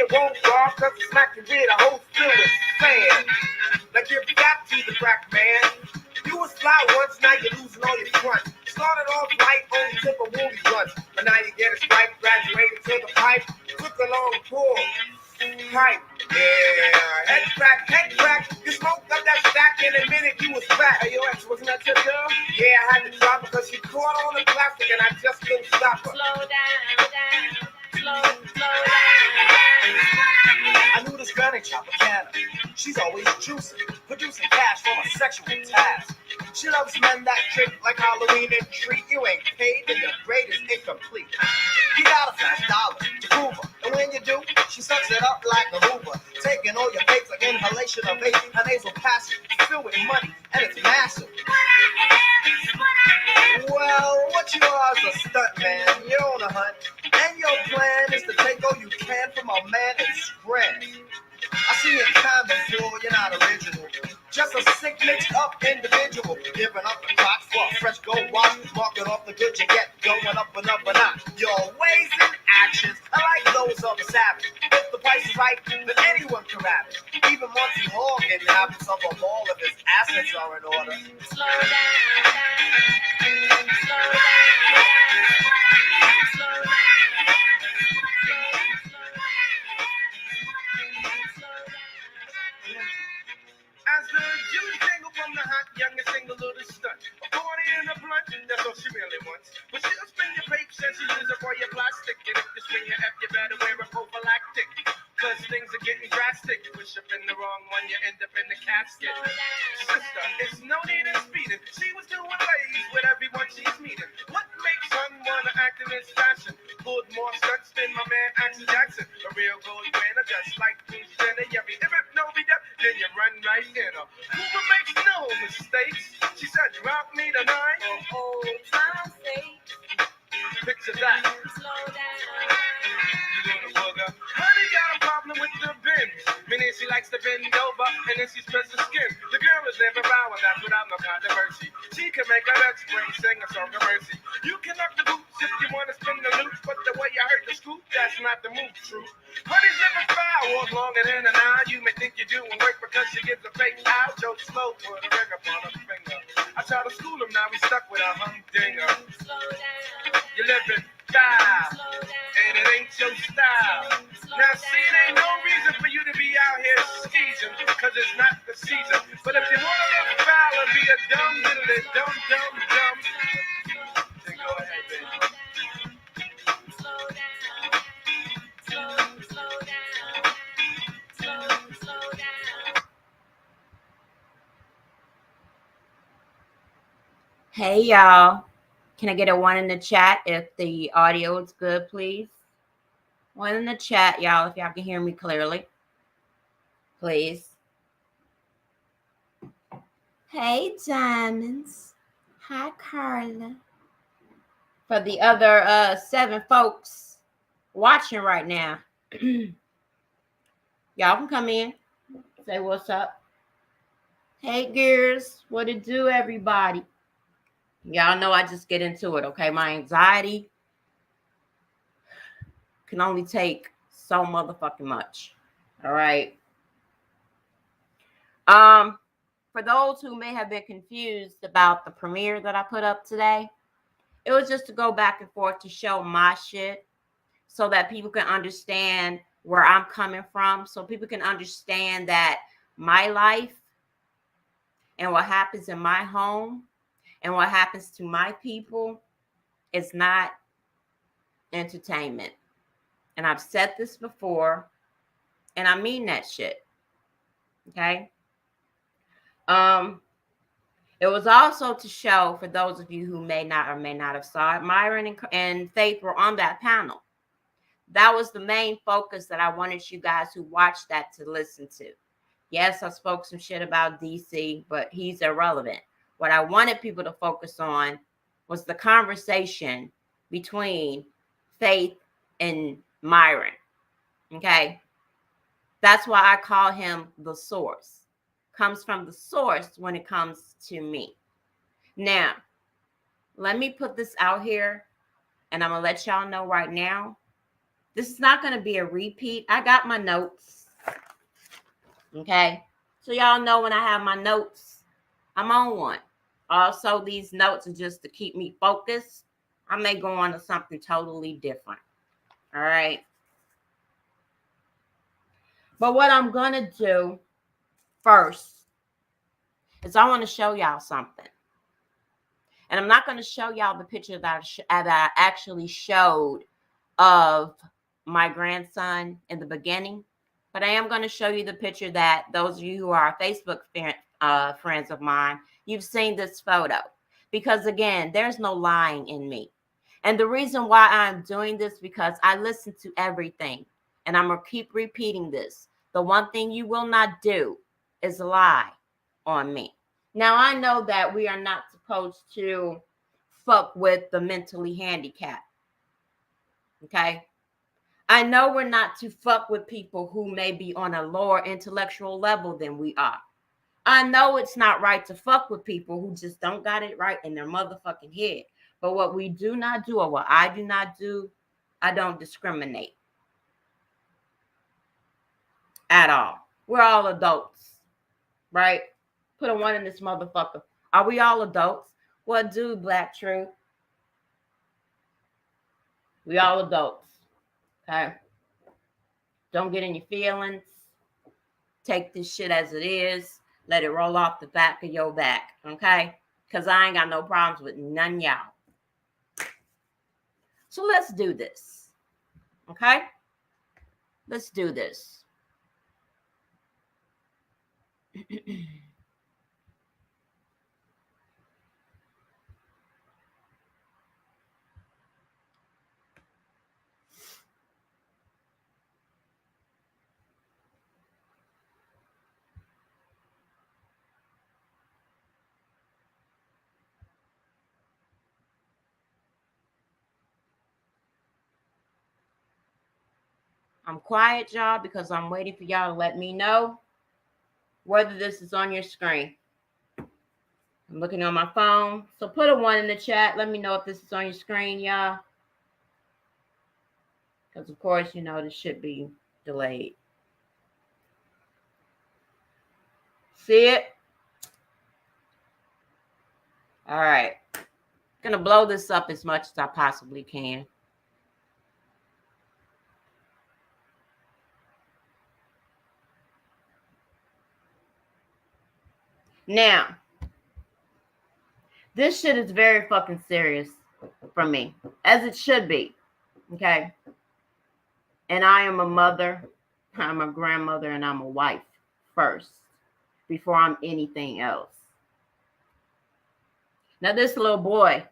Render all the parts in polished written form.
you won't fall, cause the smack you with a whole still is sand. Now give back to the crack man. You was fly once, now you're losing all your front. Started off light, only took a woolly once. But now you get a stripe, graduated to the pipe. Took a long pull. Pipe. Yeah. Head crack. You smoked up that stack in a minute, you was back. Hey, yo, X, wasn't that your girl? Yeah, I had to drop her because she caught on the plastic and I just couldn't stop her. Slow down. Slow down. I knew this girl named Tropicana. She's always juicing, producing cash from a sexual task. She loves men that trick like Halloween and treat. You ain't paid and your grade is incomplete. You got a fast dollar to prove her, and when you do, she sucks it up like a Hoover, taking all your fakes like inhalation of vape. Her nasal passage is filled with money, and it's massive. Well, what you are is a stunt man. You're on a hunt, and your plan is to take all you can from a man and spread. I see your time before, you're not original. Just a sick, mixed up individual. Giving up the clock for a fresh gold watch. Marking off the good you get, going up and up and up. Your ways and actions are like those of a savage. If the price is right, then anyone can rap it. Even Monty Hall can have some of all of his assets are in order. Slow down. Slow down. Slow down. As the juice jingle from the hot youngest single of the stunt. A 40 in a blunt, that's all she really wants. But she'll spin your papes and she use it for your plastic. And if you swing your F, you better wear a prophylactic. Cause things are getting drastic. Push up in the wrong one, you end up in the casket. Sister, it's no need in speeding. She was doing ladies with everyone she's meeting. What makes son wanna act in this fashion? Pulled more stunts than my man Axel Jackson. A real gold winner, just like Bruce Jenner. Yeah, be if no be up, then you run right in her. Hoover makes no mistakes. She said, drop me tonight. For old time's sake. Picture that. Slow down. Honey got a problem with the bends. Meaning she likes to bend over and then she spreads her skin. The girl is never bowing, that's without no controversy. She can make a Dutch spring sing a song of mercy. You can knock the boots if you want to spin the loops, but the way you hurt the scoop, that's not the move, true. Honey's never foul, walk longer than an hour. You may think you're doing work because she gives a fake out. Joe slow, put a ring up on her finger. I try to school him, now we stuck with a humdinger. Slow down. You live in style, Slow down. and it ain't your style. Now see, it ain't no reason for you to be out here skeezing, cause it's not the season. But if you wanna look foul and be a dumb little dumb, then go ahead, baby. Slow down. Slow down. Slow down. Hey y'all, can I get a 1 in the chat if the audio is good, please? 1 in the chat, y'all, if y'all can hear me clearly, please. Hey, Diamonds. Hi, Carla. For the other 7 folks watching right now, y'all can come in, say what's up. Hey, girls, what it do, everybody? Y'all know I just get into it, okay? My anxiety can only take so motherfucking much. All right. For those who may have been confused about the premiere that I put up today, it was just to go back and forth to show my shit so that people can understand where I'm coming from, so people can understand that my life and what happens in my home and what happens to my people is not entertainment. And I've said this before, and I mean that shit. Okay? It was also to show, for those of you who may not or may not have saw it, Myron and Faith were on that panel. That was the main focus that I wanted you guys who watched that to listen to. Yes, I spoke some shit about DC, but he's irrelevant. What I wanted people to focus on was the conversation between Faith and Myron. Okay? That's why I call him the source. Comes from the source when it comes to me. Now, let me put this out here, and I'm going to let y'all know right now. This is not going to be a repeat. I got my notes. Okay. So y'all know when I have my notes, I'm on one. Also, these notes are just to keep me focused. I may go on to something totally different. All right. But what I'm going to do first is I want to show y'all something. And I'm not going to show y'all the picture that I actually showed of my grandson in the beginning. But I am going to show you the picture that those of you who are Facebook friends of mine, you've seen this photo. Because again, there's no lying in me. And the reason why I'm doing this because I listen to everything. And I'm going to keep repeating this. The one thing you will not do is lie on me. Now, I know that we are not supposed to fuck with the mentally handicapped. Okay? I know we're not to fuck with people who may be on a lower intellectual level than we are. I know it's not right to fuck with people who just don't got it right in their motherfucking head. But what we do not do, or what I do not do, I don't discriminate at all. We're all adults, right? Put a one in this motherfucker. Are we all adults? What do, Black Truth? We all adults, okay? Don't get in your feelings. Take this shit as it is. Let it roll off the back of your back, okay? Because I ain't got no problems with none y'all. So let's do this, okay? Let's do this. I'm quiet, y'all, because I'm waiting for y'all to let me know whether this is on your screen. I'm looking on my phone. So put a one in the chat. Let me know if this is on your screen, y'all. Because, of course, you know, this should be delayed. See it? All right. I'm going to blow this up as much as I possibly can. Now, this shit is very fucking serious for me, as it should be, okay? And I am a mother, I'm a grandmother, and I'm a wife first, before I'm anything else. Now, this little boy,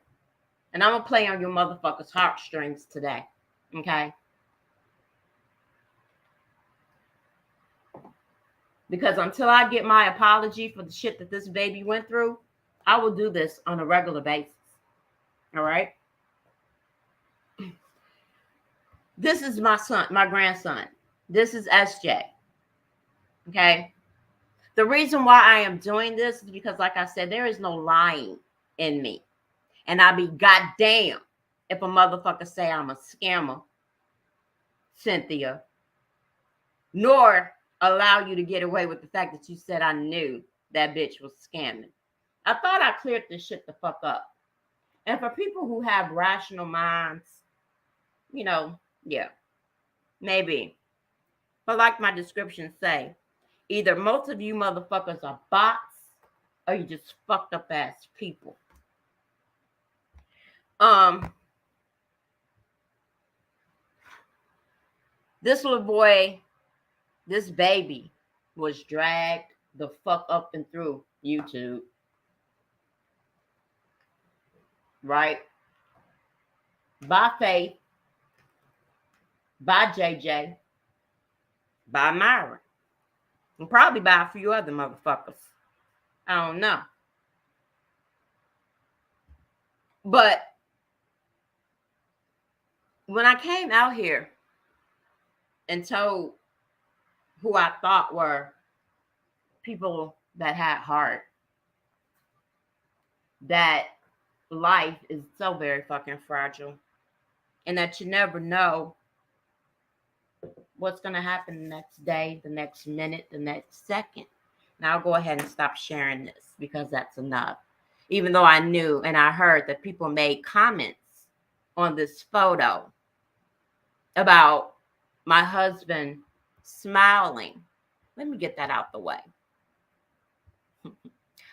and I'm going to play on your motherfuckers' heartstrings today, okay? Because until I get my apology for the shit that this baby went through, I will do this on a regular basis. All right? This is my son, my grandson. This is SJ. Okay? The reason why I am doing this is because, like I said, there is no lying in me. And I be goddamn if a motherfucker say I'm a scammer, Cynthia, nor allow you to get away with the fact that you said I knew that bitch was scamming. I thought I cleared this shit the fuck up. And for people who have rational minds, you know, yeah, maybe. But like my description say, either most of you motherfuckers are bots or you just fucked up ass people. This little boy, this baby was dragged the fuck up and through YouTube. Right? By Faith, by JJ, by Myron, and probably by a few other motherfuckers. I don't know. But when I came out here and told who I thought were people that had heart, that life is so very fucking fragile, and that you never know what's going to happen the next day, the next minute, the next second. Now I'll go ahead and stop sharing this because that's enough. Even though I knew and I heard that people made comments on this photo about my husband smiling. Let me get that out the way.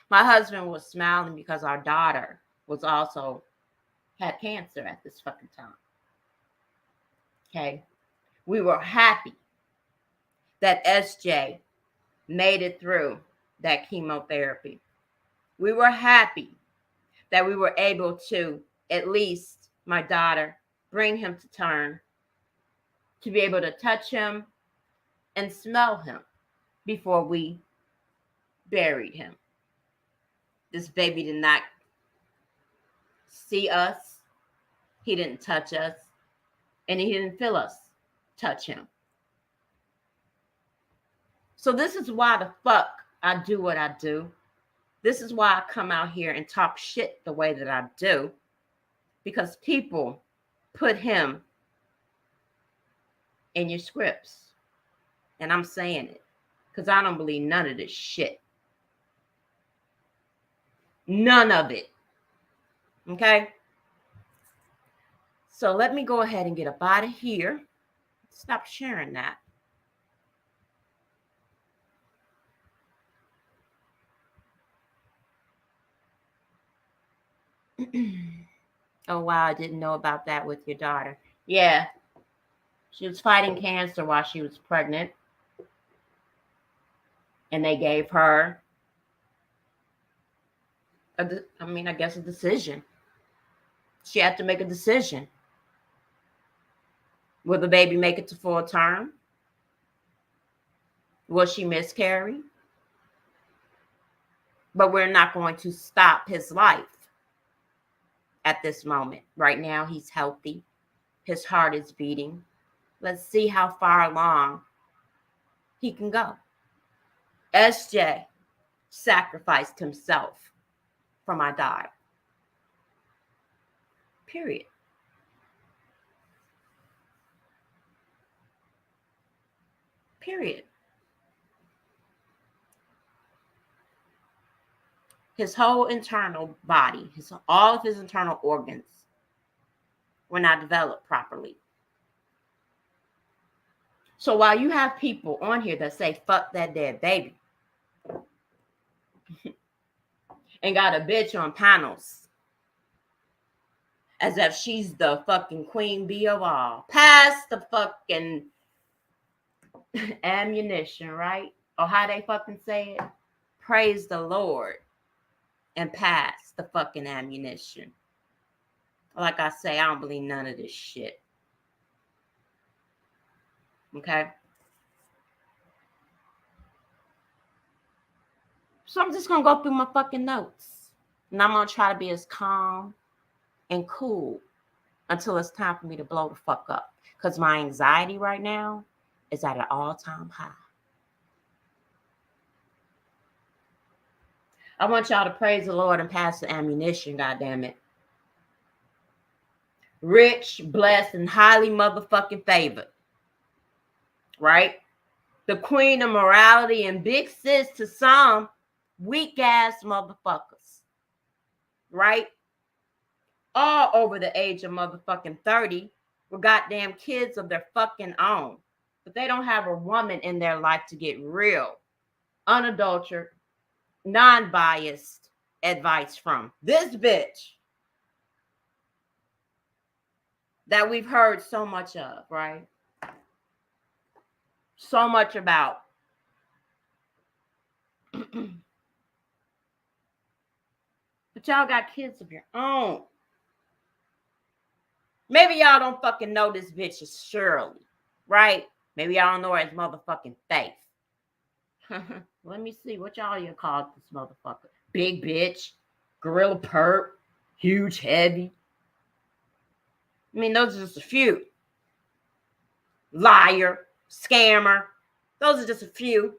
My husband was smiling because our daughter was also had cancer at this fucking time. Okay. We were happy that SJ made it through that chemotherapy. We were happy that we were able to, at least my daughter, bring him to term, to be able to touch him and smell him before we buried him. This baby did not see us. He didn't touch us. And he didn't feel us touch him. So this is why the fuck I do what I do. This is why I come out here and talk shit the way that I do. Because people put him in your scripts. And I'm saying it. Because I don't believe none of this shit. None of it. Okay? So let me go ahead and get up out of here. Stop sharing that. Oh, wow. I didn't know about that with your daughter. Yeah. She was fighting cancer while she was pregnant. And they gave her, a decision. She had to make a decision. Will the baby make it to full term? Will she miscarry? But we're not going to stop his life at this moment. Right now, he's healthy. His heart is beating. Let's see how far along he can go. SJ sacrificed himself for my daughter. Period. Period. His whole internal body, all of his internal organs were not developed properly. So while you have people on here that say, fuck that dead baby, and got a bitch on panels as if she's the fucking queen bee of all, pass the fucking ammunition, right? Or how they fucking say it? Praise the Lord and pass the fucking ammunition. Like I say, I don't believe none of this shit. Okay? So I'm just going to go through my fucking notes. And I'm going to try to be as calm and cool until it's time for me to blow the fuck up. Because my anxiety right now is at an all-time high. I want y'all to praise the Lord and pass the ammunition, goddammit. Rich, blessed, and highly motherfucking favored. Right? The queen of morality and big sis to some weak-ass motherfuckers. Right? All over the age of motherfucking 30 with goddamn kids of their fucking own. But they don't have a woman in their life to get real, unadulterated, non-biased advice from. This bitch that we've heard so much of, right? So much about. But y'all got kids of your own. Maybe y'all don't fucking know this bitch is Shirley, right? Maybe y'all don't know her as motherfucking Faith. Let me see. What y'all you call this motherfucker? Big bitch, gorilla perp, huge heavy. I mean, those are just a few. Liar, scammer. Those are just a few.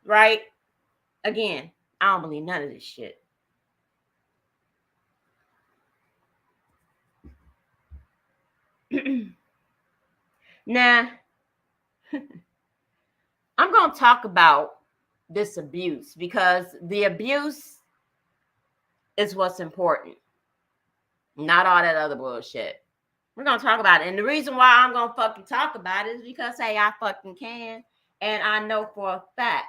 Right? Again, I don't believe none of this shit. Now, I'm going to talk about this abuse because the abuse is what's important, not all that other bullshit. We're going to talk about it. And the reason why I'm going to fucking talk about it is because, hey, I fucking can. And I know for a fact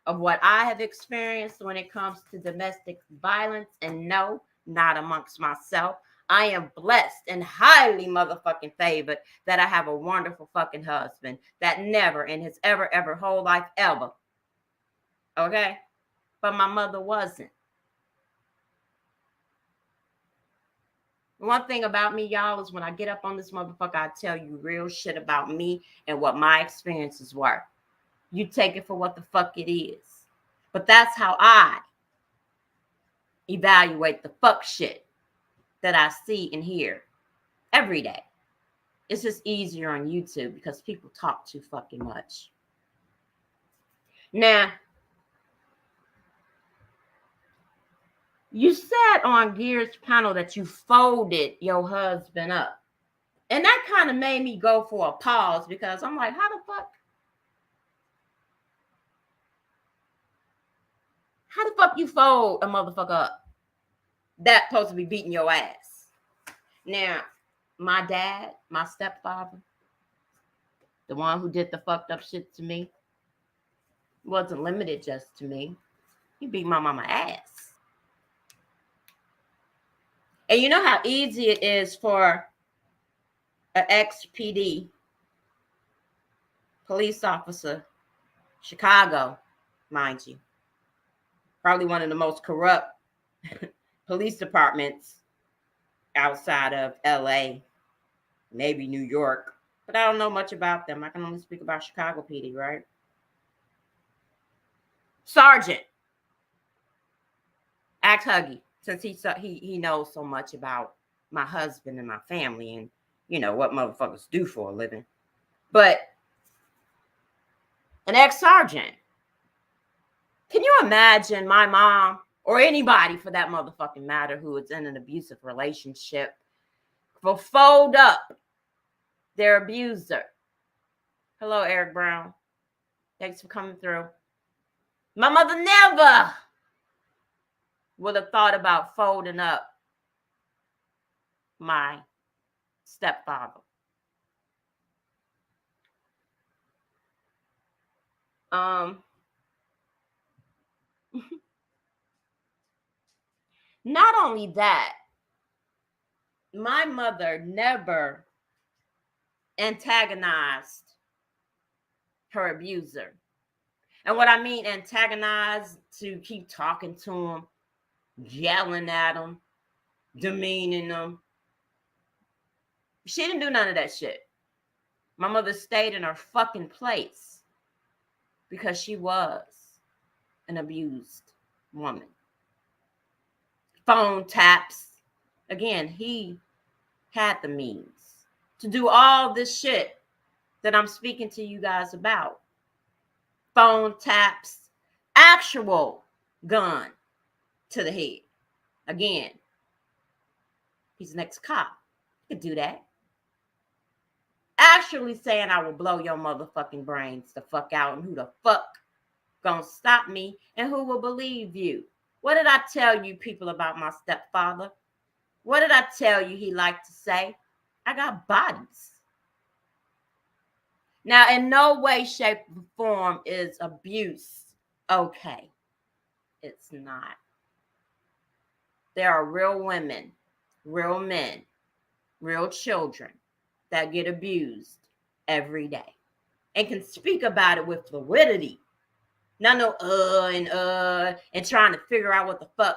of what I have experienced when it comes to domestic violence. And no, not amongst myself. I am blessed and highly motherfucking favored that I have a wonderful fucking husband that never in his ever whole life ever. Okay? But my mother wasn't. One thing about me, y'all, is when I get up on this motherfucker, I tell you real shit about me and what my experiences were. You take it for what the fuck it is. But that's how I evaluate the fuck shit that I see and hear every day. It's just easier on YouTube because people talk too fucking much. Now, you said on Gear's panel that you folded your husband up. And that kind of made me go for a pause because I'm like, how the fuck you fold a motherfucker up? That's supposed to be beating your ass. Now, my dad, my stepfather, the one who did the fucked up shit to me, wasn't limited just to me. He beat my mama ass. And you know how easy it is for an ex-PD police officer, Chicago, mind you, probably one of the most corrupt police departments outside of LA, maybe New York, but I don't know much about them. I can only speak about Chicago PD, right? Sergeant, ask Huggy, since he knows so much about my husband and my family and, you know, what motherfuckers do for a living. But an ex-sergeant, can you imagine my mom or anybody for that motherfucking matter who is in an abusive relationship will fold up their abuser? Hello, Eric Brown. Thanks for coming through. My mother never would have thought about folding up my stepfather. Not only that, my mother never antagonized her abuser. And what I mean antagonize, to keep talking to him, yelling at him, demeaning him. She didn't do none of that shit. My mother stayed in her fucking place because she was an abused woman. Phone taps. Again, he had the means to do all this shit that I'm speaking to you guys about. Phone taps, actual gun to the head. Again, he's an ex-cop. He could do that. Actually saying I will blow your motherfucking brains the fuck out, and who the fuck gonna stop me and who will believe you? What did I tell you people about my stepfather? What did I tell you he liked to say? I got bodies. Now, in no way, shape, or form is abuse okay. It's not. There are real women, real men, real children that get abused every day and can speak about it with fluidity. Not no and trying to figure out what the fuck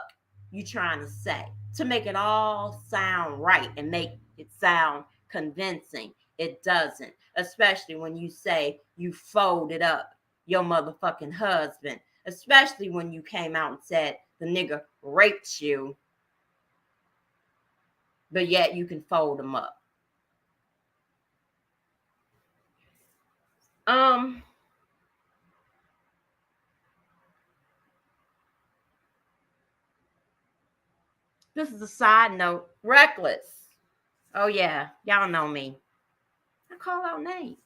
you trying to say to make it all sound right and make it sound convincing. It doesn't, especially when you say you folded up your motherfucking husband, especially when you came out and said the nigga raped you, but yet you can fold him up. This is a side note. Reckless. Oh yeah, y'all know me. I call out names.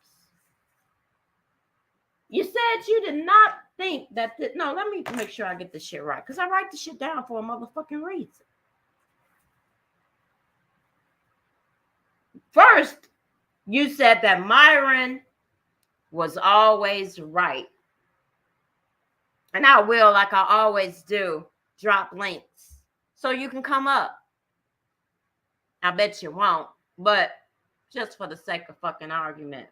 You said you did not think that. No, let me make sure I get this shit right, because I write this shit down for a motherfucking reason. First, you said that Myron was always right. And I will, like I always do, drop links so you can come up. I bet you won't, but just for the sake of fucking argument.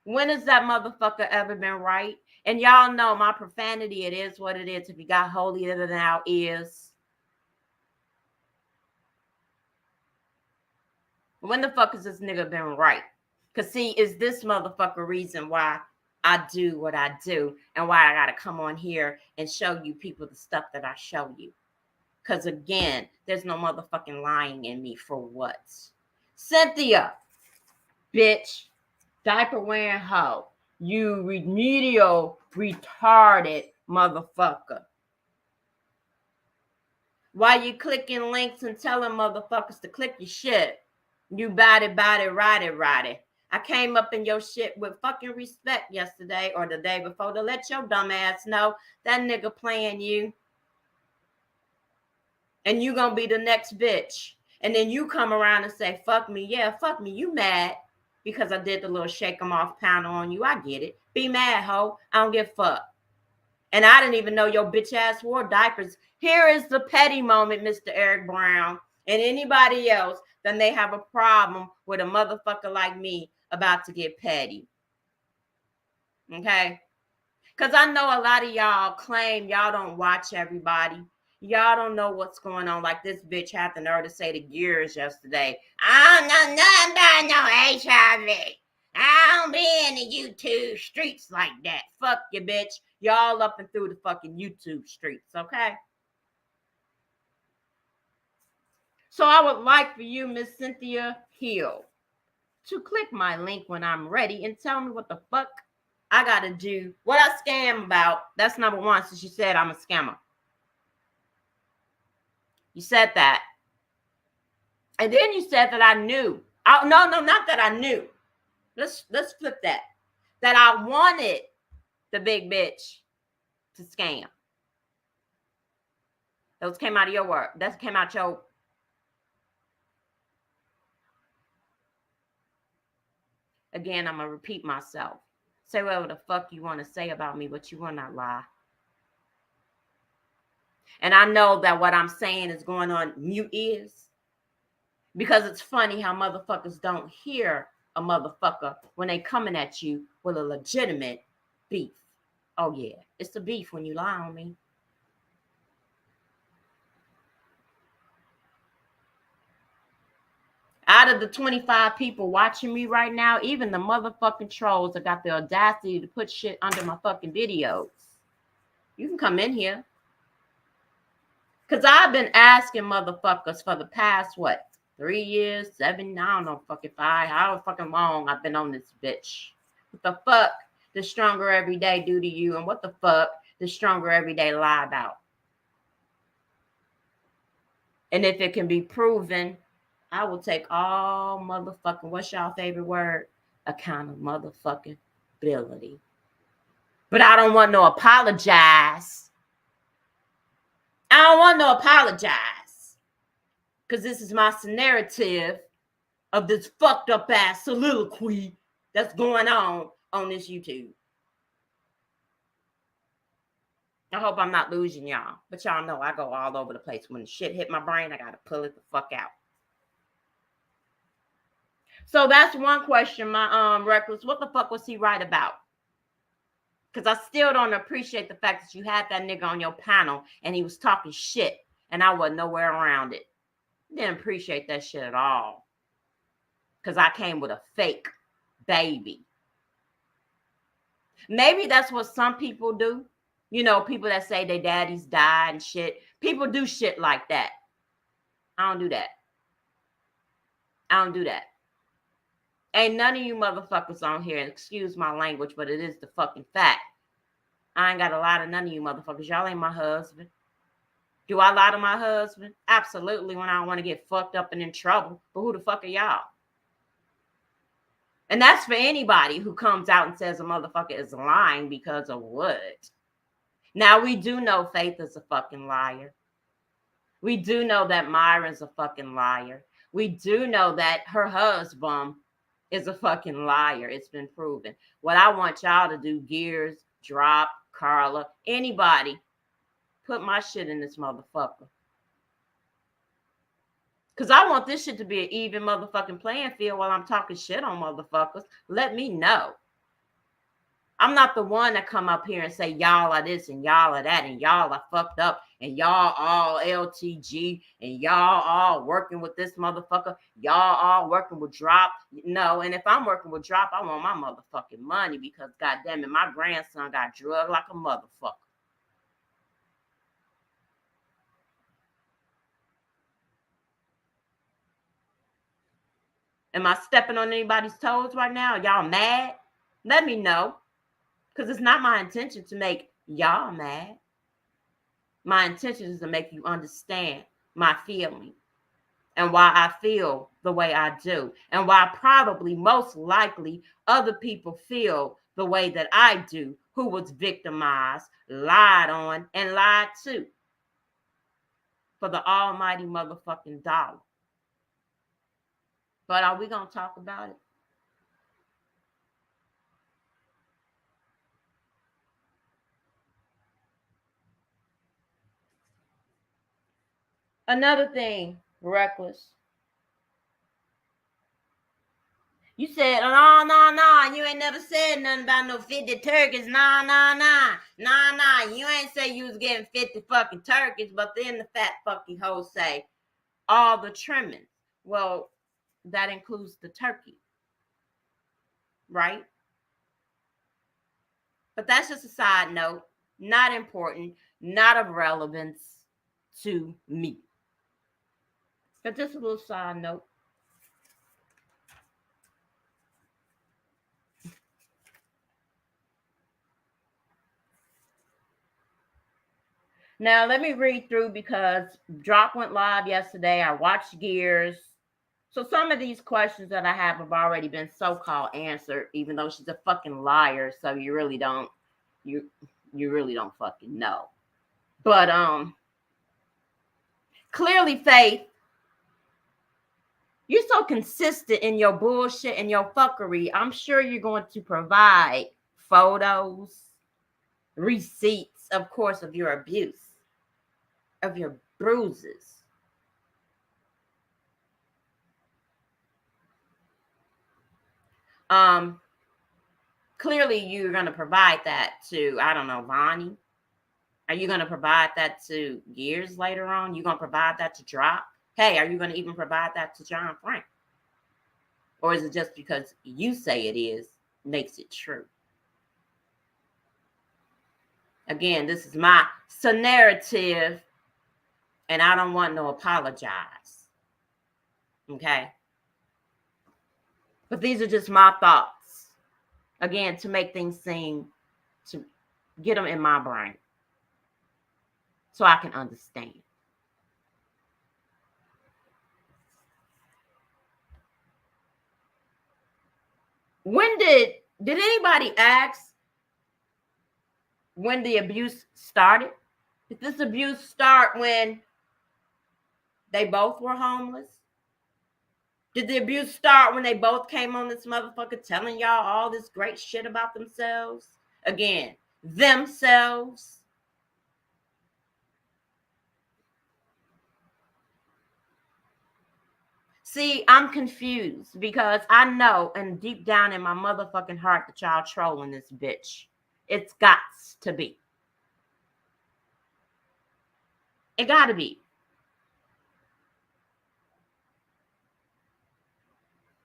When has that motherfucker ever been right? And y'all know my profanity, it is what it is. If you got holier than thou ears. When the fuck has this nigga been right? Because see, is this motherfucker reason why I do what I do and why I got to come on here and show you people the stuff that I show you. Because again, there's no motherfucking lying in me for what? Cynthia, bitch, diaper wearing hoe, you remedial, retarded motherfucker. Why you clicking links and telling motherfuckers to click your shit? You body, righty. I came up in your shit with fucking respect yesterday or the day before to let your dumb ass know that nigga playing you. And you gonna be the next bitch. And then you come around and say, fuck me. Yeah, fuck me. You mad because I did the little shake 'em off panel on you. I get it. Be mad, ho. I don't give a fuck. And I didn't even know your bitch ass wore diapers. Here is the petty moment, Mr. Eric Brown. And anybody else, then they have a problem with a motherfucker like me about to get petty. Okay? Because I know a lot of y'all claim y'all don't watch everybody. Y'all don't know what's going on. Like this bitch had the nerve to say the gears yesterday. I don't know nothing about no HIV. I don't be in the YouTube streets like that. Fuck you, bitch. Y'all up and through the fucking YouTube streets, okay? So I would like for you, Miss Cynthia Hill, to click my link when I'm ready and tell me what the fuck I gotta do. What I scam about. That's number one, since you said I'm a scammer. You said that. And then you said that I knew. No, not that I knew. Let's flip that. That I wanted the big bitch to scam. Those came out of your word. That came out your. Again, I'm going to repeat myself. Say whatever the fuck you want to say about me, but you will not lie. And I know that what I'm saying is going on mute ears. Because it's funny how motherfuckers don't hear a motherfucker when they coming at you with a legitimate beef. Oh yeah, it's the beef when you lie on me. Out of the 25 people watching me right now, even the motherfucking trolls that got the audacity to put shit under my fucking videos. You can come in here. Because I've been asking motherfuckers for the past, 3 years, 7, I don't know, fucking 5, however fucking long I've been on this bitch. What the fuck does Stronger Every Day do to you? And what the fuck does Stronger Every Day lie about? And if it can be proven, I will take all motherfucking, what's y'all favorite word? Account of motherfucking ability. But I don't want no apologize. I don't want no apologize. Because this is my narrative of this fucked up ass soliloquy that's going on this YouTube. I hope I'm not losing y'all. But y'all know I go all over the place. When the shit hit my brain, I got to pull it the fuck out. So that's one question, my Reckless. What the fuck was he right about? Because I still don't appreciate the fact that you had that nigga on your panel and he was talking shit and I wasn't nowhere around it. Didn't appreciate that shit at all. Because I came with a fake baby. Maybe that's what some people do. You know, people that say their daddies died and shit. People do shit like that. I don't do that. I don't do that. Ain't none of you motherfuckers on here, and excuse my language, but it is the fucking fact. I ain't got a lot of none of you motherfuckers. Y'all ain't my husband. Do I lie to my husband? Absolutely, when I want to get fucked up and in trouble. But who the fuck are y'all? And that's for anybody who comes out and says a motherfucker is lying because of what? Now, we do know Faith is a fucking liar. We do know that Myron's a fucking liar. We do know that her husband is a fucking liar. It's been proven. What I want y'all to do, Gears, Drop, Carla, anybody, put my shit in this motherfucker. Because I want this shit to be an even motherfucking playing field while I'm talking shit on motherfuckers. Let me know. I'm not the one that come up here and say y'all are this and y'all are that and y'all are fucked up and y'all all LTG and y'all all working with this motherfucker. Y'all all working with Drop. No, and if I'm working with Drop, I want my motherfucking money because goddamn it, my grandson got drugged like a motherfucker. Am I stepping on anybody's toes right now? Are y'all mad? Let me know. Because it's not my intention to make y'all mad. My intention is to make you understand my feeling and why I feel the way I do and why probably most likely other people feel the way that I do who was victimized, lied on, and lied to for the almighty motherfucking dollar. But are we going to talk about it? Another thing, Reckless. You said, no, you ain't never said nothing about no 50 turkeys. Nah. You ain't say you was getting 50 fucking turkeys, but then the fat fucking hoes say all the trimmings. Well, that includes the turkey, right? But that's just a side note, not important, not of relevance to me. But just a little side note. Now, let me read through because Drop went live yesterday. I watched Gears. So some of these questions that I have already been so-called answered, even though she's a fucking liar. So you really don't fucking know. But clearly, Faith, you're so consistent in your bullshit and your fuckery. I'm sure you're going to provide photos, receipts, of course, of your abuse, of your bruises. Clearly you're going to provide that to, I don't know, Vonnie. Are you going to provide that to Gears later on? You going to provide that to Drop? Hey, are you going to even provide that to John Frank? Or is it just because you say it is, makes it true? Again, this is my narrative, and I don't want no apologize. Okay? But these are just my thoughts. Again, to make things seem, to get them in my brain so I can understand. When did anybody ask when the abuse started? Did this abuse start when they both were homeless? Did the abuse start when they both came on this motherfucker telling y'all all this great shit about themselves? Again, themselves. See, I'm confused because I know and deep down in my motherfucking heart that y'all trolling this bitch. It's got to be. It gotta be.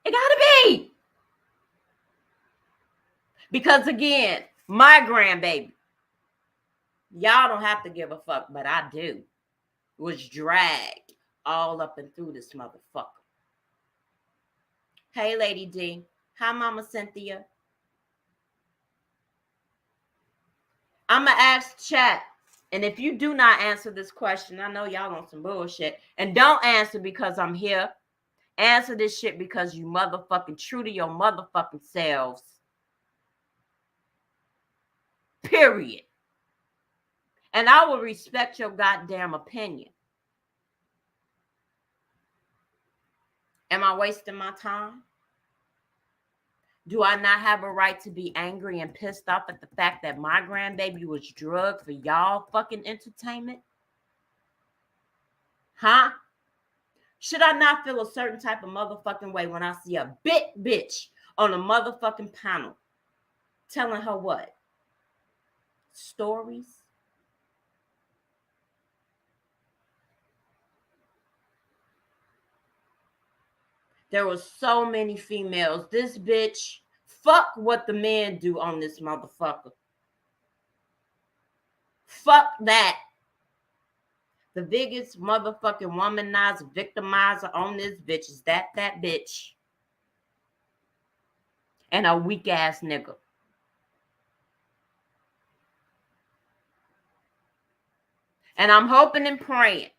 It gotta be. Because again, my grandbaby, y'all don't have to give a fuck, but I do, was dragged all up and through this motherfucker. Hey, Lady D. Hi, Mama Cynthia. I'm going to ask chat. And if you do not answer this question, I know y'all on some bullshit. And don't answer because I'm here. Answer this shit because you motherfucking true to your motherfucking selves. Period. And I will respect your goddamn opinion. Am I wasting my time? Do I not have a right to be angry and pissed off at the fact that my grandbaby was drugged for y'all fucking entertainment? Huh? Should I not feel a certain type of motherfucking way when I see a bitch on a motherfucking panel telling her what? Stories? There were so many females. This bitch, fuck what the men do on this motherfucker. Fuck that. The biggest motherfucking womanizer, victimizer on this bitch is that bitch. And a weak ass nigga. And I'm hoping and praying.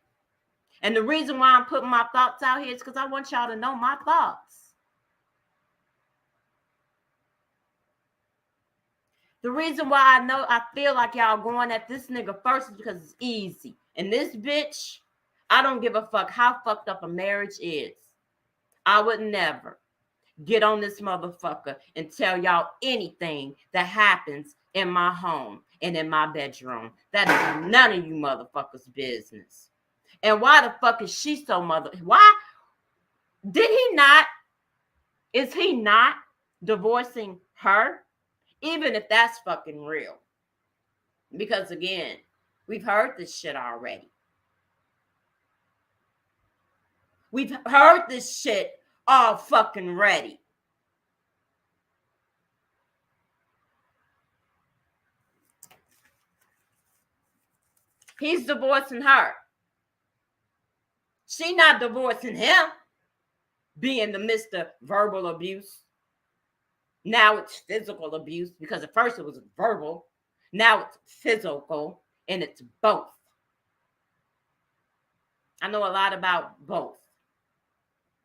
And the reason why I'm putting my thoughts out here is because I want y'all to know my thoughts. The reason why I feel like y'all going at this nigga first is because it's easy. And this bitch, I don't give a fuck how fucked up a marriage is. I would never get on this motherfucker and tell y'all anything that happens in my home and in my bedroom. That is none of you motherfuckers' business. And why the fuck is she so why is he not divorcing her? Even if that's fucking real. Because again, we've heard this shit already. We've heard this shit all fucking ready. He's divorcing her. She not divorcing him. Being the Mr. Verbal Abuse. Now it's physical abuse because at first it was verbal. Now it's physical and it's both. I know a lot about both.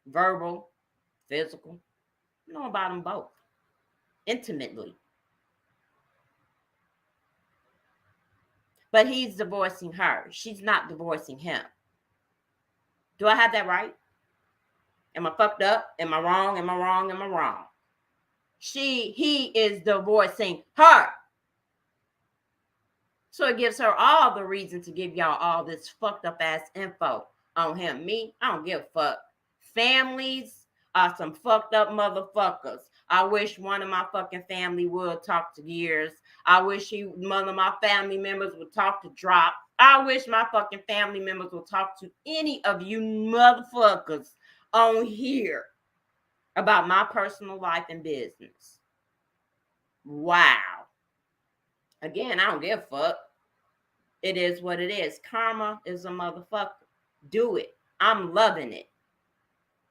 Verbal, physical. I know about them both. Intimately. But he's divorcing her. She's not divorcing him. Do I have that right? Am I fucked up? Am I wrong? Am I wrong? Am I wrong? He is divorcing her. So it gives her all the reason to give y'all all this fucked up ass info on him. Me, I don't give a fuck. Families are some fucked up motherfuckers. I wish one of my fucking family would talk to Gears. I wish one of my family members would talk to Drop. I wish my fucking family members would talk to any of you motherfuckers on here about my personal life and business. Wow. Again, I don't give a fuck. It is what it is. Karma is a motherfucker. Do it. I'm loving it.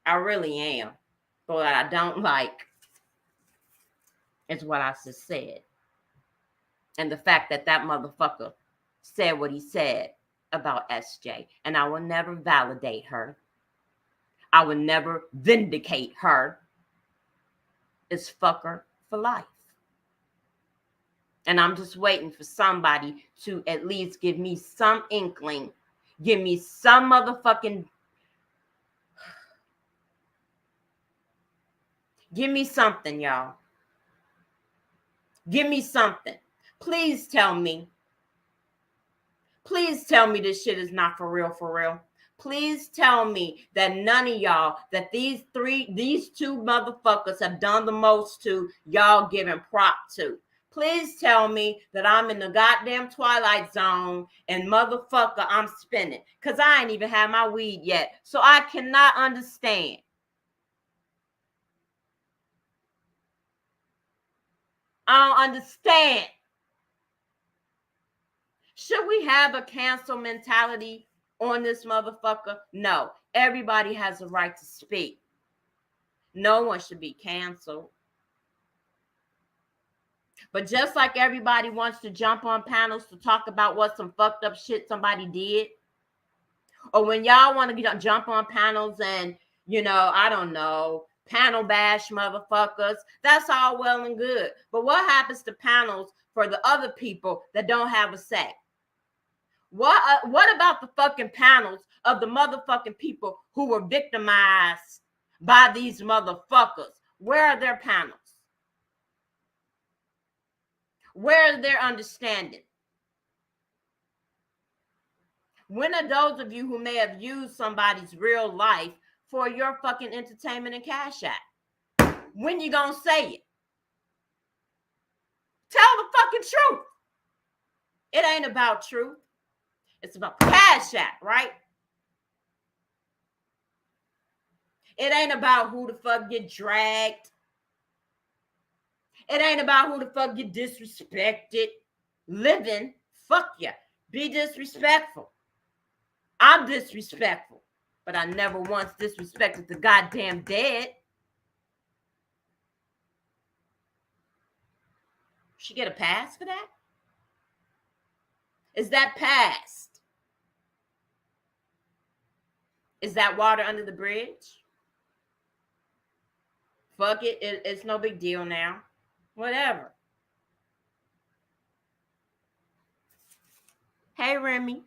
I really am. But what I don't like is what I just said. And the fact that motherfucker said what he said about SJ. And I will never validate her. I would never vindicate her. It's fucker for life. And I'm just waiting for somebody to at least give me some inkling. Give me some motherfucking... Give me something, y'all. Give me something. Please tell me. Please tell me this shit is not for real, for real. Please tell me that none of y'all, that these two motherfuckers have done the most to, y'all giving prop to. Please tell me that I'm in the goddamn twilight zone and motherfucker, I'm spinning. Because I ain't even had my weed yet. So I cannot understand. I don't understand. Should we have a cancel mentality on this motherfucker? No. Everybody has a right to speak. No one should be canceled. But just like everybody wants to jump on panels to talk about what some fucked up shit somebody did, or when y'all want to jump on panels and I don't know, panel bash motherfuckers. That's all well and good. But what happens to panels for the other people that don't have a say? What about the fucking panels of the motherfucking people who were victimized by these motherfuckers? Where are their panels? Where is their understanding? When are those of you who may have used somebody's real life for your fucking entertainment and cash app? When you gonna say it? Tell the fucking truth. It ain't about truth. It's about cash app, right? It ain't about who the fuck get dragged. It ain't about who the fuck get disrespected. Living, fuck ya. Be disrespectful. I'm disrespectful, but I never once disrespected the goddamn dead. She get a pass for that? Is that past? Is that water under the bridge? Fuck it, it's no big deal now. Whatever. Hey, Remy.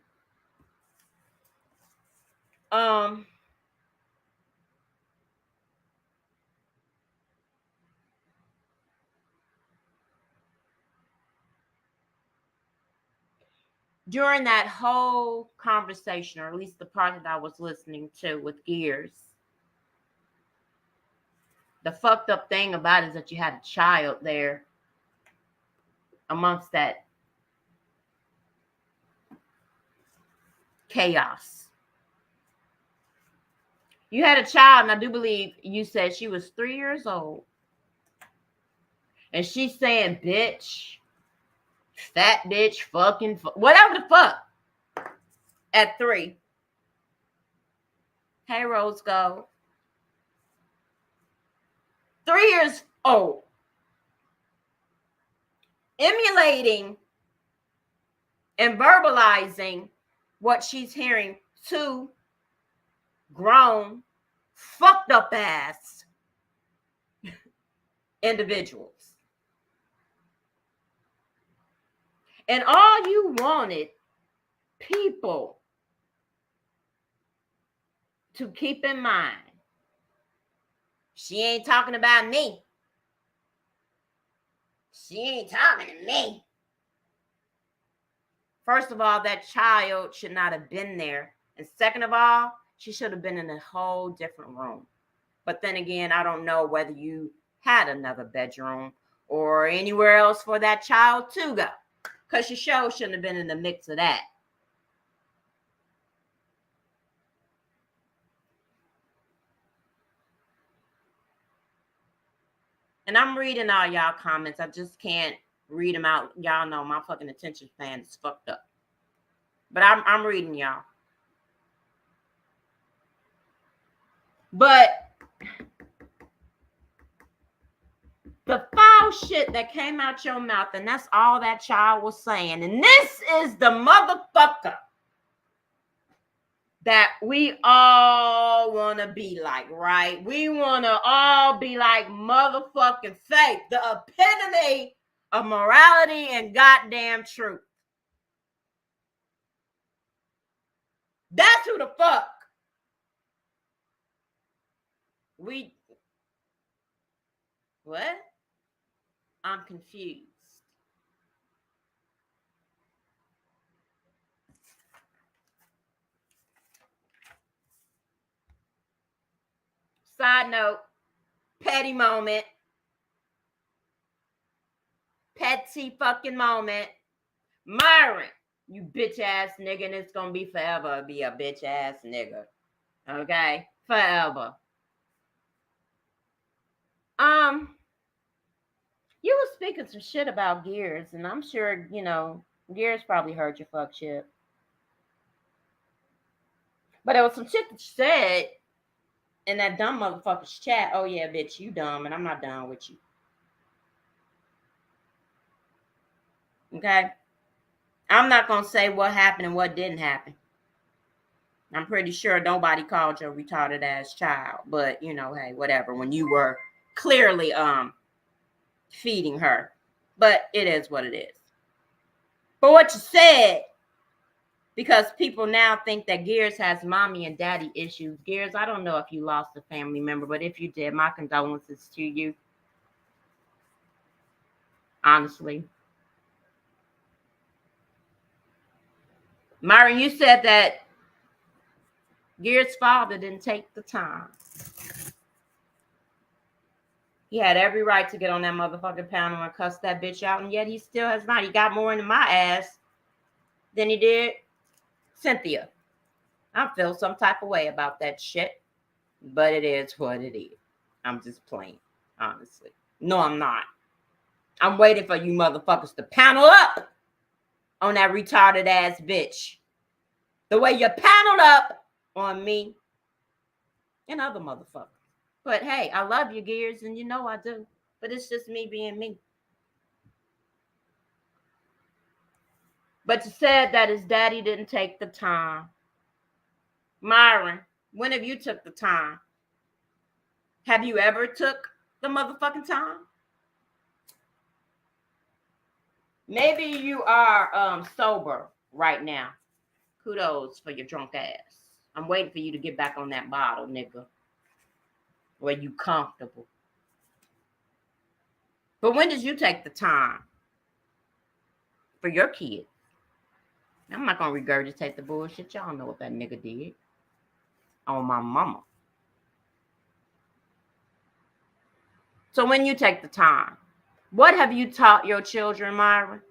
During that whole conversation, or at least the part that I was listening to with Gears, the fucked up thing about it is that you had a child there amongst that chaos. You had a child, and I do believe you said she was 3 years old. And she's saying, bitch, fat bitch, fucking, whatever the fuck, at 3. Hey, Rose Gold. 3 years old. Emulating and verbalizing what she's hearing to grown, fucked up ass individuals. And all you wanted people to keep in mind, she ain't talking about me. She ain't talking to me. First of all, that child should not have been there. And second of all, she should have been in a whole different room. But then again, I don't know whether you had another bedroom or anywhere else for that child to go. Because your show shouldn't have been in the mix of that. And I'm reading all y'all comments. I just can't read them out. Y'all know my fucking attention span is fucked up. But I'm reading y'all. But the foul shit that came out your mouth, and that's all that child was saying. And this is the motherfucker that we all want to be like, right? We want to all be like motherfucking Faith, the epitome of morality and goddamn truth. That's who the fuck what? I'm confused. Side note, petty moment. Petty fucking moment. Myron, you bitch ass nigga, and it's gonna be forever be a bitch ass nigga. Okay? Forever. You was speaking some shit about Gears, and I'm sure, Gears probably heard your fuck shit. But there was some shit that you said in that dumb motherfucker's chat. Oh yeah, bitch, you dumb, and I'm not done with you. Okay? I'm not gonna say what happened and what didn't happen. I'm pretty sure nobody called your retarded ass child, but you know, hey, whatever. When you were clearly feeding her, but it is what it is. But what you said, because people now think that Gears has mommy and daddy issues. Gears, I don't know if you lost a family member, but if you did, my condolences to you. Honestly. Myron, you said that Gears' father didn't take the time. He had every right to get on that motherfucking panel and cuss that bitch out, and yet he still has not. He got more into my ass than he did Cynthia. I feel some type of way about that shit, but it is what it is. I'm just playing, honestly. No, I'm not. I'm waiting for you motherfuckers to panel up on that retarded ass bitch. The way you paneled up on me and other motherfuckers. But hey, I love you, Gears, and you know I do. But it's just me being me. But you said that his daddy didn't take the time. Myron, when have you took the time? Have you ever took the motherfucking time? Maybe you are sober right now. Kudos for your drunk ass. I'm waiting for you to get back on that bottle, nigga. Where you comfortable. But when did you take the time for your kids? I'm not gonna regurgitate the bullshit. Y'all know what that nigga did. On my mama. So when you take the time, what have you taught your children, Myron?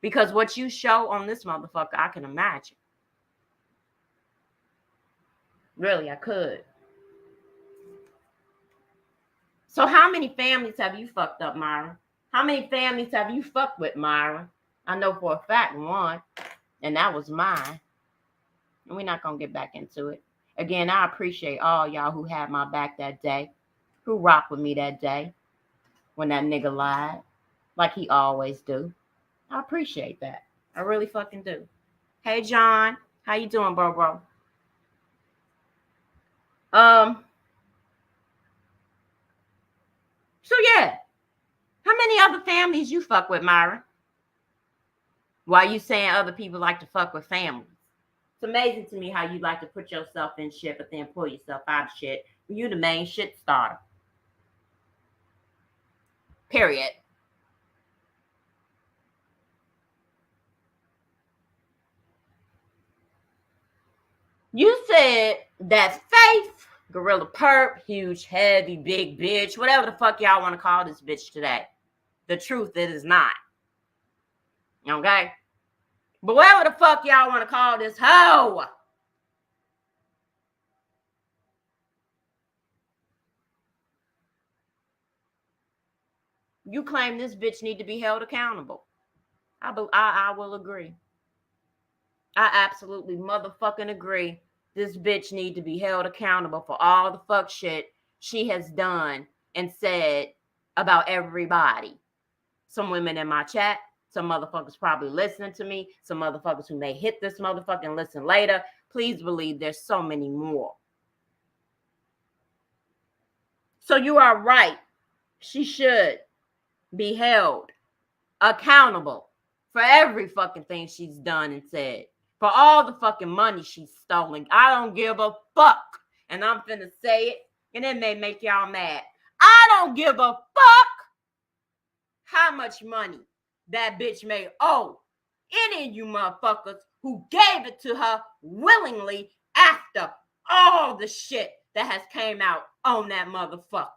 Because what you show on this motherfucker, I can imagine. Really, I could. So how many families have you fucked up, Myron? How many families have you fucked with, Myron? I know for a fact one, and that was mine. And we're not going to get back into it. Again, I appreciate all y'all who had my back that day, who rocked with me that day when that nigga lied, like he always do. I appreciate that. I really fucking do. Hey, John. How you doing, bro? So yeah. How many other families you fuck with, Myron? Why you saying other people like to fuck with families? It's amazing to me how you like to put yourself in shit, but then pull yourself out of shit. You the main shit starter. Period. You said that Faith, Gorilla Perp, huge, heavy, big bitch, whatever the fuck y'all want to call this bitch today. The truth, it is not. Okay? But whatever the fuck y'all want to call this hoe. You claim this bitch need to be held accountable. I will agree. I absolutely motherfucking agree. This bitch need to be held accountable for all the fuck shit she has done and said about everybody. Some women in my chat, some motherfuckers probably listening to me, some motherfuckers who may hit this motherfucker and listen later. Please believe there's so many more. So you are right. She should be held accountable for every fucking thing she's done and said. For all the fucking money she's stolen. I don't give a fuck. And I'm finna say it, and it may make y'all mad. I don't give a fuck how much money that bitch may owe any of you motherfuckers who gave it to her willingly after all the shit that has came out on that motherfucker.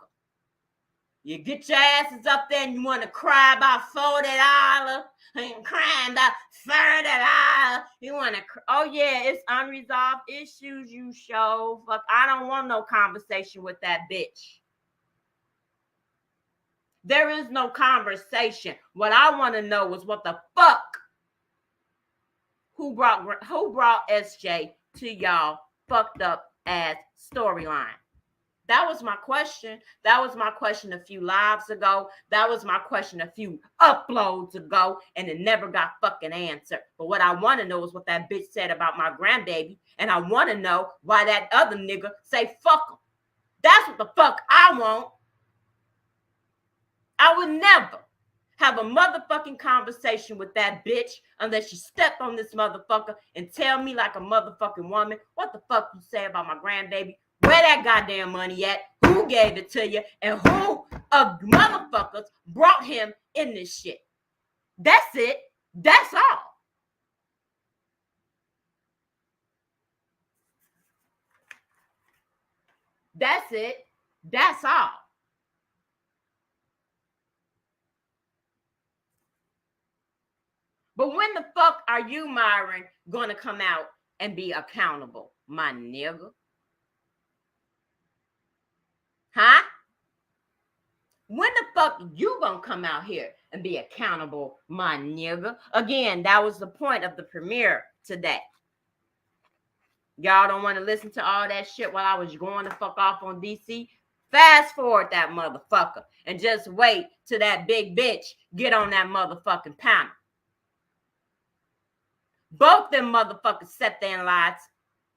You get your asses up there and you want to cry about $40 and crying about $30. You want to, oh yeah, it's unresolved issues you show. Fuck, I don't want no conversation with that bitch. There is no conversation. What I want to know is what the fuck who brought SJ to y'all fucked up ass storyline. That was my question. That was my question a few lives ago. That was my question a few uploads ago, and it never got fucking answered. But what I want to know is what that bitch said about my grandbaby, and I want to know why that other nigga say fuck him. That's what the fuck I want. I would never have a motherfucking conversation with that bitch unless she stepped on this motherfucker and tell me like a motherfucking woman what the fuck you say about my grandbaby, where that goddamn money at, who gave it to you, and who of motherfuckers brought him in this shit. That's it. That's all. That's it. That's all. But when the fuck are you, Myron, gonna come out and be accountable, my nigga? Huh? When the fuck you gonna come out here and be accountable, my nigga? Again, that was the point of the premiere today. Y'all don't want to listen to all that shit while I was going the fuck off on DC? Fast forward that motherfucker and just wait till that big bitch get on that motherfucking panel. Both them motherfuckers sat there and lied.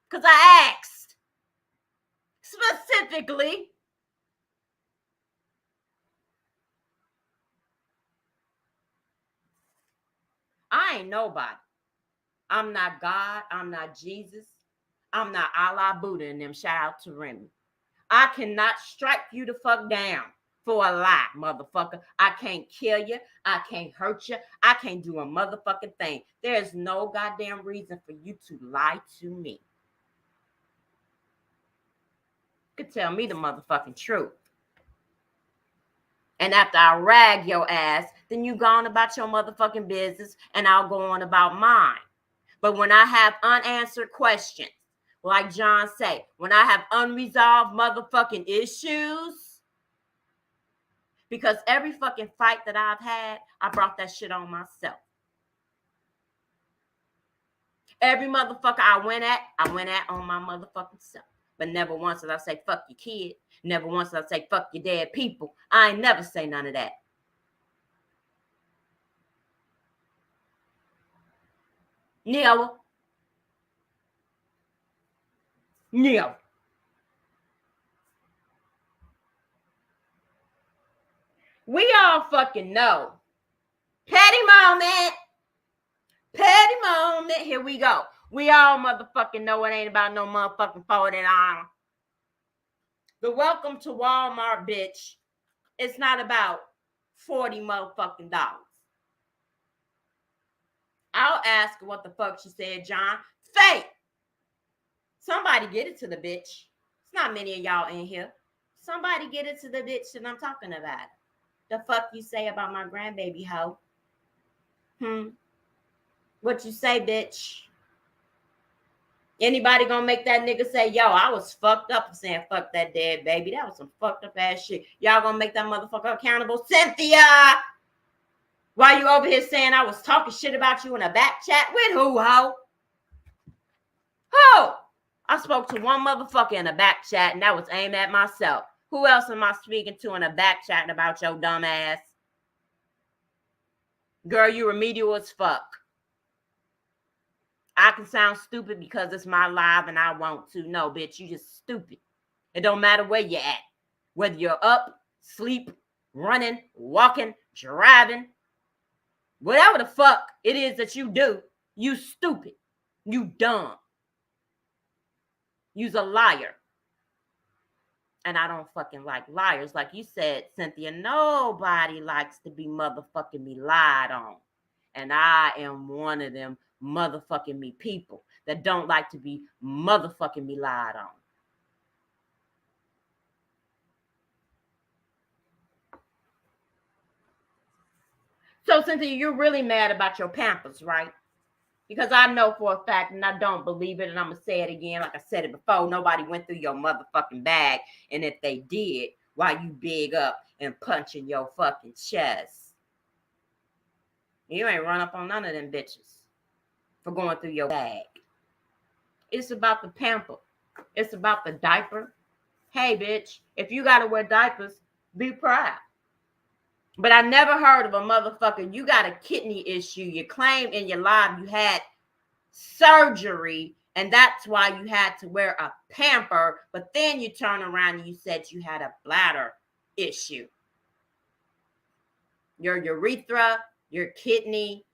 Because I asked specifically. I ain't nobody. I'm not God. I'm not Jesus. I'm not Allah, Buddha, and them. Shout out to Remy. I cannot strike you the fuck down for a lie, motherfucker. I can't kill you. I can't hurt you. I can't do a motherfucking thing. There's no goddamn reason for you to lie to me. You could tell me the motherfucking truth. And after I rag your ass, then you go on about your motherfucking business and I'll go on about mine. But when I have unanswered questions, like John say, when I have unresolved motherfucking issues, because every fucking fight that I've had, I brought that shit on myself. Every motherfucker I went at on my motherfucking self. But never once did I say, fuck your kid. Never once did I say, fuck your dead people. I ain't never say none of that. Never. Never. We all fucking know. Petty moment. Petty moment. Here we go. We all motherfucking know it ain't about no motherfucking $40. The welcome to Walmart, bitch. It's not about $40 motherfucking dollars. I'll ask her what the fuck she said, John. Faith. Somebody get it to the bitch. It's not many of y'all in here. Somebody get it to the bitch that I'm talking about. The fuck you say about my grandbaby hoe? What you say, bitch? Anybody gonna make that nigga say, yo, I was fucked up for saying fuck that dead baby. That was some fucked up ass shit. Y'all gonna make that motherfucker accountable? Cynthia! Why you over here saying I was talking shit about you in a back chat? With who, ho? Who? I spoke to one motherfucker in a back chat, and that was aimed at myself. Who else am I speaking to in a back chat about your dumb ass? Girl, you remedial as fuck. I can sound stupid because it's my live and I want to. No, bitch, you just stupid. It don't matter where you're at. Whether you're up, sleep, running, walking, driving, whatever the fuck it is that you do, you stupid. You dumb. You's a liar. And I don't fucking like liars. Like you said, Cynthia, nobody likes to be motherfucking me lied on. And I am one of them motherfucking me people that don't like to be motherfucking me lied on. So, Cynthia, you're really mad about your Pampers, right? Because I know for a fact, and I don't believe it, and I'm going to say it again, like I said it before, nobody went through your motherfucking bag. And if they did, why you big up and punching your fucking chest? You ain't run up on none of them bitches for going through your bag. It's about the pamper. It's about the diaper. Hey, bitch, if you gotta wear diapers, be proud. But I never heard of a motherfucker, you got a kidney issue, you claim in your life you had surgery, and that's why you had to wear a pamper, but then you turn around and you said you had a bladder issue. Your urethra, your kidney,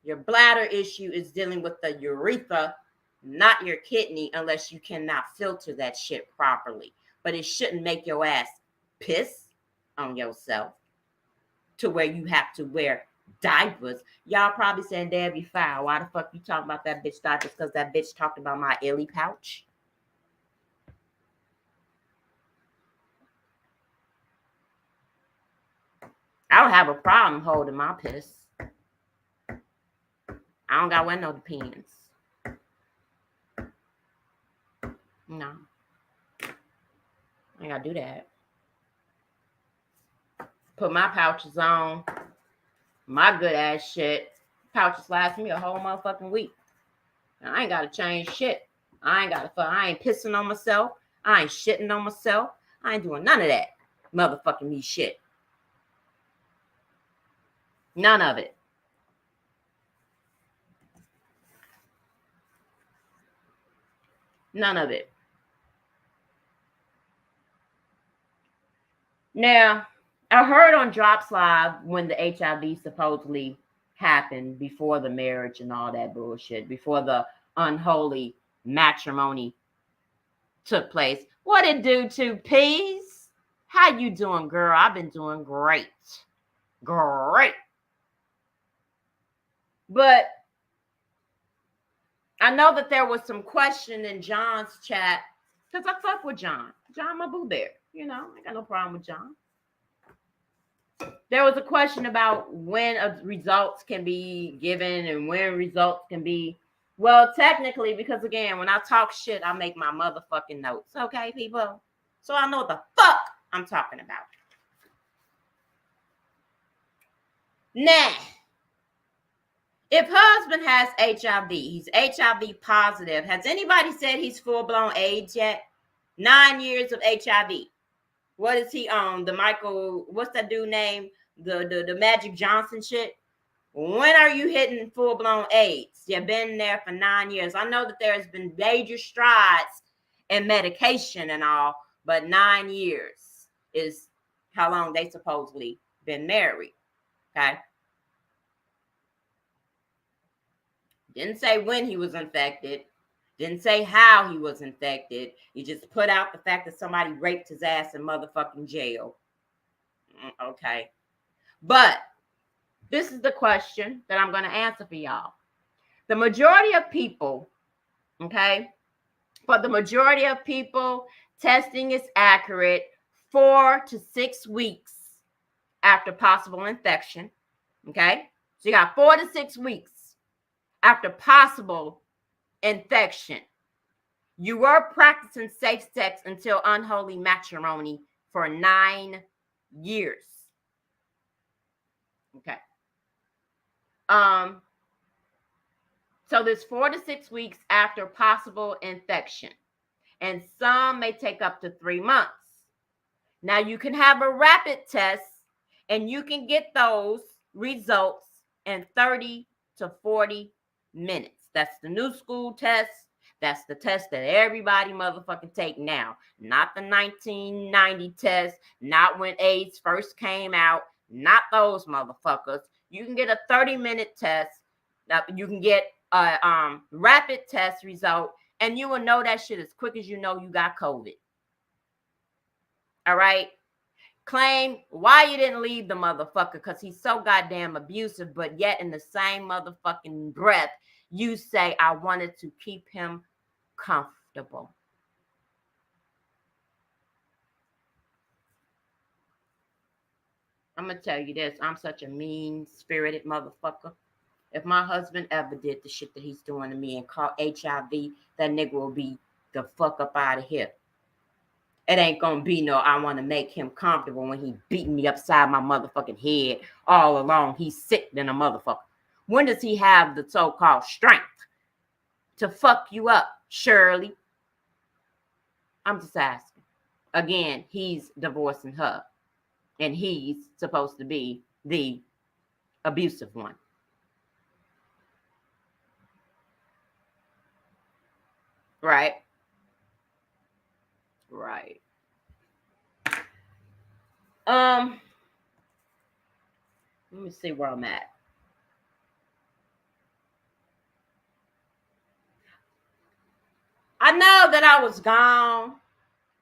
your bladder issue is dealing with the urethra, not your kidney, unless you cannot filter that shit properly. But it shouldn't make your ass piss on yourself to where you have to wear diapers. Y'all probably saying, Dad, you foul. Why the fuck you talking about that bitch diapers? Because that bitch talked about my illy pouch. I don't have a problem holding my piss. I don't got to wear no depends. No. I ain't got to do that. Put my pouches on. My good ass shit. Pouches last me a whole motherfucking week. And I ain't got to change shit. I ain't pissing on myself. I ain't shitting on myself. I ain't doing none of that motherfucking me shit. None of it. None of it. Now, I heard on Drops Live when the HIV supposedly happened before the marriage and all that bullshit, before the unholy matrimony took place. What it do to Peas? How you doing, girl? I've been doing great. Great. But I know that there was some question in John's chat, because I fuck with John. John, my boo bear. You know, I got no problem with John. There was a question about when results can be given and when results can be. Well, technically, because again, when I talk shit, I make my motherfucking notes. Okay, people? So I know what the fuck I'm talking about. Now, if husband has HIV, he's HIV positive. Has anybody said he's full-blown AIDS yet? 9 years of HIV. What is he on? The Michael, what's that dude name? The Magic Johnson shit. When are you hitting full-blown AIDS? You've been there for 9 years. I know that there's been major strides in medication and all, but 9 years is how long they supposedly been married. Okay. Didn't say when he was infected. Didn't say how he was infected. He just put out the fact that somebody raped his ass in motherfucking jail. Okay. But this is the question that I'm going to answer for y'all. The majority of people, okay, for the majority of people, testing is accurate 4 to 6 weeks after possible infection. Okay. So you got 4 to 6 weeks after possible infection. You were practicing safe sex until unholy matrimony for 9 years. Okay. So there's 4 to 6 weeks after possible infection, and some may take up to 3 months. Now you can have a rapid test, and you can get those results in 30 to 40 minutes. That's the new school test. That's the test that everybody motherfucking take now. Not the 1990 test, not when AIDS first came out, not those motherfuckers. You can get a 30-minute test. You can get a rapid test result, and you will know that shit as quick as you know you got COVID. All right? Claim why you didn't leave the motherfucker because he's so goddamn abusive, but yet in the same motherfucking breath, you say, I wanted to keep him comfortable. I'm going to tell you this. I'm such a mean-spirited motherfucker. If my husband ever did the shit that he's doing to me and caught HIV, that nigga will be the fuck up out of here. It ain't going to be no, I want to make him comfortable when he beating me upside my motherfucking head all along. He's sick than a motherfucker. When does he have the so-called strength to fuck you up, Shirley? I'm just asking. Again, he's divorcing her, and he's supposed to be the abusive one. Right? Right. Let me see where I'm at. I know that I was gone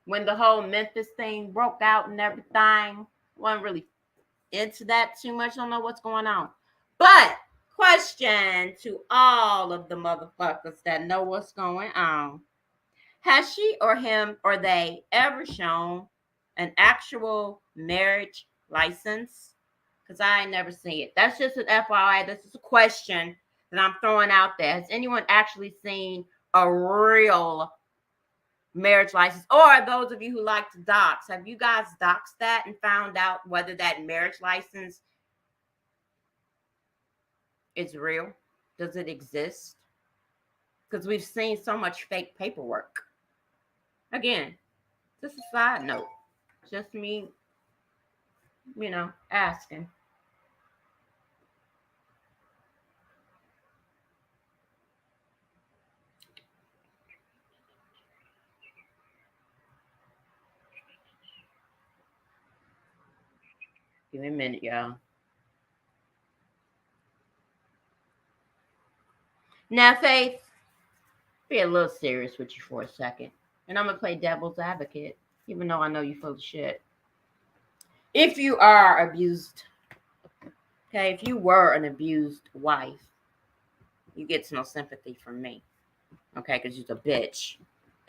when the whole Memphis thing broke out and everything. Wasn't really into that too much. Don't know what's going on. But question to all of the motherfuckers that know what's going on. Has she or him or they ever shown an actual marriage license? Because I ain't never seen it. That's just an FYI. This is a question that I'm throwing out there. Has anyone actually seen a real marriage license? Or those of you who like to dox, have you guys doxed that and found out whether that marriage license is real? Does it exist? Because we've seen so much fake paperwork. Again, just a side note. Just me, asking. Give me a minute, y'all. Now, Faith, be a little serious with you for a second. And I'm going to play devil's advocate, even though I know you're full of shit. If you are abused, okay, if you were an abused wife, you get no sympathy from me, okay, because you're a bitch.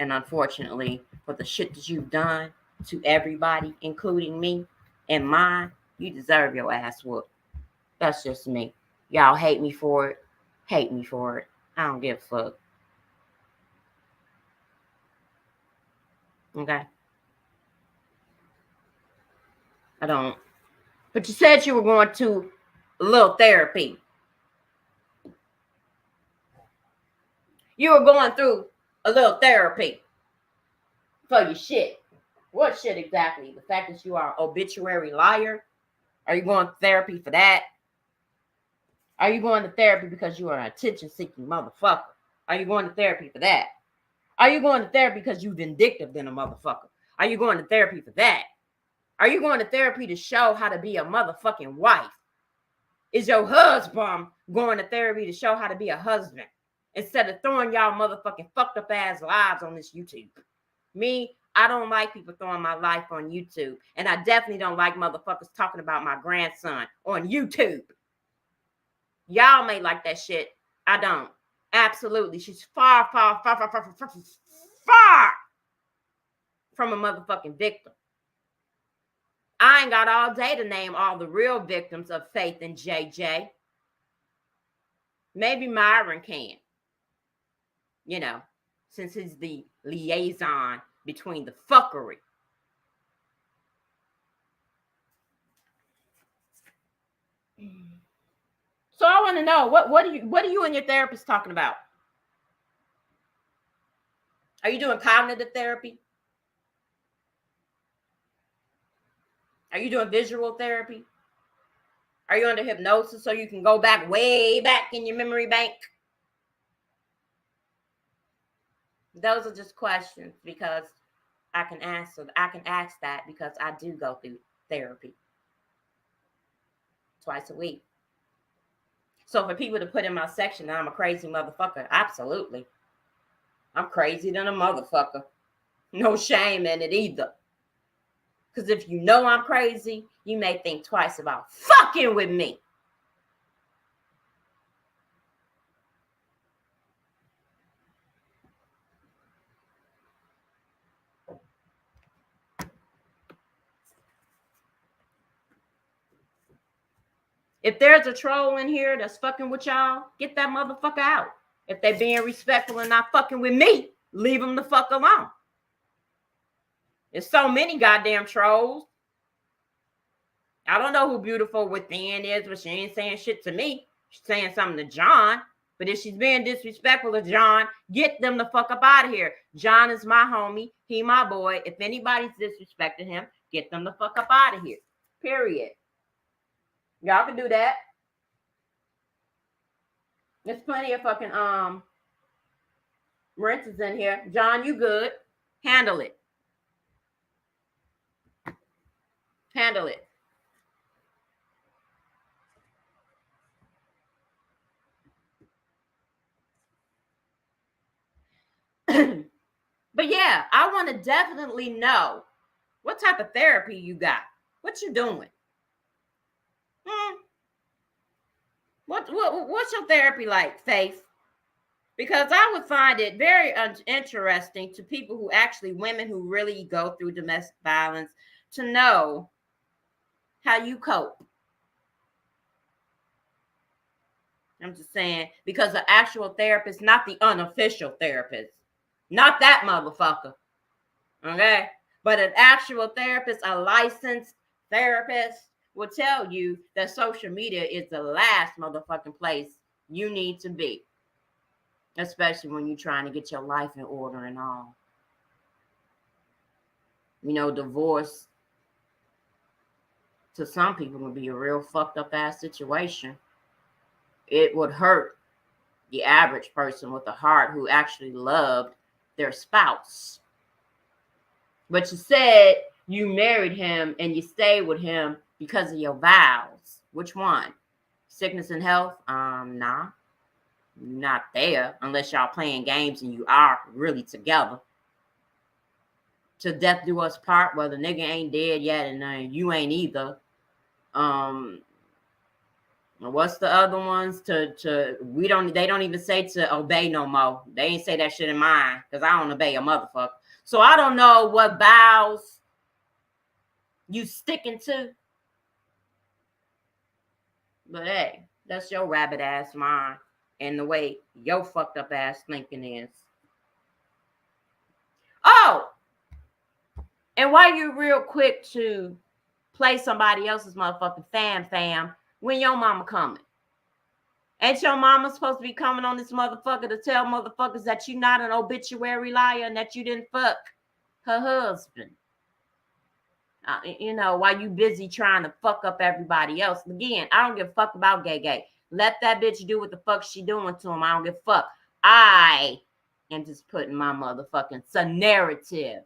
And unfortunately, for the shit that you've done to everybody, including me and mine, you deserve your ass whooped. That's just me. Y'all hate me for it. Hate me for it. I don't give a fuck. Okay? I don't. But you said you were going to a little therapy. You were going through a little therapy for your shit. What shit exactly? The fact that you are an obituary liar? Are you going to therapy for that? Are you going to therapy because you are an attention-seeking motherfucker? Are you going to therapy for that? Are you going to therapy because you're vindictive than a motherfucker? Are you going to therapy for that? Are you going to therapy to show how to be a motherfucking wife? Is your husband going to therapy to show how to be a husband instead of throwing y'all motherfucking fucked up ass lives on this YouTube? Me, I don't like people throwing my life on YouTube. And I definitely don't like motherfuckers talking about my grandson on YouTube. Y'all may like that shit. I don't. Absolutely. She's far from a motherfucking victim. I ain't got all day to name all the real victims of Faith and JJ. Maybe Myron can. Since he's the liaison between the fuckery. So I want to know, what are you and your therapist talking about? Are you doing cognitive therapy? Are you doing visual therapy? Are you under hypnosis so you can go back way back in your memory bank? Those are just questions because I can ask that because I do go through therapy twice a week. So for people to put in my section that I'm a crazy motherfucker, absolutely. I'm crazy than a motherfucker. No shame in it either. Because if you know I'm crazy, you may think twice about fucking with me. If there's a troll in here that's fucking with y'all, get that motherfucker out. If they being respectful and not fucking with me, leave them the fuck alone. There's so many goddamn trolls. I don't know who Beautiful Within is, but she ain't saying shit to me. She's saying something to John. But if she's being disrespectful to John, get them the fuck up out of here. John is my homie. He my boy. If anybody's disrespecting him, get them the fuck up out of here. Period. Y'all can do that. There's plenty of fucking rinses in here. John, you good. Handle it. Handle it. But yeah, I want to definitely know what type of therapy you got. What you doing? What's your therapy like, Faith? Because I would find it very interesting to people who actually, women who really go through domestic violence, to know how you cope. I'm just saying, because the actual therapist, not the unofficial therapist, not that motherfucker, okay? But an actual therapist, a licensed therapist, will tell you that social media is the last motherfucking place you need to be, especially when you're trying to get your life in order and all. You know, divorce to some people would be a real fucked up ass situation. It would hurt the average person with a heart who actually loved their spouse. But you said you married him and you stayed with him because of your vows. Which one? Sickness and health? Nah. Not there, unless y'all playing games and you are really together. To death do us part. Well, the nigga ain't dead yet, and you ain't either. What's the other ones? They don't even say to obey no more. They ain't say that shit in mine, because I don't obey a motherfucker. So I don't know what vows you sticking to. But hey, that's your rabbit ass mind and the way your fucked up ass thinking is. Oh, and why you real quick to play somebody else's motherfucking fam when your mama coming? Ain't your mama supposed to be coming on this motherfucker to tell motherfuckers that you not an obituary liar and that you didn't fuck her husband? While you busy trying to fuck up everybody else. Again, I don't give a fuck about gay. Let that bitch do what the fuck she doing to him. I don't give a fuck. I am just putting my motherfucking narrative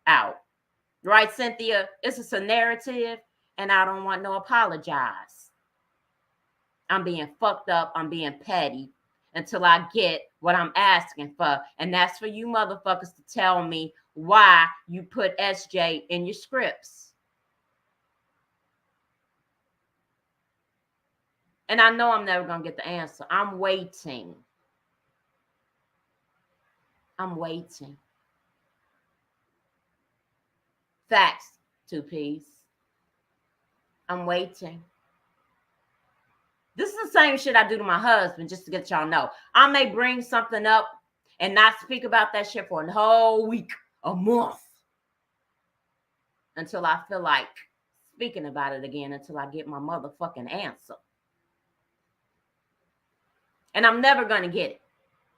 out. Right, Cynthia? It's a narrative, and I don't want no apologize. I'm being fucked up. I'm being petty until I get what I'm asking for. And that's for you motherfuckers to tell me why you put SJ in your scripts. And I know I'm never going to get the answer. I'm waiting. Facts, 2Ps. I'm waiting. This is the same shit I do to my husband, just to get y'all know. I may bring something up and not speak about that shit for a whole week, a month, until I feel like speaking about it again, until I get my motherfucking answer. And I'm never going to get it.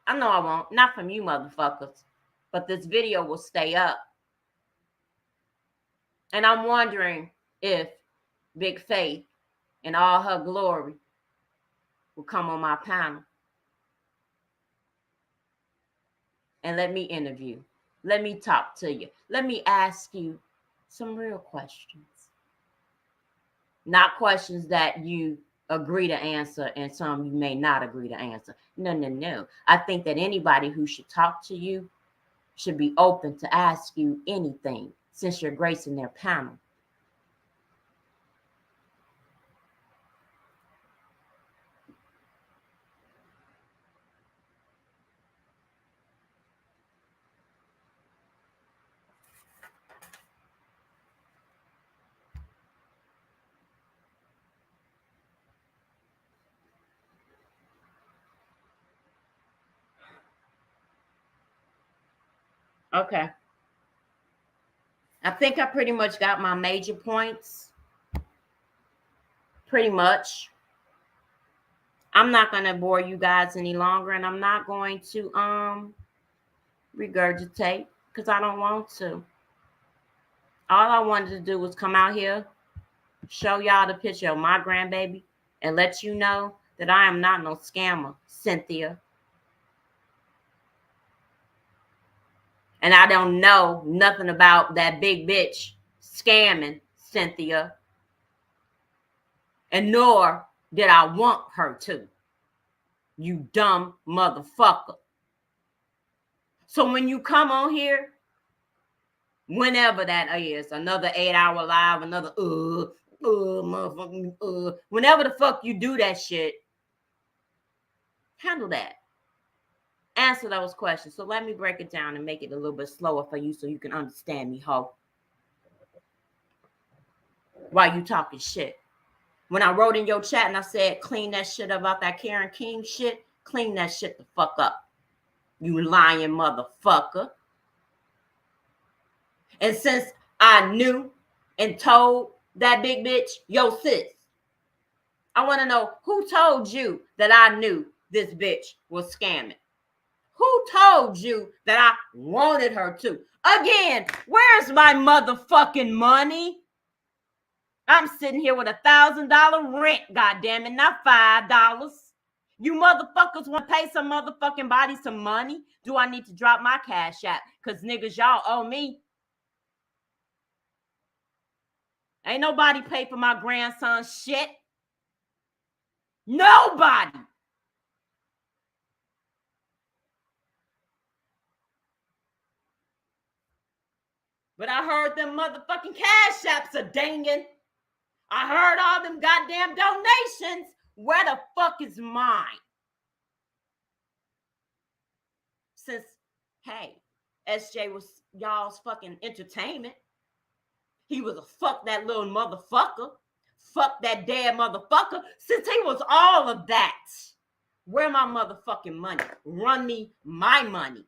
I know I won't. Not from you motherfuckers. But this video will stay up. And I'm wondering if Big Faith in all her glory will come on my panel and let me interview. Let me talk to you. Let me ask you some real questions. Not questions that you agree to answer and some you may not agree to answer. No. I think that anybody who should talk to you should be open to ask you anything since you're gracing their panel. Okay. I think I pretty much got my major points. Pretty much. I'm not going to bore you guys any longer, and I'm not going to regurgitate because I don't want to. All I wanted to do was come out here, show y'all the picture of my grandbaby, and let you know that I am not no scammer, Cynthia. And I don't know nothing about that big bitch scamming, Cynthia. And nor did I want her to. You dumb motherfucker. So when you come on here, whenever that is, another 8-hour live, another motherfucking whenever the fuck you do that shit, handle that. Answer those questions. So let me break it down and make it a little bit slower for you so you can understand me, ho. While you talking shit. When I wrote in your chat and I said, clean that shit up about that Karen King shit, clean that shit the fuck up. You lying motherfucker. And since I knew and told that big bitch, yo sis, I want to know who told you that I knew this bitch was scamming? Who told you that I wanted her to? Again, where's my motherfucking money? I'm sitting here with $1,000 rent, goddammit, not $5. You motherfuckers want to pay some motherfucking body some money? Do I need to drop my cash app? Because niggas, y'all owe me. Ain't nobody pay for my grandson's shit. Nobody. But I heard them motherfucking cash apps are dinging. I heard all them goddamn donations. Where the fuck is mine? Since, hey, SJ was y'all's fucking entertainment. He was a fuck that little motherfucker. Fuck that dead motherfucker. Since he was all of that, where my motherfucking money? Run me my money.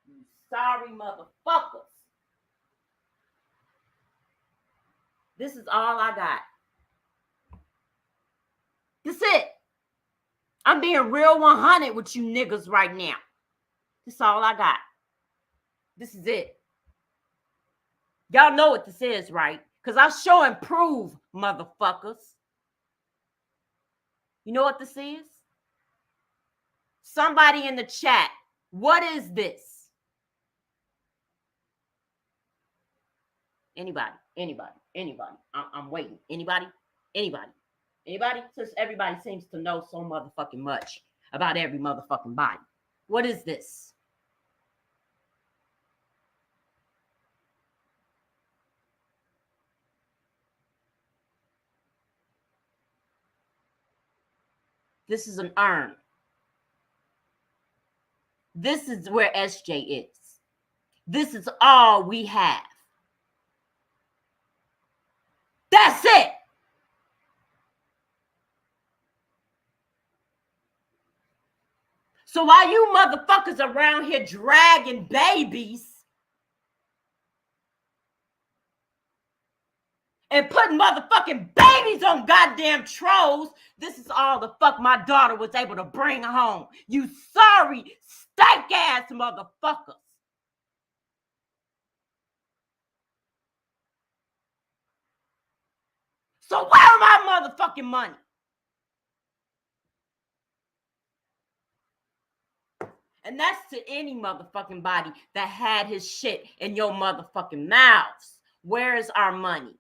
You sorry motherfuckers. This is all I got. That's it. I'm being real 100 with you niggas right now. That's all I got. This is it. Y'all know what this is, right? Because I show and prove, motherfuckers. You know what this is? Somebody in the chat. What is this? Anybody? I'm waiting. Anybody? Since everybody seems to know so motherfucking much about every motherfucking body. What is this? This is an urn. This is where SJ is. This is all we have. That's it. So while you motherfuckers around here dragging babies and putting motherfucking babies on goddamn trolls, this is all the fuck my daughter was able to bring home. You sorry, stank ass motherfuckers. So where my motherfucking money? And that's to any motherfucking body that had his shit in your motherfucking mouths. Where is our money?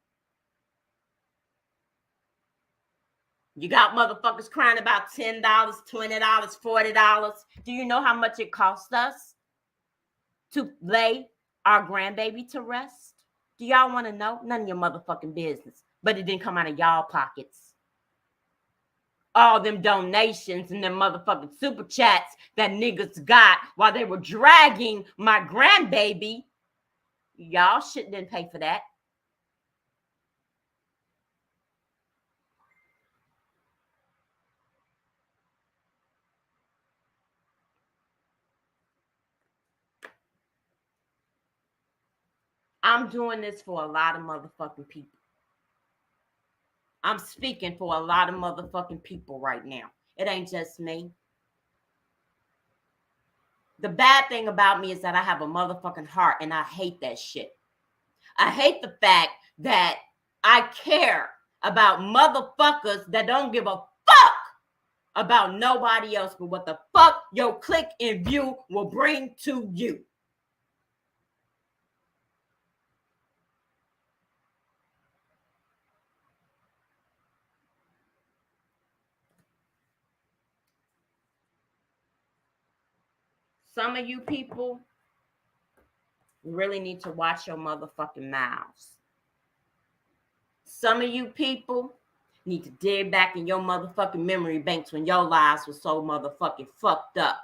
You got motherfuckers crying about $10, $20, $40. Do you know how much it cost us to lay our grandbaby to rest? Do y'all want to know? None of your motherfucking business. But it didn't come out of y'all pockets. All them donations and them motherfucking super chats that niggas got while they were dragging my grandbaby, y'all shit didn't pay for that. I'm doing this for a lot of motherfucking people. I'm speaking for a lot of motherfucking people right now. It ain't just me. The bad thing about me is that I have a motherfucking heart and I hate that shit. I hate the fact that I care about motherfuckers that don't give a fuck about nobody else but what the fuck your click and view will bring to you. Some of you people really need to watch your motherfucking mouths. Some of you people need to dig back in your motherfucking memory banks when your lives were so motherfucking fucked up.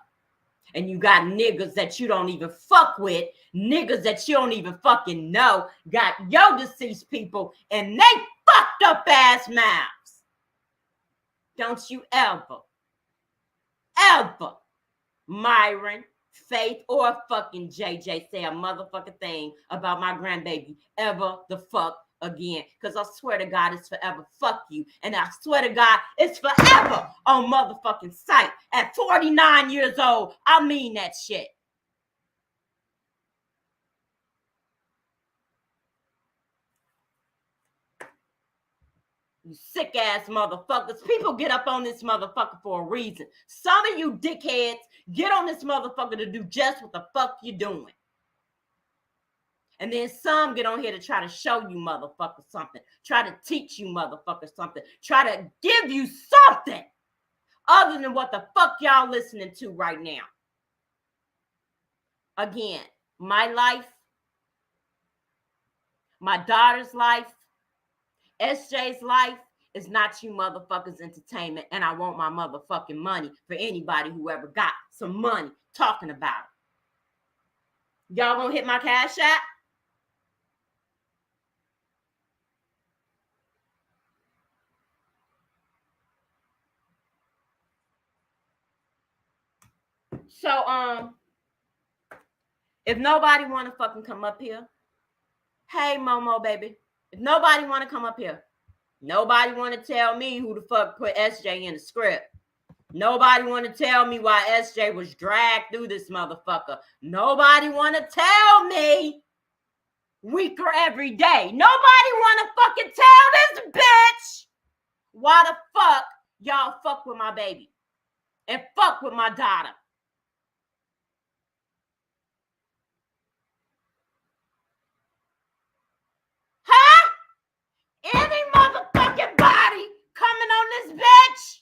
And you got niggas that you don't even fuck with, niggas that you don't even fucking know, got your deceased people and they fucked up ass mouths. Don't you ever, Myron, Faith, or fucking JJ say a motherfucking thing about my grandbaby ever the fuck again. Because I swear to God, it's forever. Fuck you. And I swear to God, it's forever on motherfucking sight. At 49 years old, I mean that shit. You sick ass motherfuckers. People get up on this motherfucker for a reason. Some of you dickheads get on this motherfucker to do just what the fuck you doing. And then some get on here to try to show you motherfuckers something. Try to teach you motherfuckers something. Try to give you something other than what the fuck y'all listening to right now. Again, my life, my daughter's life, SJ's life is not you motherfuckers' entertainment. And I want my motherfucking money for anybody who ever got some money talking about it. Y'all gonna hit my Cash App? So, if nobody want to fucking come up here, hey, Momo, baby. If nobody want to come up here, nobody want to tell me who the fuck put SJ in the script. Nobody want to tell me why SJ was dragged through this motherfucker. Nobody want to tell me weaker every day. Nobody want to fucking tell this bitch why the fuck y'all fuck with my baby and fuck with my daughter. Huh? Any motherfucking body coming on this bitch?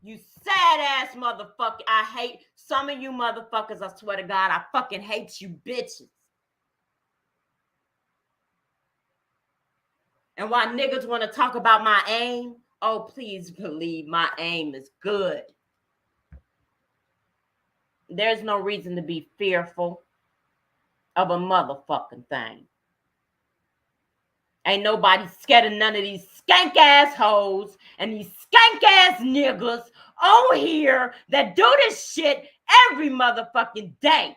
You sad ass motherfucker. I hate some of you motherfuckers. I swear to God, I fucking hate you bitches. And why niggas want to talk about my aim? Oh, please believe my aim is good. There's no reason to be fearful of a motherfucking thing. Ain't nobody scared of none of these skank ass hoes and these skank ass niggas on here that do this shit every motherfucking day.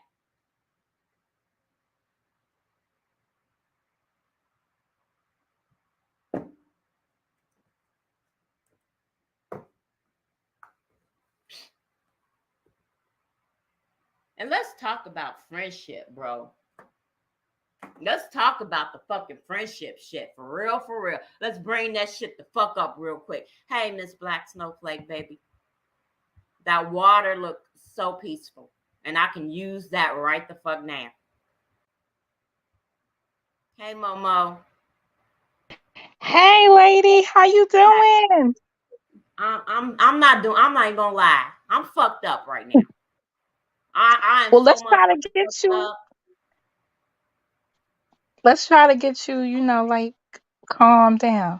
And let's talk about friendship, bro. Let's talk about the fucking friendship shit. For real, for real. Let's bring that shit the fuck up real quick. Hey, Miss Black Snowflake, baby. That water looked so peaceful. And I can use that right the fuck now. Hey, Momo. Hey, lady, how you doing? I'm not even gonna lie. I'm fucked up right now. I am Well, so much up. let's try to get you, like calm down.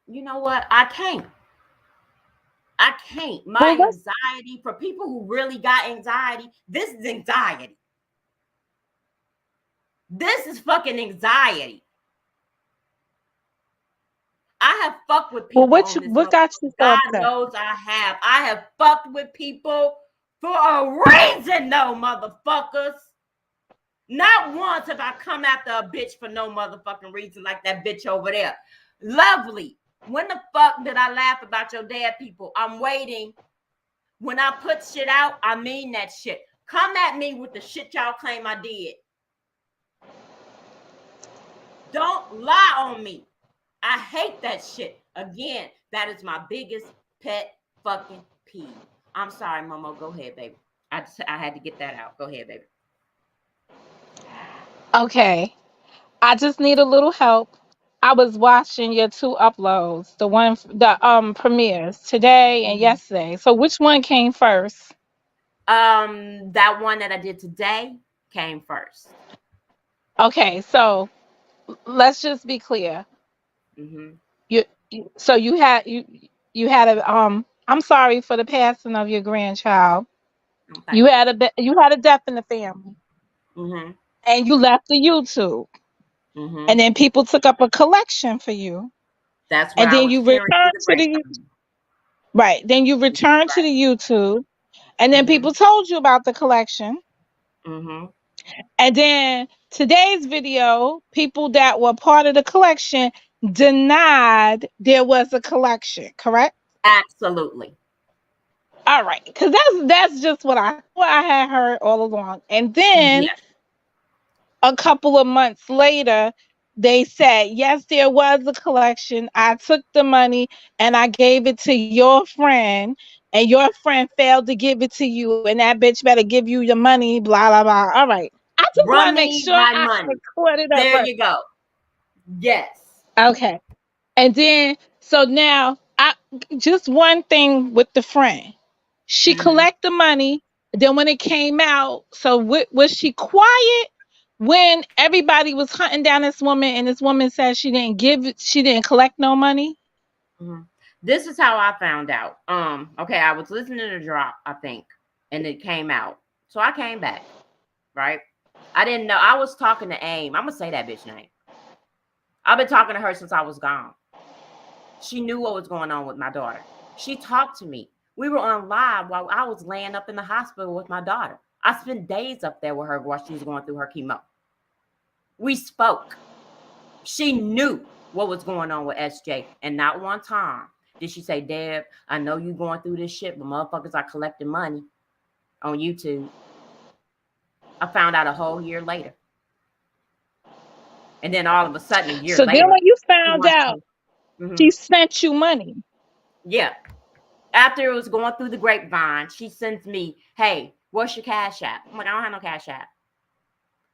You know what? I can't. My Well, let's anxiety, for people who really got anxiety, this is anxiety. This is fucking anxiety. I have fucked with people well, on this. what got you so God upset? knows I have. I have fucked with people For a reason, though, motherfuckers. Not once have I come after a bitch for no motherfucking reason like that bitch over there. Lovely. When the fuck did I laugh about your dead people? I'm waiting. When I put shit out, I mean that shit. Come at me with the shit y'all claim I did. Don't lie on me. I hate that shit. Again, that is my biggest pet fucking peeve. I'm sorry, Momo. Go ahead, baby. I had to get that out. Go ahead, baby. Okay. I just need a little help. I was watching your two uploads, the premieres today and Mhm. yesterday. So which one came first? That one that I did today came first. Okay, so let's just be clear. Mm-hmm. So you had a I'm sorry for the passing of your grandchild. Oh, thank you. You had a death in the family, Mm-hmm. and you left the YouTube, and Mm-hmm. then people took up a collection for you, That's what and I then was you hearing through returned the to the grapevine. right. Then you returned to the YouTube, and then Mm-hmm. people told you about the collection, Mm-hmm. and then today's video, people that were part of the collection denied there was a collection. Correct? Absolutely. All right, because that's just what I had heard all along. And then Yes. a couple of months later, they said yes, there was a collection. I took the money and I gave it to your friend, and your friend failed to give it to you, and that bitch better give you your money. Blah blah blah. All right, I just want Run to make me sure my I money. caught it up There right. you go. Yes. Okay, and then so now I just one thing with the friend. She Mm-hmm. collect the money. Then when it came out, so was she quiet when everybody was hunting down this woman, and this woman said she didn't collect no money? Mm-hmm. This is how I found out. Okay, I was listening to the drop, I think, and it came out. So I came back, right? I didn't know. I was talking to AIM. I'm gonna say that bitch name. I've been talking to her since I was gone. She knew what was going on with my daughter. She talked to me. We were on live while I was laying up in the hospital with my daughter. I spent days up there with her while she was going through her chemo. We spoke. She knew what was going on with SJ. And not one time did she say, Deb, I know you going through this shit, but motherfuckers are collecting money on YouTube. I found out a whole year later. And then all of a sudden, a year So then later, when you she found wants out to. Mhm. she sent you money, Yeah. After it was going through the grapevine, she sends me, hey, what's your Cash App? I'm like, I don't have no Cash App.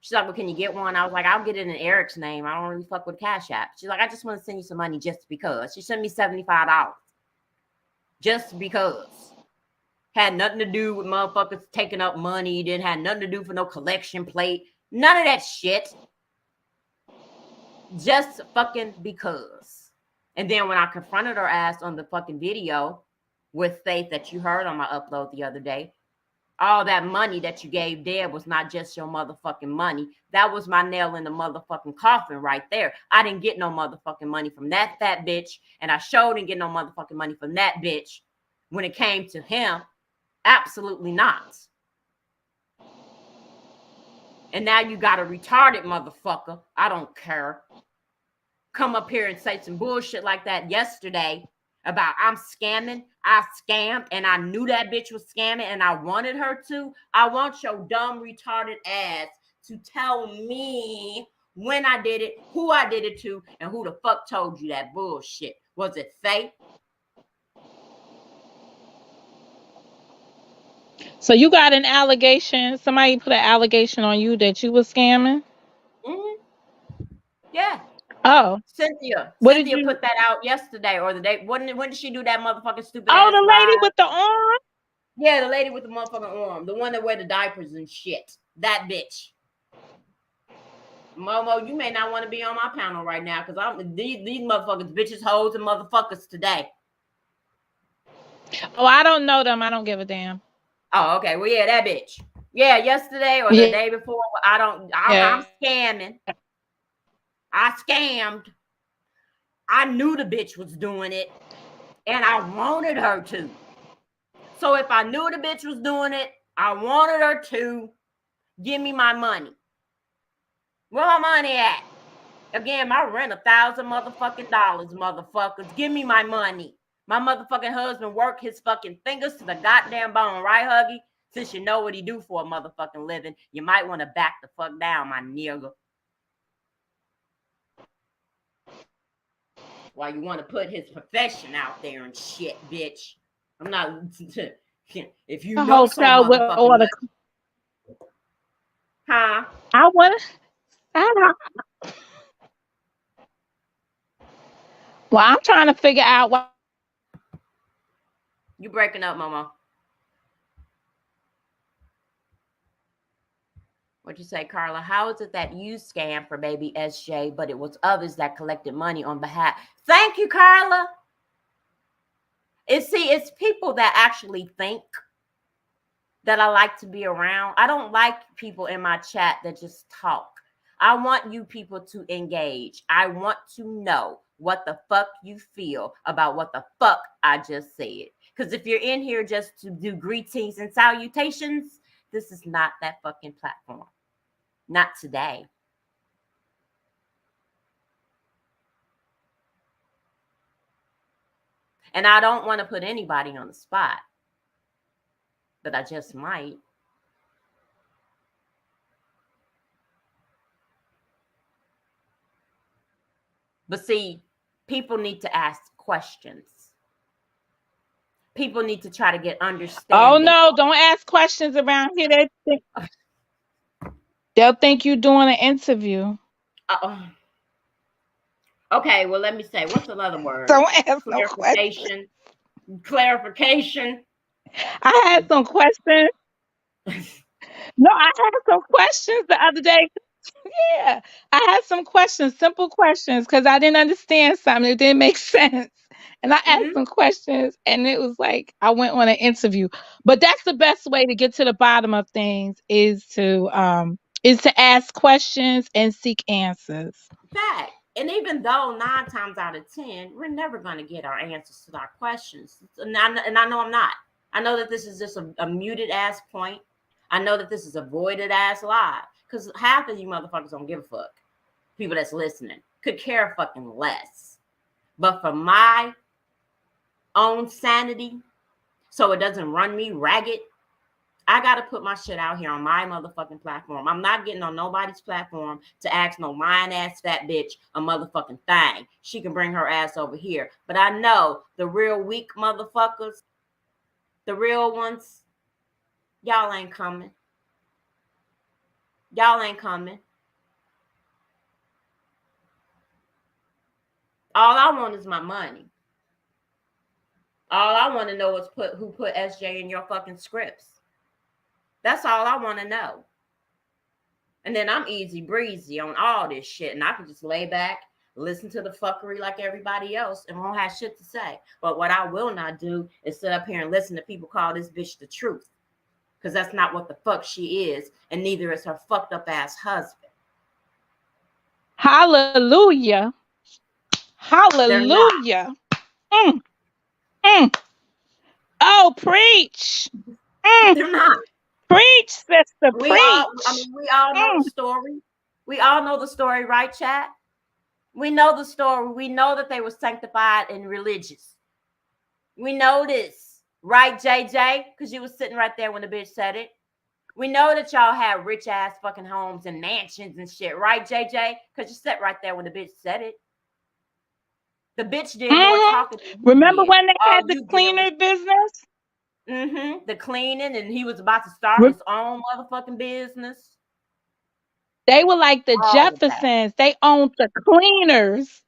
She's like, well, can you get one? I was like, I'll get it in Eric's name. I don't really fuck with Cash App. She's like, I just want to send you some money just because. She sent me $75 just because. Had nothing to do with motherfuckers taking up money. Didn't have nothing to do for no collection plate. None of that shit. Just fucking because. And then when I confronted her ass on the fucking video with Faith that you heard on my upload the other day, all that money that you gave Deb was not just your motherfucking money. That was my nail in the motherfucking coffin right there. I didn't get no motherfucking money from that fat bitch, and I sure didn't get no motherfucking money from that bitch when it came to him. Absolutely not. And now you got a retarded motherfucker. I don't care. Come up here and say some bullshit like that yesterday about I'm scamming. I scammed and I knew that bitch was scamming and I wanted her to. I want your dumb retarded ass to tell me when I did it, who I did it to, and who the fuck told you that bullshit. Was it Faith? so you got an allegation. Somebody put an allegation on you that you was scamming. Mm-hmm. Yeah. Oh, Cynthia. what did Cynthia you? put that out yesterday or the day. When did she do that motherfucking stupid Oh, ass the lady live? with the arm. Yeah, the lady with the motherfucking arm. The one that wear the diapers and shit. That bitch. Momo, you may not want to be on my panel right now because I'm these motherfuckers, bitches, hoes, and motherfuckers today. Oh, I don't know them. I don't give a damn. Oh, okay. Well, yeah, that bitch. Yeah, yesterday or the Yeah. day before, I'm scamming. I scammed. I knew the bitch was doing it, and I wanted her to. So if I knew the bitch was doing it, I wanted her to give me my money. Where my money at? Again, my rent $1,000 motherfuckers. Give me my money. My motherfucking husband work his fucking fingers to the goddamn bone, right, Huggy? Since you know what he do for a motherfucking living, you might want to back the fuck down, my nigga. Why you want to put his profession out there and shit, bitch? I'm not. If you A know some hotel with motherfucking all the. money, huh? I want. I, well, I'm trying to figure out why. You breaking up, Momo? What you say, Carla? How is it that you scam for baby SJ, but it was others that collected money on behalf? Thank you, Carla. It's people that actually think that I like to be around. I don't like people in my chat that just talk. I want you people to engage. I want to know what the fuck you feel about what the fuck I just said. Because if you're in here just to do greetings and salutations, this is not that fucking platform. Not today. And I don't want to put anybody on the spot, but I just might. But see, people need to ask questions. People need to try to get Oh understanding. no! Don't ask questions around here. They'll think you're doing an interview. Uh, okay, well, let me say, what's another word? Don't ask no questions. Clarification. Clarification. I had some questions. No, I had some questions the other day. Yeah, I had some questions, simple questions, because I didn't understand something. It didn't make sense. And I asked Mm-hmm. some questions, and it was like I went on an interview. But that's the best way to get to the bottom of things is to ask questions and seek answers. Fact. And even though 9 times out of 10, we're never going to get our answers to our questions. And I know I'm not. I know that this is just a muted ass point. I know that this is a voided ass lie. Because half of you motherfuckers don't give a fuck. People that's listening could care fucking less. But for my own sanity, so it doesn't run me ragged, I got to put my shit out here on my motherfucking platform. I'm not getting on nobody's platform to ask no lying ass fat bitch a motherfucking thing. She can bring her ass over here. But I know the real weak motherfuckers, the real ones, y'all ain't coming. Y'all ain't coming. All I want is my money. All I want to know is who put SJ in your fucking scripts. That's all I want to know. And then I'm easy breezy on all this shit. And I can just lay back, listen to the fuckery like everybody else, and won't have shit to say. But what I will not do is sit up here and listen to people call this bitch the truth. Because that's not what the fuck she is. And neither is her fucked up ass husband. Hallelujah. They're not. Hallelujah. Mm, mm. Oh, preach. Mm, They're not. preach, sister, preach. We all know the Mm. story. We all know the story, right, chat? We know the story. We know that they were sanctified and religious. We know this, right, JJ? Because you was sitting right there when the bitch said it. We know that y'all had rich ass fucking homes and mansions and shit, right, JJ? Because you sat right there when the bitch said it. The bitch did more Hmm. talking than you Remember did. when they All had the you did was cleaner business? the cleaning, and he was about to start Re- his own motherfucking business. They were like the All of that. Jeffersons. They owned the cleaners.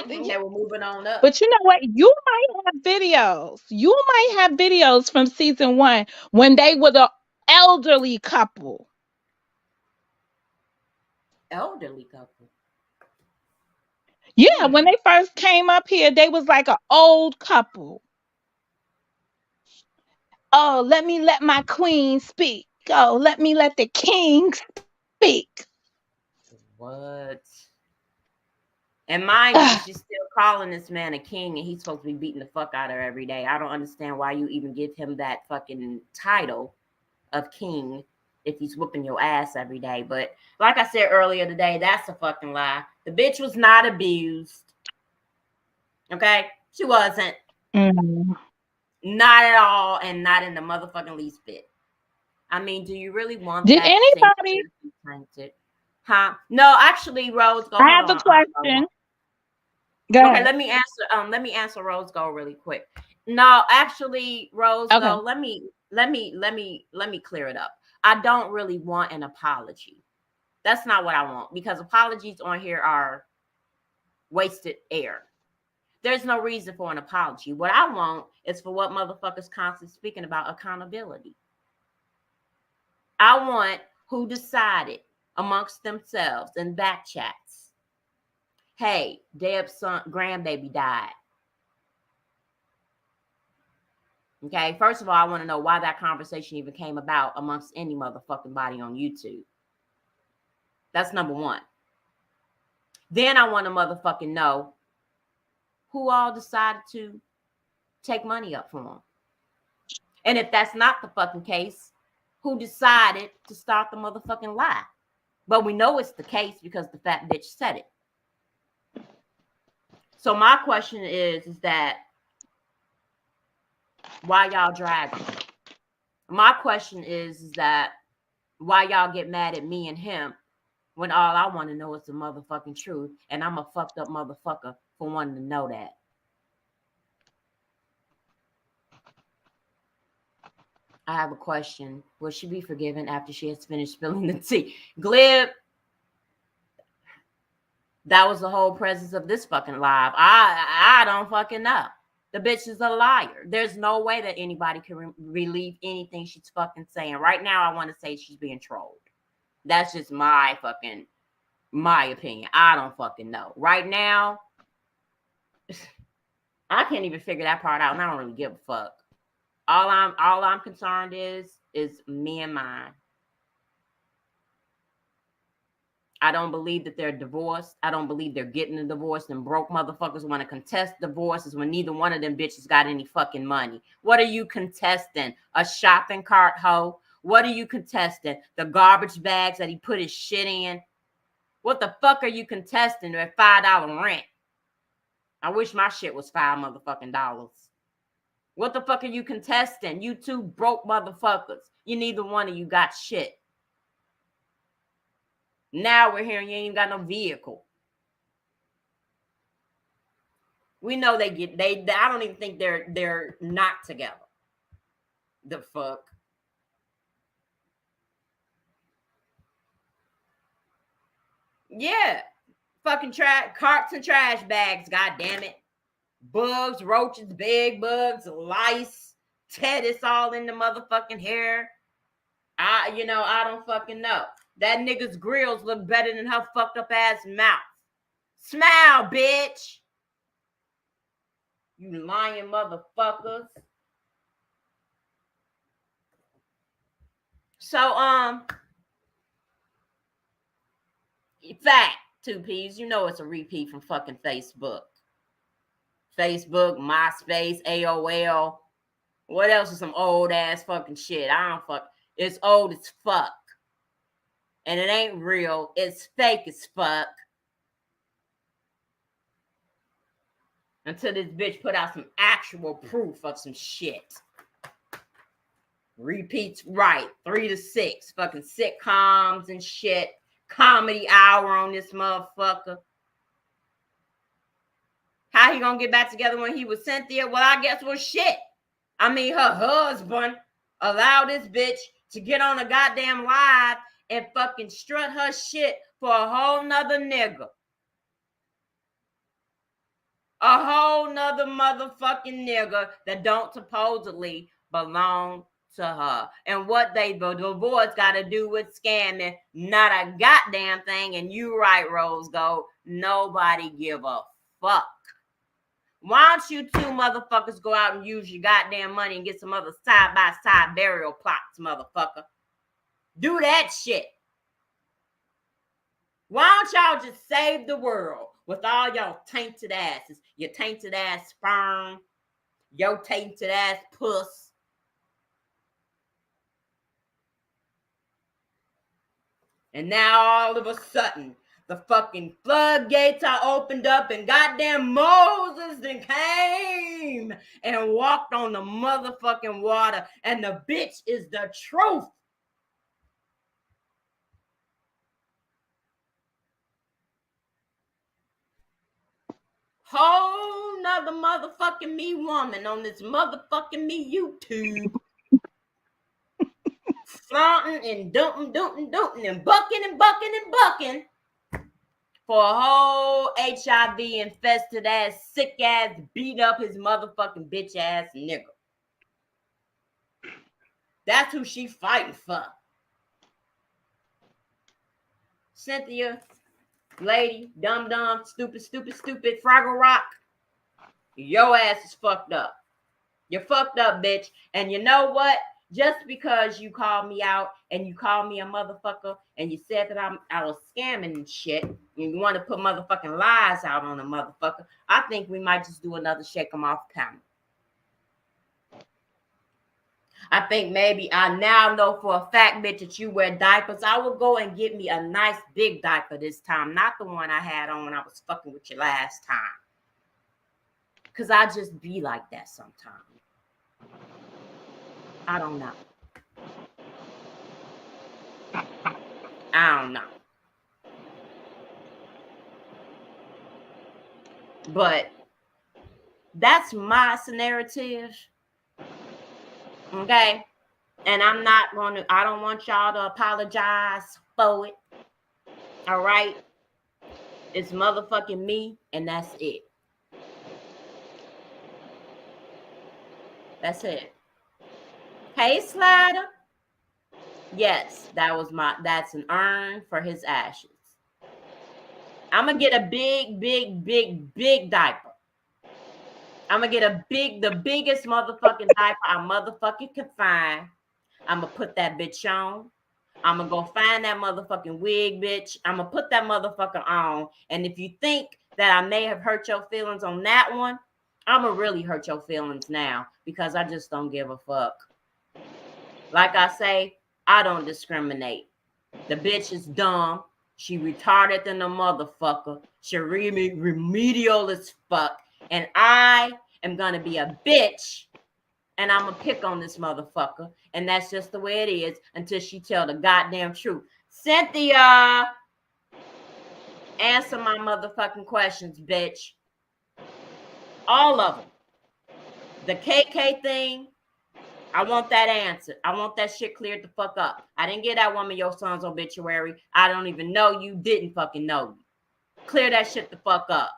They were moving on up. But you know what? You might have videos. You might have videos from season one when they were the elderly couple. Elderly couple. Yeah, when Hmm. they first came up here, they was like an old couple. Oh, let my queen speak. Oh, let me let the king speak. What? And mind you, she's still calling this man a king, and he's supposed to be beating the fuck out of her every day. I don't understand why you even give him that fucking title of king if he's whooping your ass every day. But like I said earlier today, that's a fucking lie. The bitch was not abused. Okay? She wasn't. Mm. Not at all, and not in the motherfucking least bit. I mean, do you really want Did that same anybody? tainted? Huh? No, actually, Rose, go I hold have a on. question. Go Okay, ahead. let me answer Rose Gold really quick. No, actually, Rose Okay. Gold, let me clear it up. I don't really want an apology. That's not what I want, because apologies on here are wasted air. There's no reason for an apology. What I want is for what motherfuckers constantly speaking about, accountability. I want who decided amongst themselves in back chats. Hey, Deb's son grandbaby died. Okay, first of all, I want to know why that conversation even came about amongst any motherfucking body on YouTube. That's number one. Then I want to motherfucking know who all decided to take money up for him. And if that's not the fucking case, who decided to start the motherfucking lie? But we know it's the case because the fat bitch said it. So my question is that why y'all drag him? My question is that why y'all get mad at me and him when all I want to know is the motherfucking truth, and I'm a fucked up motherfucker for wanting to know that. I have a question. Will she be forgiven after she has finished spilling the tea? Glib, that was the whole presence of this fucking live. I don't fucking know. The bitch is a liar. There's no way that anybody can relieve anything she's fucking saying. Right now, I want to say she's being trolled. That's just my opinion. I don't fucking know. Right now, I can't even figure that part out, and I don't really give a fuck. All I'm concerned is me and mine. I don't believe that they're divorced. I don't believe they're getting a divorce, and broke motherfuckers want to contest divorces when neither one of them bitches got any fucking money. What are you contesting? A shopping cart hoe? What are you contesting? The garbage bags that he put his shit in? What the fuck are you contesting at $5 rent? I wish my shit was $5 motherfucking dollars. What the fuck are you contesting? You two broke motherfuckers. You neither one of you got shit. Now we're hearing you ain't even got no vehicle. We know I don't even think they're not together. The fuck. Yeah. Fucking carts and trash bags, god damn it. Bugs, roaches, bed bugs, lice, tennis all in the motherfucking hair. I don't fucking know. That nigga's grills look better than her fucked up ass mouth. Smile, bitch. You lying motherfuckers. So, fact, 2Ps, you know it's a repeat from fucking Facebook. Facebook, MySpace, AOL. What else is some old ass fucking shit? I don't fuck. It's old as fuck. And it ain't real. It's fake as fuck. Until this bitch put out some actual proof of some shit. Repeats right. 3 to 6. Fucking sitcoms and shit. Comedy hour on this motherfucker. How he gonna get back together when he was Cynthia? Well, I guess well shit. I mean, her husband allowed this bitch to get on a goddamn live and fucking strut her shit for a whole nother nigga. A whole nother motherfucking nigga that don't supposedly belong to her. And what the divorce got to do with scamming, not a goddamn thing. And you right, Rose Gold, nobody give a fuck. Why don't you two motherfuckers go out and use your goddamn money and get some other side-by-side burial plots, motherfucker? Do that shit. Why don't y'all just save the world? with all y'all tainted asses, your tainted ass sperm, your tainted ass puss. And now all of a sudden, the fucking floodgates are opened up and goddamn Moses then came and walked on the motherfucking water. And the bitch is the truth. Whole nother motherfucking me woman on this motherfucking me YouTube. Flaunting and dumping and bucking for a whole HIV infested ass, sick ass, beat up his motherfucking bitch ass nigga. That's who she fighting for. Cynthia, lady, dumb, stupid, Fraggle Rock, your ass is fucked up. You're fucked up, bitch. And you know what? Just because you called me out and you called me a motherfucker and you said that I was scamming and shit, and you want to put motherfucking lies out on a motherfucker, I think we might just do another shake 'em off panel. I think maybe I now know for a fact, bitch, that you wear diapers. I will go and get me a nice big diaper this time, not the one I had on when I was fucking with you last time. Because I just be like that sometimes. I don't know. I don't know. But that's my narrative. Okay? And I don't want y'all to apologize for it. All right? It's motherfucking me, and that's it. That's it. Hey, Slider. Yes, that's an urn for his ashes. I'm going to get a big diaper. I'm going to get the biggest motherfucking diaper I motherfucking can find. I'm going to put that bitch on. I'm going to go find that motherfucking wig, bitch. I'm going to put that motherfucker on. And if you think that I may have hurt your feelings on that one, I'm going to really hurt your feelings now because I just don't give a fuck. Like I say, I don't discriminate. The bitch is dumb. She retarded than a motherfucker. She remedial as fuck. And I am going to be a bitch. And I'm going to pick on this motherfucker. And that's just the way it is until she tell the goddamn truth. Cynthia, answer my motherfucking questions, bitch. All of them. The KK thing, I want that answered. I want that shit cleared the fuck up. I didn't get that woman your son's obituary. I don't even know you didn't fucking know you. Clear that shit the fuck up.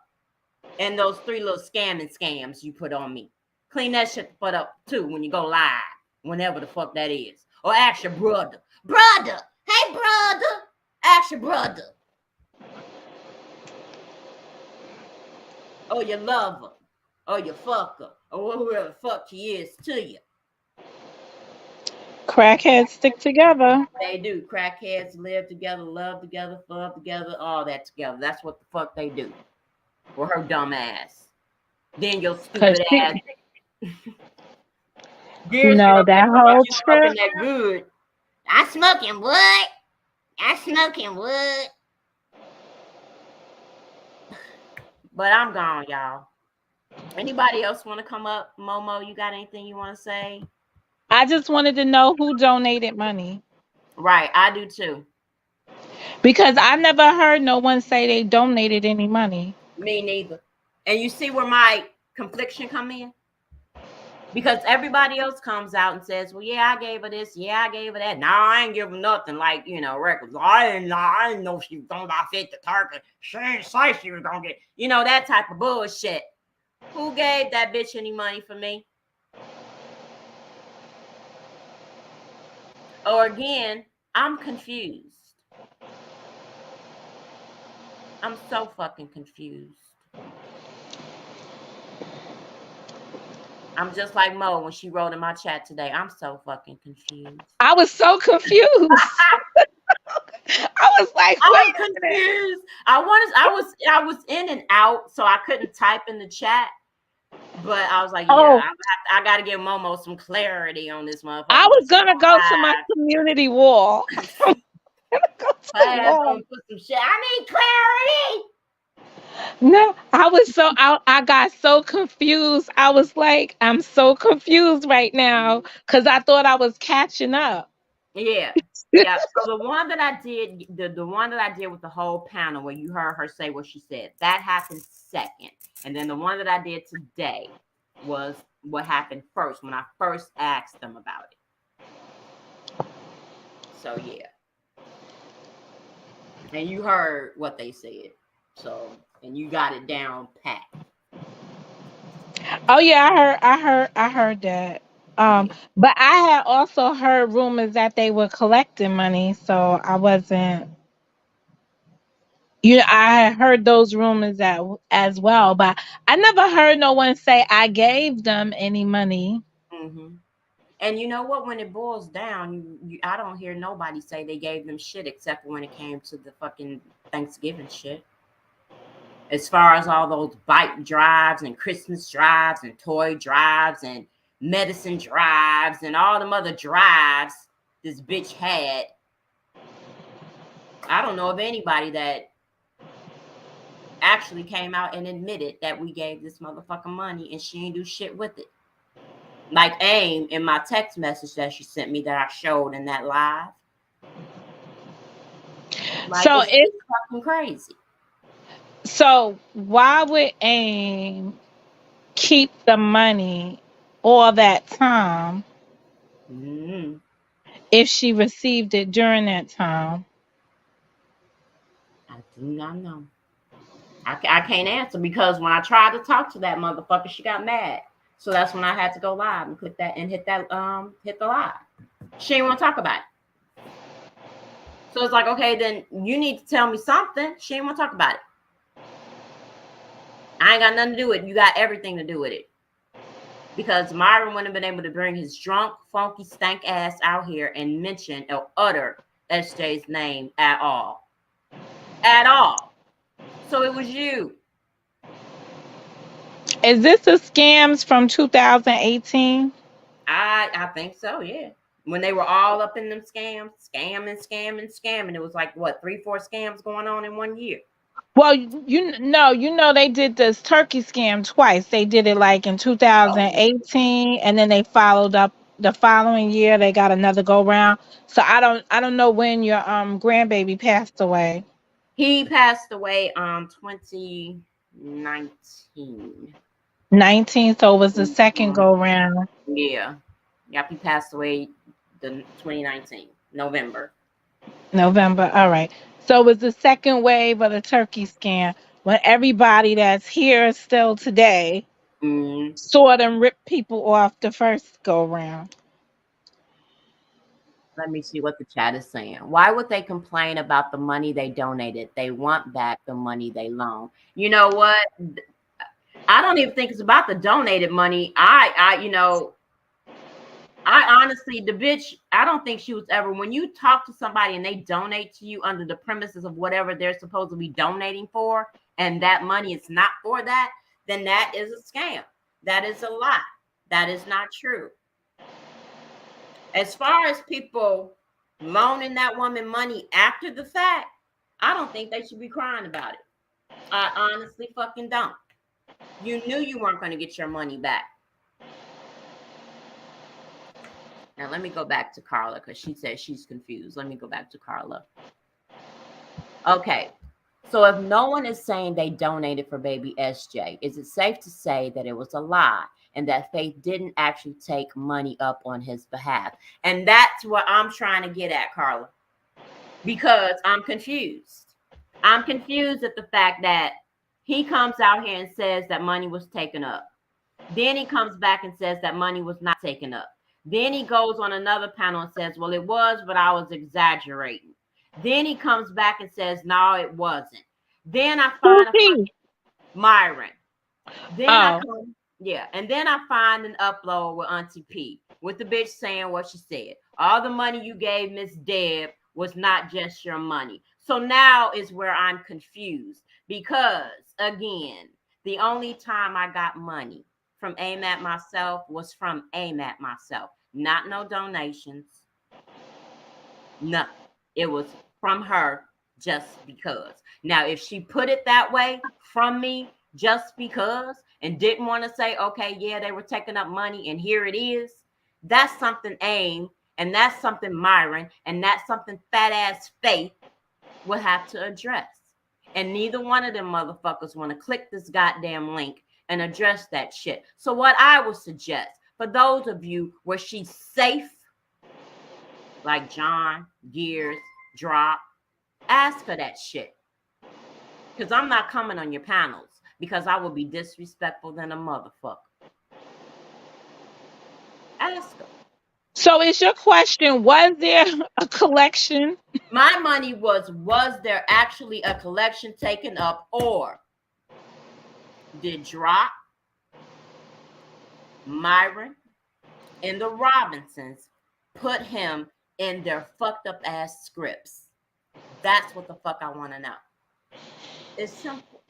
And those 3 little scams you put on me. Clean that shit the fuck up too when you go live. Whenever the fuck that is. Or ask your brother. Brother! Hey, brother! Ask your brother. Or your lover. Or your fucker. Or whoever the fuck he is to you. Crackheads stick together. They do. Crackheads live together, love together, fuck together, all that together. That's what the fuck they do. With her dumb ass. Then your stupid ass. No, that whole trip. That good. I smoking wood. But I'm gone, y'all. Anybody else want to come up? Momo, you got anything you want to say? I just wanted to know who donated money. Right, I do too. Because I never heard no one say they donated any money. Me neither. And you see where my confliction come in? Because everybody else comes out and says, well, yeah, I gave her this. Yeah, I gave her that. No, I ain't give her nothing. Like, records. I didn't know she was going to fit the turkey. She didn't say she was going to get, that type of bullshit. Who gave that bitch any money for me? Or again, I'm confused. I'm so fucking confused. I'm just like Mo when she wrote in my chat today. I'm so fucking confused. I was so confused. I was like, I wait was a minute. confused. I was in and out, so I couldn't type in the chat. But I was like, yeah, Oh, I got to give Momo some clarity on this I motherfucker when was she gonna go to my go community wall. Go to the live. I wall. gonna put some shit. I need clarity. No, I got so confused. I was like, I'm so confused right now because I thought I was catching up. Yeah. Yeah. So the one that I did, the one that I did with the whole panel where you heard her say what she said, that happened second. And then the one that I did today was what happened first when I first asked them about it. So yeah. And you heard what they said. So and you got it down pat. Oh yeah, I heard that. Yeah. But I had also heard rumors that they were collecting money, so I wasn't. I had heard those rumors as well, but I never heard no one say I gave them any money. Mm-hmm. And you know what? When it boils down, I don't hear nobody say they gave them shit except for when it came to the fucking Thanksgiving shit. As far as all those bike drives and Christmas drives and toy drives and medicine drives and all them other drives this bitch had, I don't know of anybody that actually came out and admitted that we gave this motherfucker money and she ain't do shit with it. Like AIM in my text message that she sent me that I showed in that live. Like So it's fucking crazy. why would AIM keep the money all that time Mm-hmm. if she received it during that time? I do not know. I can't answer because when I tried to talk to that motherfucker, she got mad. So that's when I had to go live and click that and hit the live. She didn't want to talk about it. So it's like, okay, then you need to tell me something. She didn't want to talk about it. I ain't got nothing to do with it. You got everything to do with it. Because Myron wouldn't have been able to bring his drunk, funky, stank ass out here and mention or utter SJ's name at all. At all. So it was you. Is this the scams from 2018? I think so, yeah. When they were all up in them scams, scamming. It was like what, 3-4 scams going on in 1 year. Well, they did this turkey scam twice. They did it like in Oh, 2018, and then they followed up the following year. They got another go round. So I don't know when your grandbaby passed away. he passed away 2019. 19, so it was the second Mhm. go round. Yeah. Yep, he passed away the 2019, November. November. All right. So it was the second wave of the turkey scam when everybody that's here still today Mm, saw them rip people off the first go round. let me see what the chat is saying. Why would they complain about the money they donated? They want back the money they loaned. You know what? I don't even think it's about the donated money. I honestly, the bitch, I don't think she was ever, when you talk to somebody and they donate to you under the premises of whatever they're supposed to be donating for, and that money is not for that, then that is a scam. That is a lie. That is not true. As far as people loaning that woman money after the fact, I don't think they should be crying about it. I honestly fucking don't. You knew you weren't going to get your money back. Now let me go back to Carla because she said she's confused. Let me go back to Carla. Okay. So if no one is saying they donated for baby SJ, is it safe to say that it was a lie and that Faith didn't actually take money up on his behalf? And that's what I'm trying to get at, Carla, because I'm confused. I'm confused at the fact that he comes out here and says that money was taken up. Then he comes back and says that money was not taken up. Then he goes on another panel and says, well, it was, but I was exaggerating. Then he comes back and says, no, it wasn't. Then I Who's find a he? Myron. Then I Oh, come, yeah, and then I find an upload with Auntie P with the bitch saying what she said. All the money you gave Miss Deb was not just your money. So now is where I'm confused because, again, the only time I got money from Aim at Myself was from Aim at Myself. Not no donations. Nothing. It was from her just because. Now, if she put it that way from me just because and didn't want to say, okay, yeah, they were taking up money and here it is, that's something Aim and that's something Myron and that's something fat ass Faith will have to address. And neither one of them motherfuckers want to click this goddamn link and address that shit. So what I would suggest for those of you where she's safe, like John, Gears, Drop, ask her that shit. Because I'm not coming on your panels because I will be disrespectful than a motherfucker. Ask her. So is your question, was there a collection? My money was there actually a collection taken up, or did Drop, Myron, and the Robinsons put him in their fucked up ass scripts? That's what the fuck I want to know. It's simple.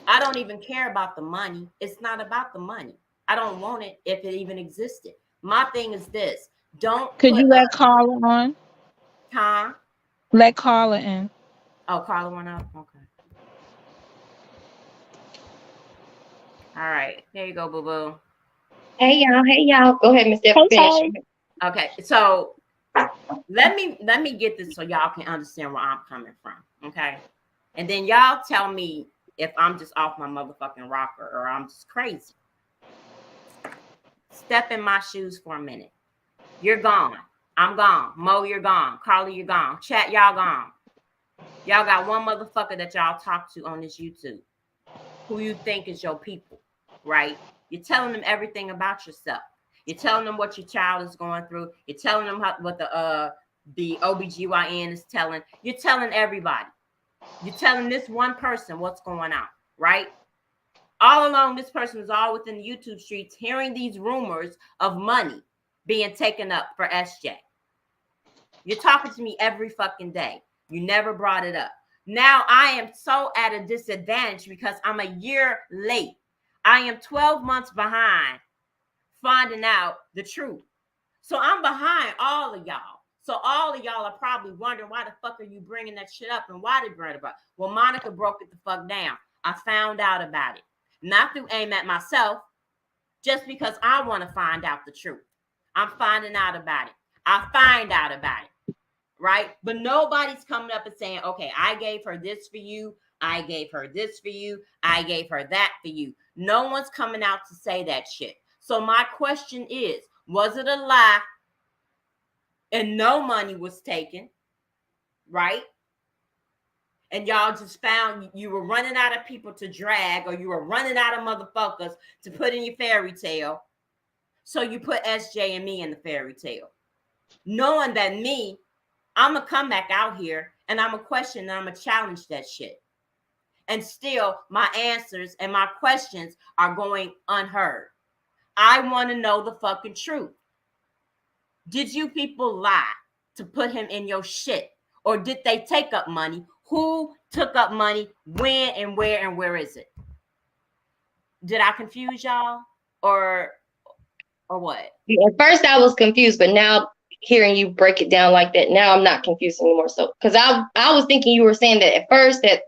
I don't even care about the money. It's not about the money. I don't want it if it even existed. My thing is this. Don't Could put you let Carla on? time. Let Carla in. Oh, Carla went up. Okay. All right. There you go, boo boo. Hey y'all. Go ahead, Miss Steph. Finish. Okay. Okay. So let me get this so y'all can understand where I'm coming from. Okay. And then y'all tell me if I'm just off my motherfucking rocker or I'm just crazy. Step in my shoes for a minute. You're gone. I'm gone. Mo, you're gone. Carly, you're gone. Chat, y'all gone. Y'all got one motherfucker that y'all talk to on this YouTube who you think is your people, right? You're telling them everything about yourself. You're telling them what your child is going through. You're telling them what the OBGYN is telling. You're telling everybody. You're telling this one person what's going on, right? All along, this person is all within the YouTube streets hearing these rumors of money being taken up for SJ. You're talking to me every fucking day. You never brought it up. Now I am so at a disadvantage because I'm a year late. I am 12 months behind finding out the truth. So I'm behind all of y'all. So all of y'all are probably wondering why the fuck are you bringing that shit up and why they brought it up? Well, Monica broke it the fuck down. I found out about it. Not through Aim at Myself, just because I want to find out the truth. I'm finding out about it. I find out about it, right? But nobody's coming up and saying, okay, I gave her this for you. I gave her this for you. I gave her that for you. No one's coming out to say that shit. So my question is, was it a lie and no money was taken, right? And y'all just found you were running out of people to drag or you were running out of motherfuckers to put in your fairy tale. So you put SJ and me in the fairy tale. Knowing that me, I'm going to come back out here and I'm going to question and I'm going to challenge that shit. And still my answers and my questions are going unheard. I want to know the fucking truth. Did you people lie to put him in your shit? Or did they take up money? Who took up money? When and where is it? Did I confuse y'all? Or what? At first I was confused, but now hearing you break it down like that, now I'm not confused anymore. So because I was thinking you were saying that at first that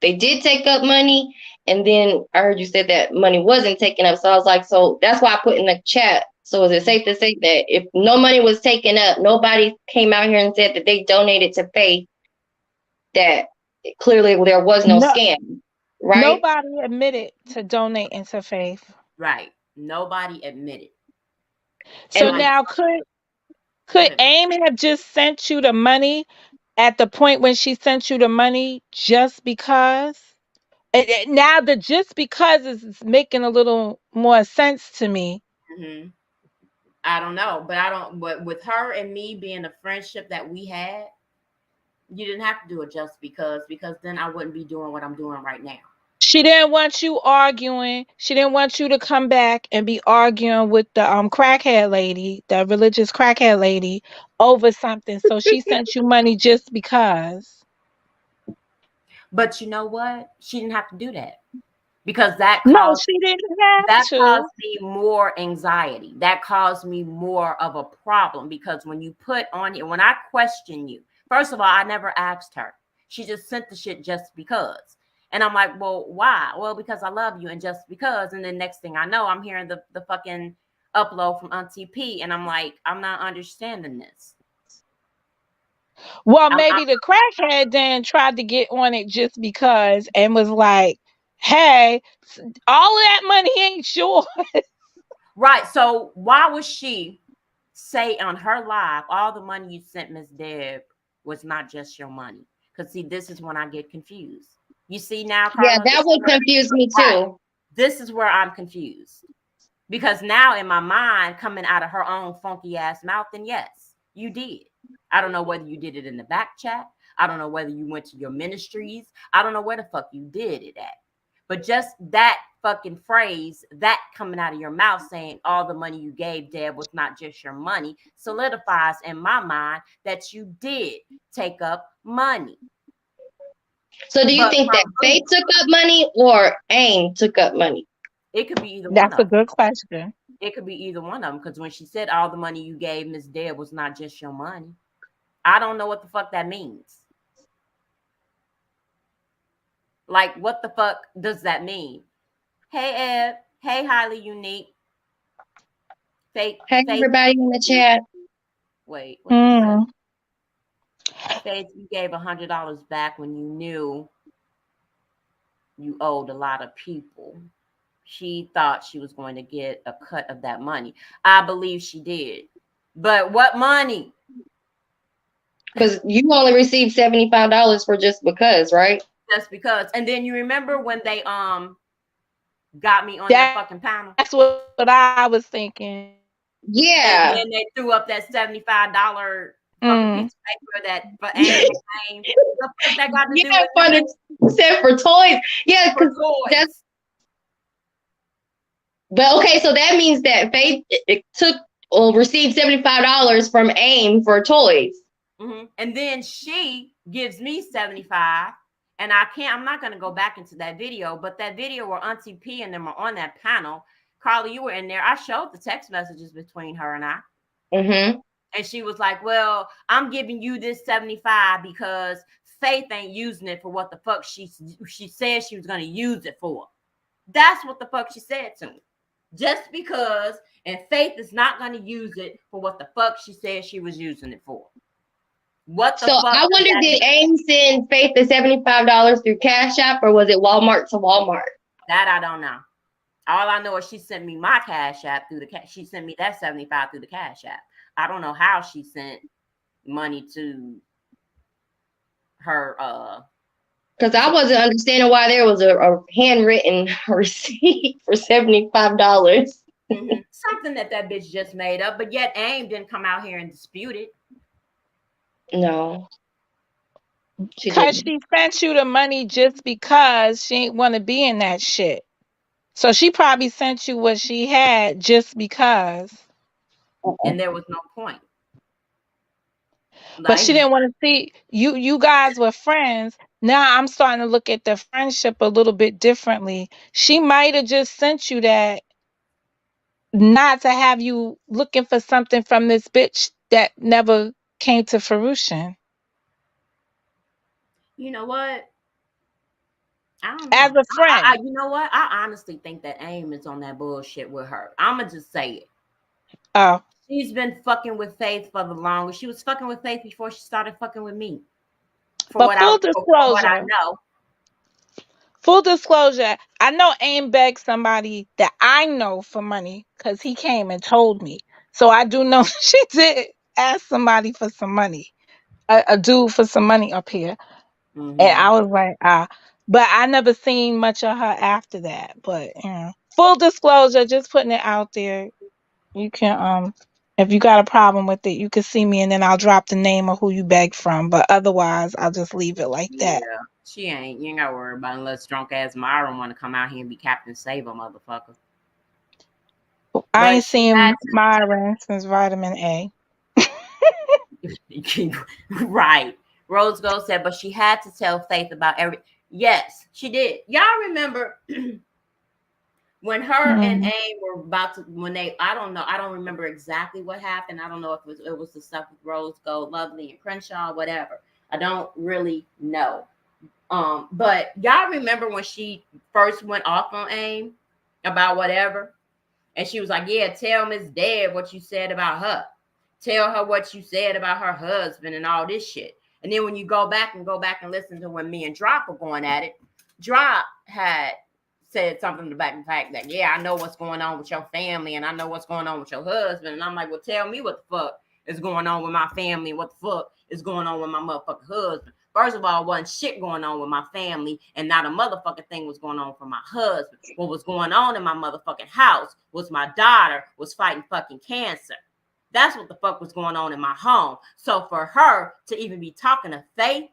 they did take up money, and then I heard you said that money wasn't taken up. So I was like, so that's why I put in the chat. So is it safe to say that if no money was taken up, nobody came out here and said that they donated to Faith, that clearly there was no scam, right? Nobody admitted to donating to Faith. Right. Nobody admitted. So And now could AIM have just sent you the money at the point when she sent you the money just because? Now the just because is making a little more sense to me. Mm-hmm. I don't know, but with her and me being a friendship that we had, you didn't have to do it just because then I wouldn't be doing what I'm doing right now. She didn't want you arguing. She didn't want you to come back and be arguing with the crackhead lady, the religious crackhead lady, over something. So she sent you money just because. But you know what? She didn't have to do that because that No, caused she didn't have that to. caused me more anxiety. That caused me more of a problem because when you put on here, when I question you, first of all, I never asked her. She just sent the shit just because. And I'm like, well, why? Well, because I love you and just because. And then next thing I know, I'm hearing the fucking upload from Auntie P. And I'm like, I'm not understanding this. Well, I'm maybe the crackhead then tried to get on it just because and was like, hey, all of that money ain't yours. right. So why would she say on her live, all the money you sent Miss Deb was not just your money? Because see, this is when I get confused. You see now, Yeah, Carla, that would confuse me right. too. This is where I'm confused. Because now in my mind, coming out of her own funky ass mouth, then yes, you did. I don't know whether you did it in the back chat. I don't know whether you went to your ministries. I don't know where the fuck you did it at. But just that fucking phrase, that coming out of your mouth saying all the money you gave Deb was not just your money, solidifies in my mind that you did take up money. So do you But think that from Faith who? took up money or AIM took up money? It could be either one That's a of them. good question. It could be either one of them because when she said all the money you gave Miss Deb was not just your money, I don't know what the fuck that means. Like, what the fuck does that mean? Hey, Ed. Hey, highly unique. Faith, Hey, Faith. everybody in the chat. Wait, what this say? Mm. Faith, you gave $100 back when you knew you owed a lot of people. She thought she was going to get a cut of that money. I believe she did. But what money? Because you only received $75 for just because, right? Just because. And then you remember when they got me on that fucking panel? That's what I was thinking. And Yeah. then they threw up that $75 fucking Mm. piece of paper that for AIM. The fuck that got to do Yeah, with for nothing? the set for toys. Yeah, For because that's toys. but okay, so that means that Faith it took or received $75 from AIM for toys. And then she gives me 75. And I'm not going to go back into that video, but that video where Auntie P and them are on that panel. Carly, you were in there. I showed the text messages between her and I. Mm-hmm. And she was like, well, I'm giving you this 75 because Faith ain't using it for what the fuck she said she was going to use it for. That's what the fuck she said to me. Just because, and Faith is not going to use it for what the fuck she said she was using it for. What the So fuck? I wonder, did AIM send Faith the $75 through Cash App or was it Walmart to Walmart? That I don't know. All I know is she sent me my Cash App through she sent me that 75 through the Cash App. I don't know how she sent money to her because I wasn't understanding why there was a handwritten receipt for $75. Something that bitch just made up, but yet AIM didn't come out here and dispute it. No. Because she sent you the money just because she ain't want to be in that shit. So she probably sent you what she had just because. And there was no point. But she didn't want to see you. You guys were friends. Now I'm starting to look at the friendship a little bit differently. She might have just sent you that not to have you looking for something from this bitch that never came to fruition. You know what? I don't As know. a friend. You know what? I honestly think that AIM is on that bullshit with her. I'ma just say it. Oh. She's been fucking with Faith for the longest. She was fucking with Faith before she started fucking with me. For what I know. Full disclosure, I know AIM begged somebody that I know for money because he came and told me. So I do know she did ask somebody for some money, a dude for some money up here. And I was like, but I never seen much of her after that. But full disclosure, just putting it out there. You can if you got a problem with it, you can see me and then I'll drop the name of who you begged from. But otherwise I'll just leave it like that. She ain't. You ain't gotta worry about it unless drunk ass Myron want to come out here and be Captain Saber, motherfucker. I But ain't she had seen Myron since Vitamin A. to, right. Rose Gold said, but she had to tell Faith about every. Yes, she did. Y'all remember when her and Mm. Aim were about to, when they, I don't know, I don't remember exactly what happened. I don't know if it was the stuff with Rose Gold, Lovely, and Crenshaw, whatever. I don't really know. But y'all remember when she first went off on Aim about whatever, and she was like, "Yeah, tell Miss Dad what you said about her. Tell her what you said about her husband and all this shit." And then when you go back and listen to when me and Drop were going at it, Drop had said something to the fact that, yeah, I know what's going on with your family and I know what's going on with your husband. And I'm like, well, tell me what the fuck is going on with my family and what the fuck is going on with my motherfucking husband. First of all, wasn't shit going on with my family, and not a motherfucking thing was going on for my husband. What was going on in my motherfucking house was my daughter was fighting fucking cancer. That's what the fuck was going on in my home. So for her to even be talking to Faith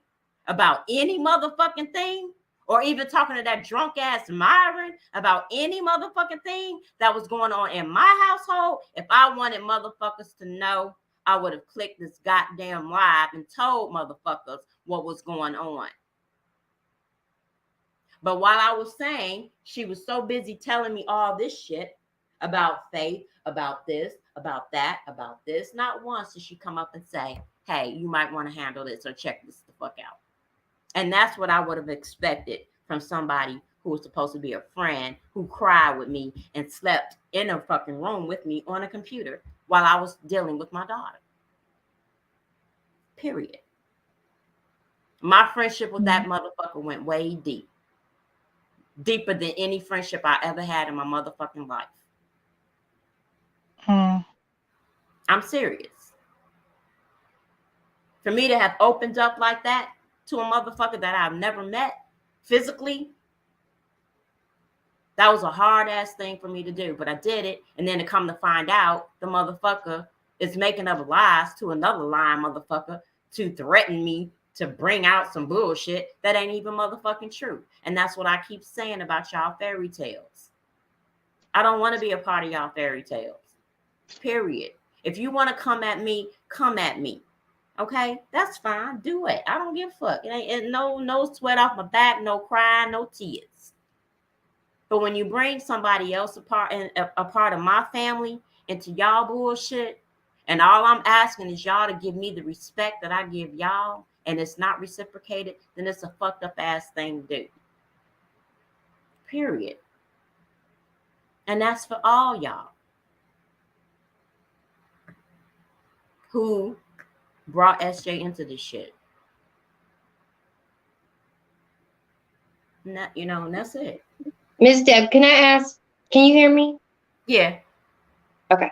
about any motherfucking thing, or even talking to that drunk ass Myron about any motherfucking thing that was going on in my household, if I wanted motherfuckers to know, I would have clicked this goddamn live and told motherfuckers what was going on. But while I was saying, she was so busy telling me all this shit about Faith, about this, about that, about this. Not once did she come up and say, hey, you might want to handle this or check this the fuck out. And that's what I would have expected from somebody who was supposed to be a friend, who cried with me and slept in a fucking room with me on a computer while I was dealing with my daughter. Period. My friendship with that motherfucker went way deep. Deeper than any friendship I ever had in my motherfucking life. Mm. I'm serious. For me to have opened up like that to a motherfucker that I've never met physically, that was a hard ass thing for me to do, but I did it. And then to come to find out, the motherfucker is making up lies to another lying motherfucker to threaten me to bring out some bullshit that ain't even motherfucking true. And that's what I keep saying about y'all fairy tales. I don't want to be a part of y'all fairy tales. Period. If you want to come at me, come at me. Okay, that's fine. Do it. I don't give a fuck. It ain't no sweat off my back, no crying, no tears. But when you bring somebody else a part of my family into y'all bullshit, and all I'm asking is y'all to give me the respect that I give y'all, and it's not reciprocated, then it's a fucked up ass thing to do. Period. And that's for all y'all who brought SJ into this shit. And that, and that's it. Miss Deb, can I ask? Can you hear me? Yeah. Okay.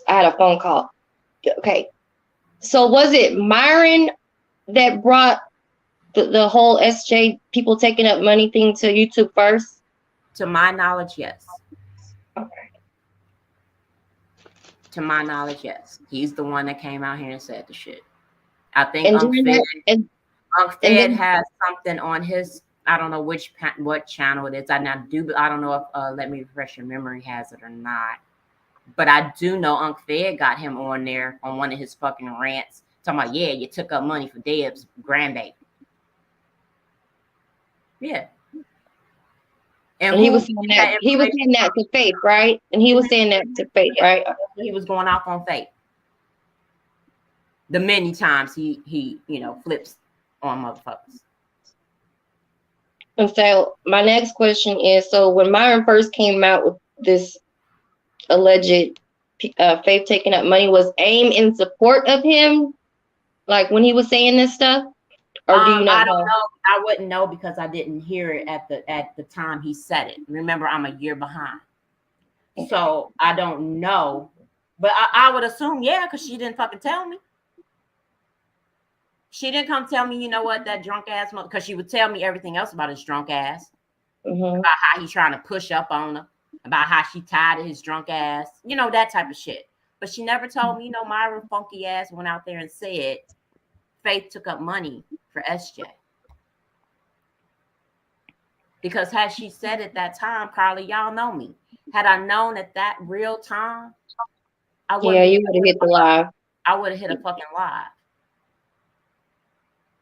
I had a phone call. Okay. So was it Myron that brought the whole SJ people taking up money thing to YouTube first? To my knowledge, yes. Okay. To my knowledge, yes. He's the one that came out here and said the shit. I think And Unc during Fed, that, Unc and Fed then has something on his, I don't know what channel it is. I don't know if Let Me Refresh Your Memory has it or not. But I do know Unc Fed got him on there on one of his fucking rants talking about, yeah, you took up money for Deb's grandbaby. Yeah. and he was saying that to Faith, right? And he was saying that to Faith, Yeah. right? He was going off on Faith. The many times he flips on motherfuckers. And so my next question is: so when Myron first came out with this alleged Faith taking up money, was AIM in support of him, like when he was saying this stuff, or do you not I don't know? know. I wouldn't know because I didn't hear it at the time he said it. Remember, I'm a year behind, so I don't know. But I would assume, yeah, because she didn't fucking tell me. She didn't come tell me, you know what, that drunk ass mother, because she would tell me everything else about his drunk ass, about how he's trying to push up on her, about how she tired of his drunk ass, that type of shit. But she never told me, Myra funky ass went out there and said Faith took up money for SJ. Because had she said at that time, Carly, y'all know me. Had I known at that real time, I wouldn't Yeah, be. you would have hit the live. I would have hit a fucking live,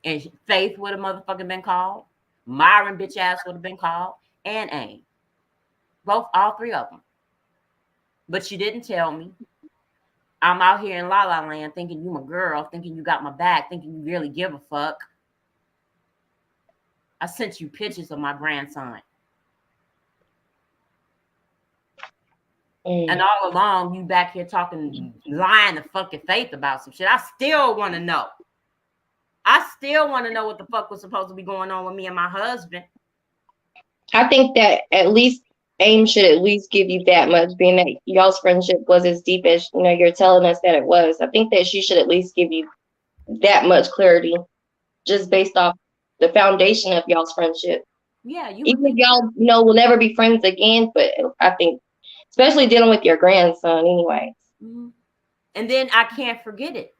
and Faith would have motherfucking been called. Myron bitch ass would have been called, and AIM, all three of them. But you didn't tell me. I'm out here in La La Land thinking you my girl, thinking you got my back, thinking you really give a fuck. I sent you pictures of my grandson. And all along, you back here talking, lying to fucking Faith about some shit. I still want to know. I still want to know what the fuck was supposed to be going on with me and my husband. I think that at least AIM should at least give you that much, being that y'all's friendship was as deep as you're telling us that it was. I think that she should at least give you that much clarity, just based off the foundation of y'all's friendship. Yeah, you would Even if think. y'all, will never be friends again, but I think, especially dealing with your grandson, anyway. Mm-hmm. And then I can't forget it.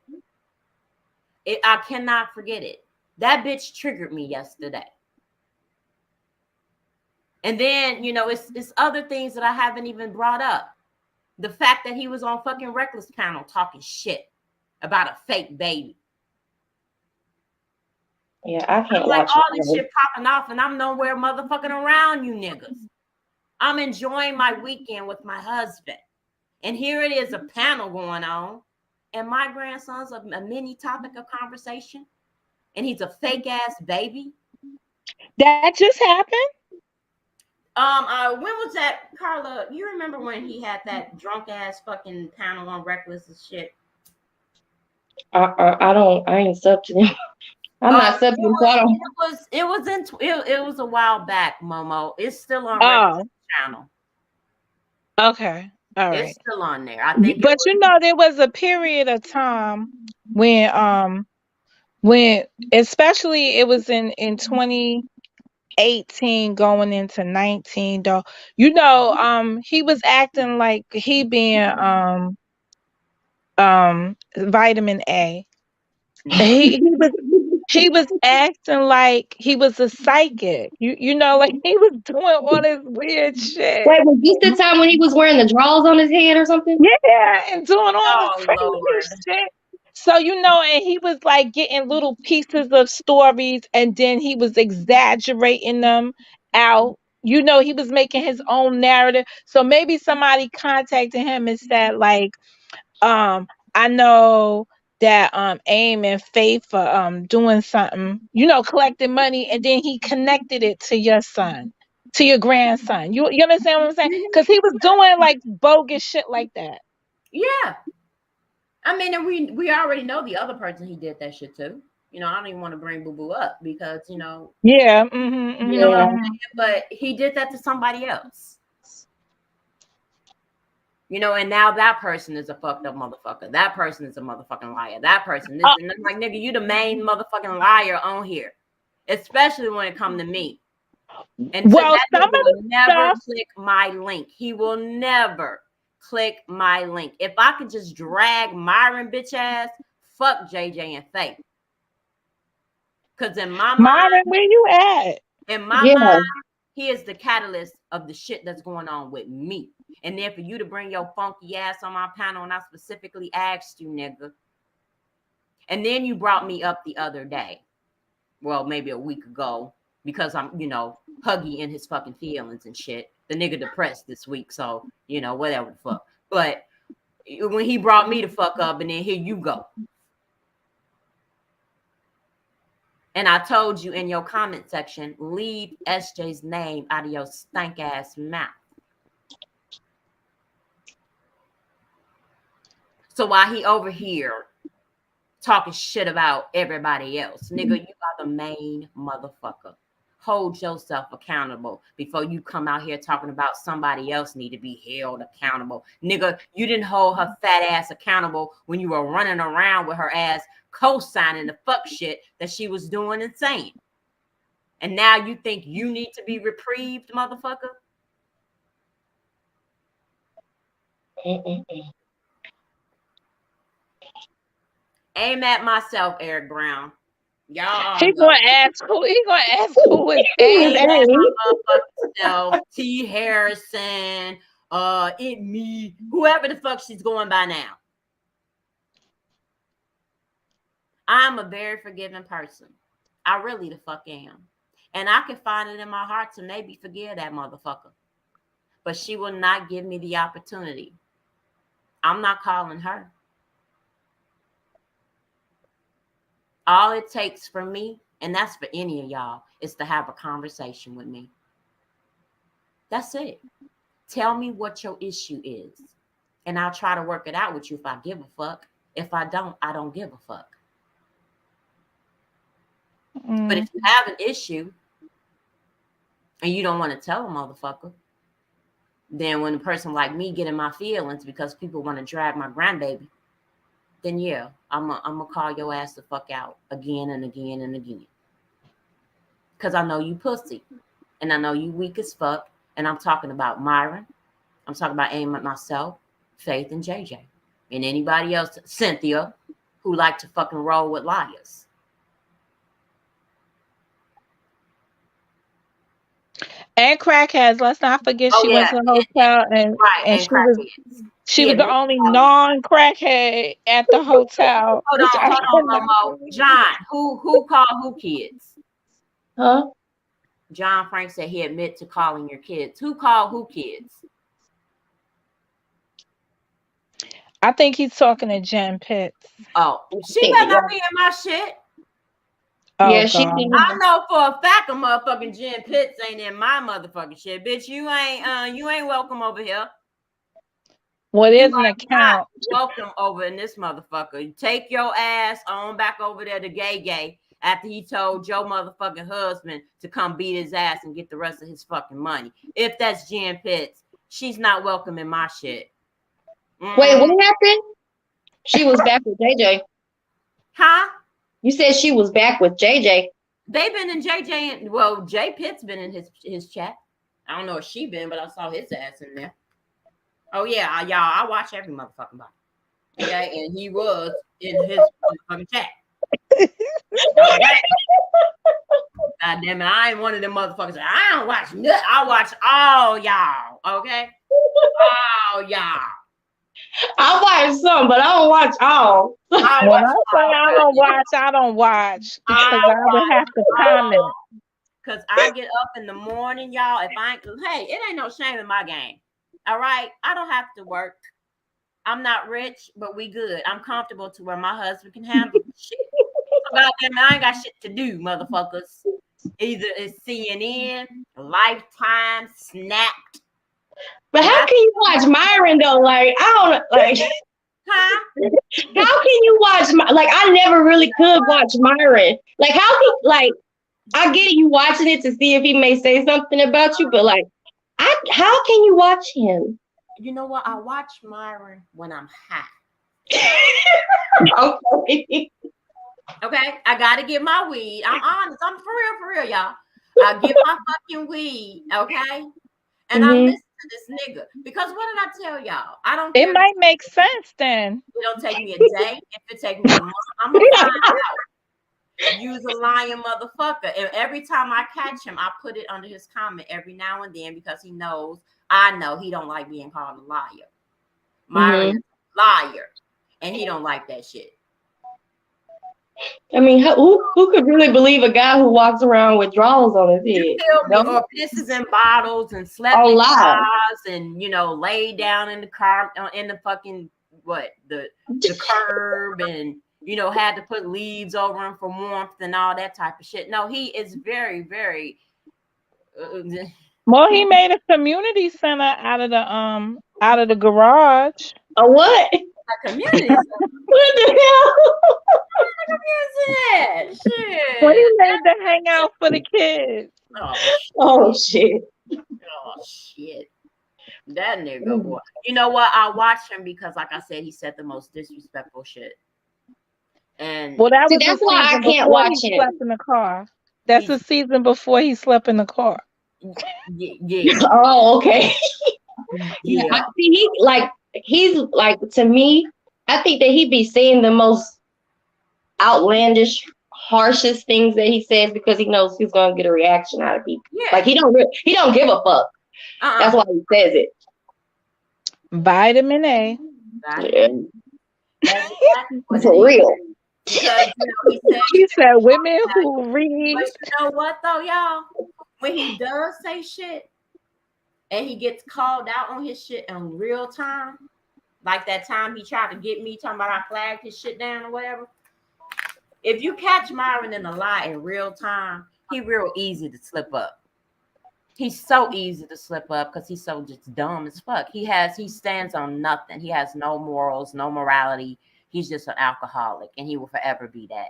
I cannot forget it. That bitch triggered me yesterday. And then, it's other things that I haven't even brought up. The fact that he was on fucking Reckless panel talking shit about a fake baby. Yeah, I can't Like watch all it. this shit popping off, and I'm nowhere motherfucking around you niggas. I'm enjoying my weekend with my husband. And here it is, a panel going on. And my grandson's a mini topic of conversation. And he's a fake ass baby. That just happened? When was that, Carla? You remember when he had that drunk ass fucking panel on Reckless and shit? I ain't sub to them. I'm not subbing, so I don't. It was a while back, Momo. It's still on Reckless Oh, channel. okay. All It's right. still on there. I think it But was. there was a period of time when especially it was in 2018 going into 19 though. He was acting like he being vitamin A. He was acting like he was a psychic. Like he was doing all this weird shit. Wait, was this the time when he was wearing the drawers on his head or something? Yeah, and doing all the Oh crazy Lord. shit. So, and he was like getting little pieces of stories and then he was exaggerating them out. He was making his own narrative. So maybe somebody contacted him and said, like, I know that AIM and Faith for doing something, collecting money, and then he connected it to your son, to your grandson. You understand what I'm saying? Because he was doing like bogus shit like that. Yeah. I mean, and we already know the other person he did that shit to. I don't even want to bring Boo Boo up because Yeah. you know what I'm Yeah. saying. But he did that to somebody else. And now that person is a fucked up motherfucker. That person is a motherfucking liar. That person, this, and I'm like, nigga, you the main motherfucking liar on here, especially when it come to me. And so Well, that some of nigga the will never stuff. click my link. He will never click my link. If I could just drag Myron bitch ass, fuck JJ and Faith. Because in my Myron, where you at? Yeah. mind, he is the catalyst of the shit that's going on with me. And then for you to bring your funky ass on my panel, and I specifically asked you, nigga. And then you brought me up the other day. Well, maybe a week ago, because I'm, Huggy in his fucking feelings and shit. The nigga depressed this week, so, whatever the fuck. But when he brought me the fuck up, and then here you go. And I told you in your comment section, leave SJ's name out of your stank ass mouth. So while he over here talking shit about everybody else, nigga, you are the main motherfucker. Hold yourself accountable before you come out here talking about somebody else need to be held accountable. Nigga, you didn't hold her fat ass accountable when you were running around with her ass co-signing the fuck shit that she was doing and saying. And now you think you need to be reprieved, motherfucker? Aim at myself, Eric Brown. Y'all He go. gonna ask who? He gonna ask who is Who is A? A? Motherfucking self, T. Harrison, it me, whoever the fuck she's going by now. I'm a very forgiving person. I really the fuck am. And I can find it in my heart to maybe forgive that motherfucker. But she will not give me the opportunity. I'm not calling her. All it takes for me, and that's for any of y'all, is to have a conversation with me. That's it. Tell me what your issue is. And I'll try to work it out with you if I give a fuck. If I don't give a fuck. But if you have an issue and you don't want to tell a motherfucker, then when a person like me get in my feelings because people want to drag my grandbaby, then yeah, I'm gonna call your ass the fuck out again and again and again. Because I know you pussy. And I know you weak as fuck. And I'm talking about Myron. I'm talking about aim at myself, Faith, and JJ. And anybody else, Cynthia, who like to fucking roll with liars. And crackheads. Let's not forget Oh she went yeah, to the hotel right, and and crackheads. she Yeah, was the only non-crackhead at the hotel, hold which I on, cannot Momo. believe. John, who called who kids? Huh? John Frank said he admit to calling your kids. Who called who kids? I think he's talking to Jen Pitts. Oh, she think better that, not be in my shit. Oh yeah, she God. I know for a fact a motherfucking Jen Pitts ain't in my motherfucking shit. Bitch, you ain't welcome over here. Well, You there's an are account. not welcome over in this motherfucker. Take your ass on back over there to gay after he told Joe motherfucking husband to come beat his ass and get the rest of his fucking money. If that's Jen Pitts, she's not welcome in my shit. Wait, what happened? She was back with JJ. Huh? You said she was back with JJ. They've been in JJ and well, Jay Pitt's been in his chat. I don't know if she been, but I saw his ass in there. Oh yeah, y'all, I watch every motherfucking body. Okay, and he was in his motherfucking chat. Okay. God damn it, I ain't one of them motherfuckers. I don't watch nothing. I watch all y'all. Okay, all y'all. I watch some, but I don't watch all. When I say I don't watch because I would have to comment. Because I get up in the morning, y'all. If I ain't, hey, it ain't no shame in my game. All right, I don't have to work. I'm not rich, but we good. I'm comfortable to where my husband can handle shit. So goddamn, I ain't got shit to do, motherfuckers. Either it's CNN, Lifetime, Snapped. But how can you watch Myron though? Like I don't like. Huh? How can you watch like I never really could watch Myron. Like how can like I get it, you watching it to see if he may say something about you, but like how can you watch him? You know what? I watch Myron when I'm high. Okay. Okay, I gotta get my weed. I'm honest. I'm for real, y'all. I get my fucking weed, okay? And I listen to this nigga because what did I tell y'all? I don't. It care might make sense then. It don't take me a day. If it take me a month, I'm gonna find out. Use a lying motherfucker. And every time I catch him, I put it under his comment every now and then because he knows I know he don't like being called a liar. Myron is a liar, and he don't like that shit. I mean, who could really believe a guy who walks around with drawers on his head? Or pisses in bottles and slept in cars and laid down in the car in the fucking the curb and had to put leaves over him for warmth and all that type of shit. No, he is very, very. Well, he made a community center out of the garage. A what? A community center. What the hell? Shit. Well, he made the hangout for the kids. Oh shit. Oh shit. That nigga boy. You know what? I watched him because, like I said, he said the most disrespectful shit. And well, that was that's why I can't watch him. Slept in the car. That's the season before he slept in the car. Yeah. Oh, okay. Yeah. He's like to me. I think that he'd be saying the most outlandish, harshest things that he says because he knows he's gonna get a reaction out of people. Yeah. Like he don't give a fuck. That's why he says it. Vitamin A. Yeah. That's exactly what For real. Because He said women who read. But you know what though, y'all? When he does say shit and he gets called out on his shit in real time, like that time he tried to get me talking about I flagged his shit down or whatever. If you catch Myron in a lie in real time, he real easy to slip up. He's so easy to slip up because he's so just dumb as fuck. He stands on nothing. He has no morals, no morality. He's just an alcoholic, and he will forever be that.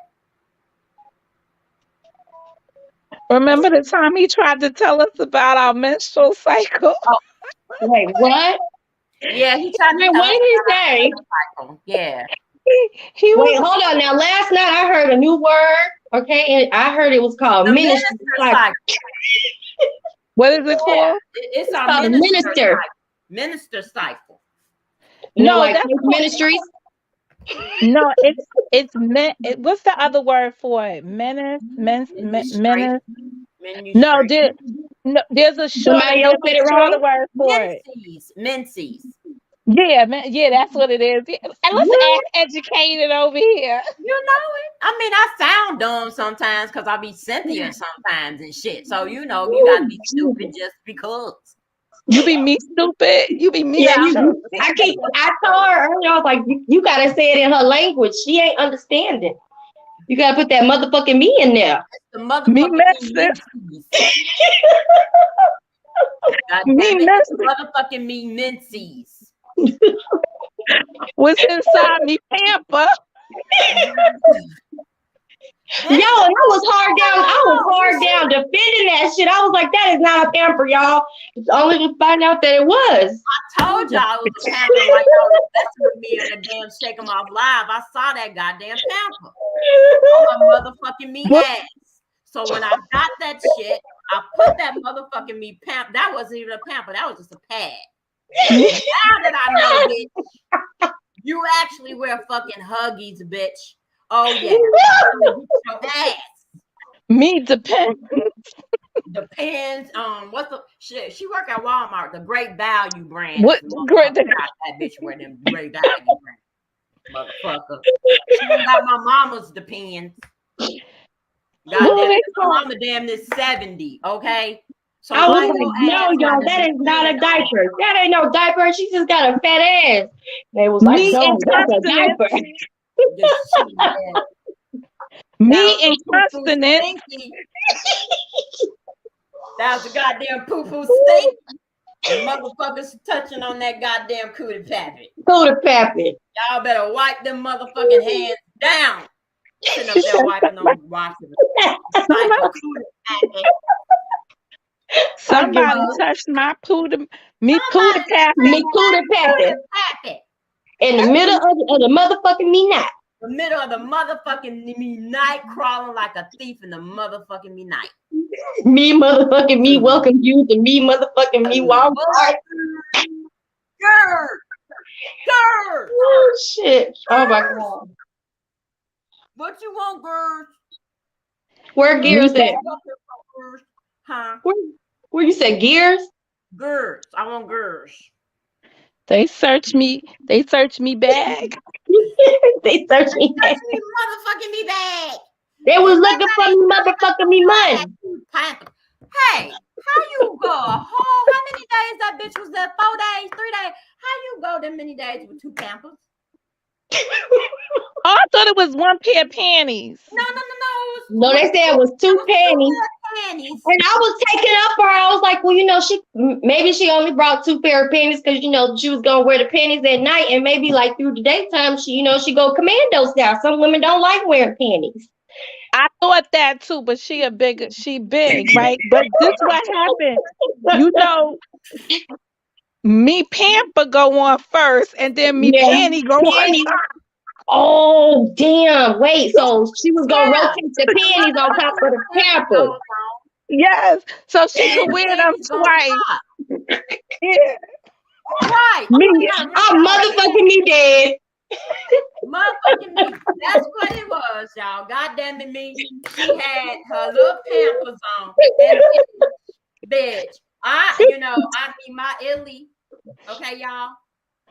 Remember the time he tried to tell us about our menstrual cycle? Wait, what? Yeah, he tried to Wait, tell what us did he about our say? menstrual cycle. Yeah. He Wait, was hold on. Now, last night I heard a new word. Okay, and I heard it was called The ministry. minister cycle. what is it Yeah, called? it's our called minister minister. cycle. Minister cycle. You know, No, like that's faith ministries. no, it's men. What's the other word for it? Menace, menace. No, there's a Somebody else said it shorter wrong. word for it. Menses. Yeah, yeah, that's what it is. Yeah. And let's act educated over here. You know it. I mean, I sound dumb sometimes because I be Cynthia sometimes and shit. So you know, you gotta be stupid just because. You be me stupid. You be me. Yeah, stupid. I told her earlier, I was like, you gotta say it in her language. She ain't understanding. You gotta put that motherfucking me in there. The Me motherfucking menses. God Me damn it, menses. motherfucking me menses. What's inside me pamper? Yo, and I was hard down defending that shit. I was like, that is not a pamper, y'all. It's only to find out that it was. I told y'all it was a pamper like y'all was messing with me on the damn Shake 'em Off Live. I saw that goddamn pamper on my motherfucking me ass. So when I got that shit, I put that motherfucking me pamper. That wasn't even a pamper. That was just a pad. Now that I know, bitch, you actually wear fucking Huggies, bitch. Oh yeah, your ass. Me depends. Depends on what's the shit. She work at Walmart, the Great Value brand. What great? That bitch wear them Great Value brand, motherfucker. She don't got my mama's Depends. Goddamn, my mama damn is 70. Okay. So I was like, no, y'all, that is not a diaper. That ain't no diaper. She just got a fat ass. They was like, Me no, and that's a diaper. Me and consonant. That was a goddamn poo-poo stink. And motherfuckers touching on that goddamn cootie pappy. Cootie pappy. Y'all better wipe them motherfucking hands down. Sitting up there wiping them washing. Somebody touched my pootie. Me pootie pappy. Me cootie pappy. In the middle of the motherfucking me night. The middle of the motherfucking me night, crawling like a thief in the motherfucking me night. Me motherfucking me welcome you to me motherfucking me Walmart. Girl. Oh shit. Oh my god. What you want, girls? Where Gears at? Huh? Where you said Gears? Girls. I want girls. They search me. They search me bag. They search me. Motherfucking me bag. They was looking for me motherfucking me money. Hey, how you go? How many days that bitch was there? 4 days, 3 days? How you go them many days with 2 pampers? Oh, I thought it was one pair of panties. No, they said it was 2 panties. And I was taking up for her. I was like, well, you know, maybe she only brought 2 pair of panties because, you know, she was gonna wear the panties at night, and maybe like through the daytime, she go commando style. Some women don't like wearing panties. I thought that too, but she big, right? But this what happened. You know, me pamper go on first, and then me panty go on top. Oh damn! Wait, so she was gonna rotate the panties on top of the pamper. Yes, so she could wear them twice. Yeah. Right. I'm motherfucking me dead. Motherfucking me. That's what it was, y'all. God damn it, me. She had her little pampers on. And bitch, I mean my illy. Okay, y'all.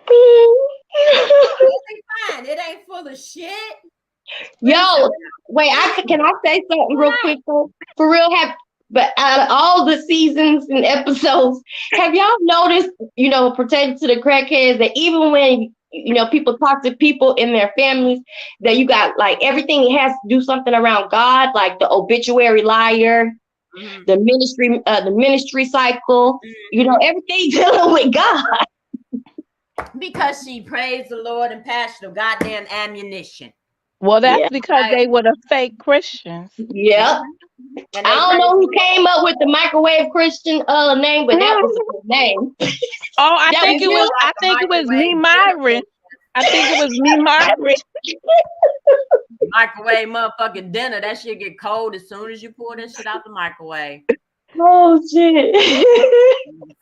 It's fine. It ain't full of shit. Yo, wait, can I say something real quick though? For real, but out of all the seasons and episodes, have y'all noticed, pertaining to the crackheads, that even when people talk to people in their families, that you got like everything has to do something around God, like the obituary liar, the ministry cycle, everything dealing with God. Because she praised the Lord and passed the goddamn ammunition. Well, that's because they were the fake Christians. Yep. I don't know who came up with the microwave Christian name, but that was a good name. Oh, I think it was me, Myron. I think it was me, Myron. Microwave motherfucking dinner. That shit get cold as soon as you pour that shit out the microwave. Oh shit.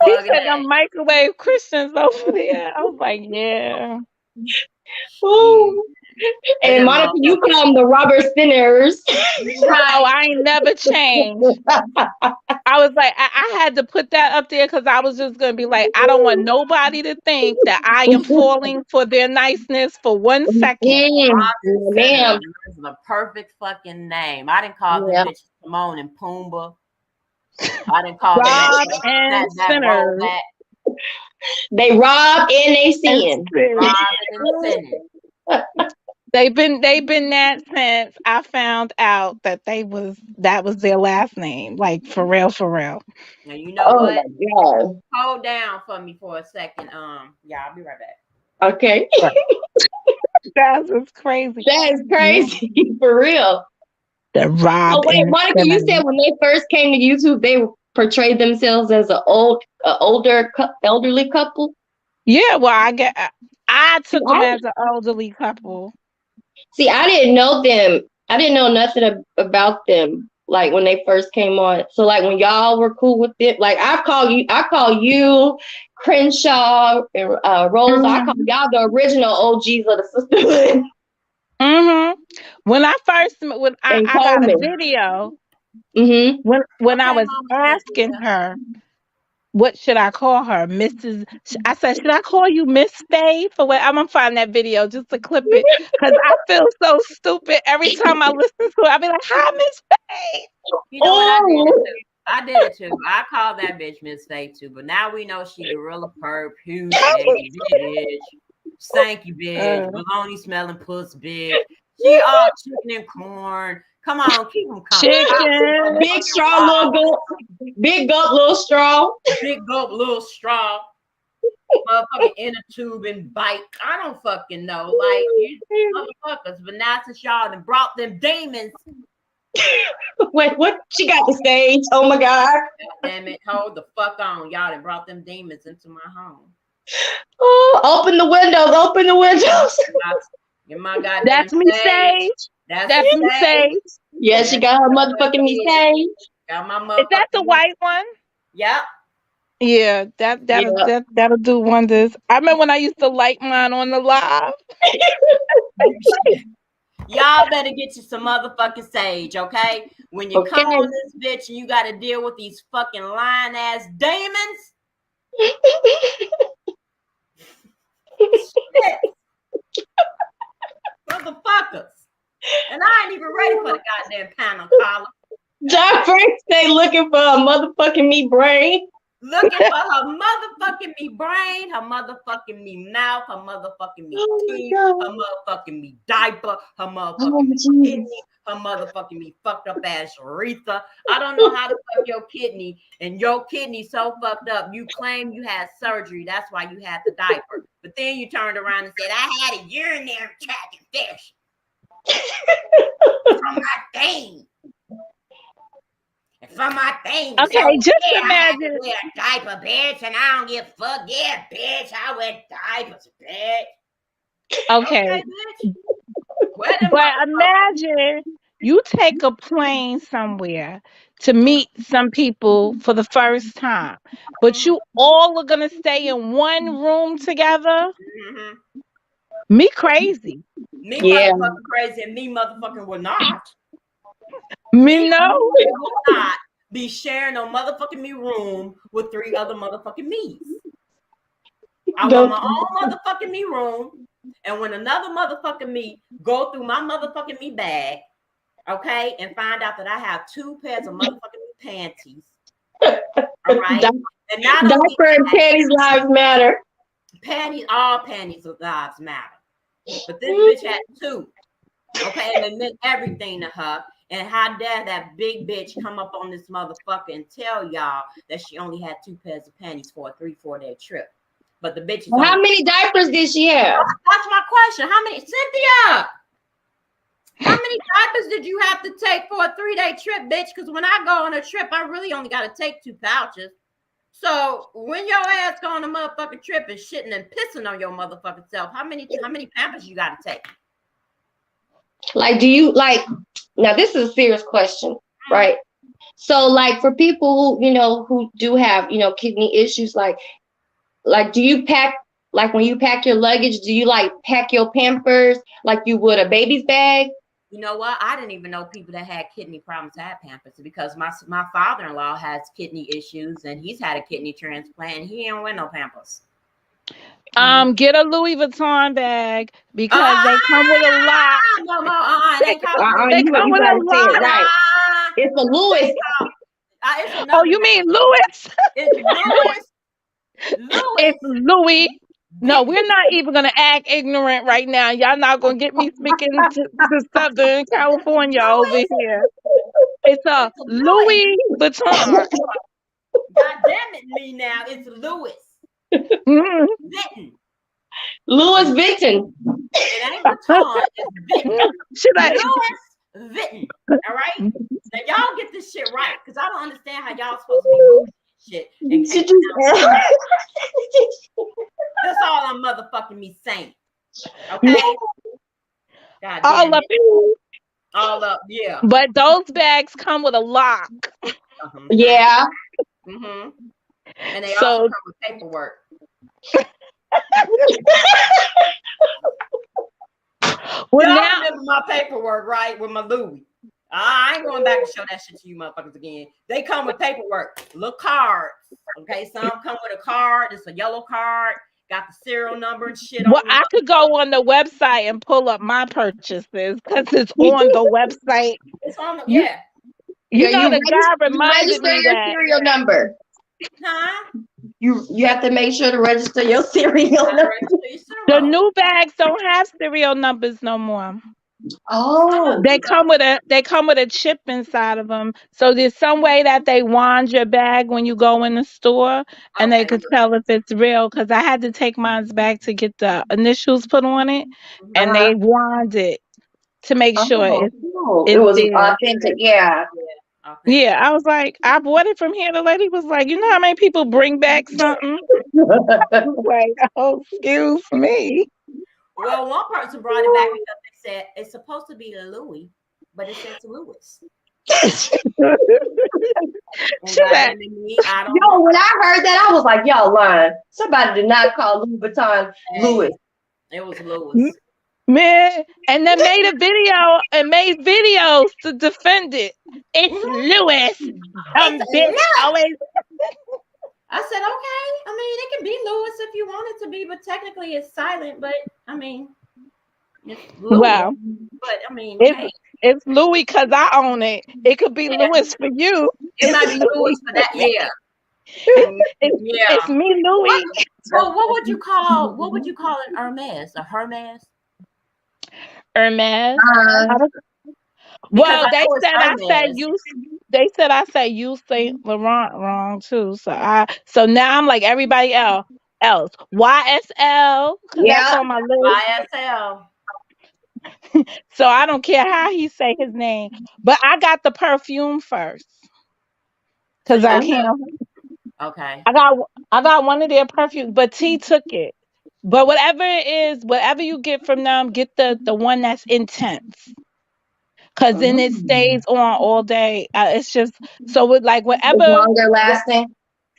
He said the microwave Christians over there. I was like, yeah. Ooh. And Monica, you call them the rubber spinners. Right. Oh, I ain't never changed. I was like, I had to put that up there because I was just going to be like, I don't want nobody to think that I am falling for their niceness for 1 second. Ma'am. This is the perfect fucking name. I didn't call them bitches Timon and Pumbaa. I didn't call Rob and sinners. They rob and they sin. Rob and sinning. They've been that since I found out that that was their last name. Like for real. Now you know what? God. Hold down for me for a second. Yeah, I'll be right back. Okay. That's just crazy. That is crazy for real. The Rob. Oh wait, Monica, you said when they first came to YouTube, they portrayed themselves as an elderly couple. Yeah, well, I took them as an elderly couple. See, I didn't know them. I didn't know nothing about them. Like when they first came on. So like when y'all were cool with it, like I call you, Crenshaw, and Rose. I call y'all the original OGs of the sisterhood. When I got a video. When I was asking her, what should I call her? Mrs. I said, should I call you Miss Faye? For what? I'm gonna find that video just to clip it because I feel so stupid every time I listen to it. I be like, "Hi, Miss Faye." You know what I did it too. I called that bitch Miss Faye too, but now we know she gorilla perp, huge bitch, stanky bitch, baloney smelling puss bitch. She all chicken and corn. Come on, keep them coming. Chicken. Big straw, little gulp. Big gulp, little straw. Big gulp, little straw. Motherfucking inner tube and bite. I don't fucking know. Like, you motherfuckers. But now since y'all done brought them demons. Wait, what? She got the stage. Oh my God. Damn it. Hold the fuck on. Y'all done brought them demons into my home. Oh, open the windows. Open the windows. Get my goddamn That's me stage. That's me sage. Yeah, she got her motherfucking me sage. Got my motherfucking. Is that the white one? Yep. Yeah, that'll do wonders. I remember when I used to light mine on the live. Y'all better get you some motherfucking sage, okay? When you come on this bitch and you got to deal with these fucking lying ass demons. Shit. Motherfuckers. And I ain't even ready for the goddamn panel collar. John Frank stay looking for a motherfucking me brain. Looking for her motherfucking me brain, her motherfucking me mouth, her motherfucking me teeth, her motherfucking me diaper, her motherfucking me kidney, her motherfucking me fucked up ass urethra. I don't know how to fuck your kidney, and your kidney so fucked up. You claim you had surgery, that's why you had the diaper. But then you turned around and said, I had a urinary tract infection from my thing. From my thing. Okay, so, just yeah, imagine. I wear a diaper, bitch, and I don't give a fuck. Yeah, bitch, I wear diapers, bitch. Okay, bitch. But imagine you take a plane somewhere to meet some people for the first time, but you all are gonna stay in one room together. Me crazy. Me Yeah. motherfucking crazy and me motherfucking will not. Me Me no. will not be sharing no motherfucking me room with 3 other motherfucking me's. I want my own motherfucking me room. And when another motherfucking me go through my motherfucking me bag, okay, and find out that I have 2 pairs of motherfucking me panties. All right. And not only Diaper and panties lives matter. panties, all panties of lives matter. But this bitch had 2. Okay, and it meant everything to her. And how dare that big bitch come up on this motherfucker and tell y'all that she only had 2 pairs of panties for a 3-4 day trip. But the bitch is How on. many diapers did she have? That's my question. How many, Cynthia? How many diapers did you have to take for a 3-day trip, bitch? Because when I go on a trip, I really only got to take 2 pouches. So when your ass go on a motherfucking trip and shitting and pissing on your motherfucking self, how many pampers you got to take? Like, do you like? Now, this is a serious question, right? So, like, for people who do have kidney issues, like, do you pack, like, when you pack your luggage, do you like pack your Pampers like you would a baby's bag? You know what? I didn't even know people that had kidney problems had Pampers because my father-in-law has kidney issues and he's had a kidney transplant and he ain't wear no Pampers. Get a Louis Vuitton bag because they come with a lot. No, it ain't called They You come with gotta a say it lot. right. It's a Louis. It's another Oh, you name. mean Louis? It's Louis. It's Louis. No, we're not even gonna act ignorant right now. Y'all not gonna get me speaking to Southern California over here. It's a Louis. Louis Vuitton. God damn it, me now. It's Louis. Mm. Vinton. Louis Vuitton. It ain't Vuitton. It's Vinton. She like, Louis Vinton. All right? Now y'all get this shit right because I don't understand how y'all supposed to be moving shit. And that's all I'm motherfucking me saying. Okay? God damn all up. it. All up, yeah. But those bags come with a lock. Yeah. Mm-hmm. And they So- also come with paperwork. Well, Y'all now remember my paperwork, right? With my Louis. I ain't going back to show that shit to you motherfuckers again. They come with paperwork, little cards. Okay, some come with a card. It's a yellow card, got the serial number and shit well, on I it. could go on the website and pull up my purchases because it's on the website. It's on the, You- yeah. You know, the guy you reminded register me your that. serial number. Huh? You have to make sure to register your serial number. The new bags don't have serial numbers no more. Oh, They come with a chip inside of them. So there's some way that they wand your bag when you go in the store, and they could tell if it's real. Because I had to take mine back to get the initials put on it, and they wand it to make sure cool. It it's was there. authentic. Yeah. Yeah, I was like, I bought it from here. The lady was like, you know how many people bring back something? I was like, oh, excuse me. Well, one person brought it back because they said it's supposed to be Louis, but it says Louis. She like, I don't Yo, know. when I heard that, I was like, y'all lying. Somebody did not call Louis Vuitton Louis. It was Louis. man, and then made a video and made videos to defend it. It's Louis. Bitch always. I said, okay. I mean, it can be Louis if you want it to be, but technically it's silent. But I mean, it's Louis. Well, but I mean, it's Louis because I own it. It could be Louis for you. It might be Louis for that. Yeah. It's me, Louis. What would you call an Hermes? A Hermes? Hermes. Well, they said I said you Saint Laurent wrong too. So now I'm like everybody else. YSL, because that's on my list. YSL. So I don't care how he say his name. But I got the perfume first. Cause I can't. Okay. I got one of their perfumes, but T took it. But whatever it is, whatever you get from them, get the one that's intense. Cause then it stays on all day. It's just so with like whatever longer lasting.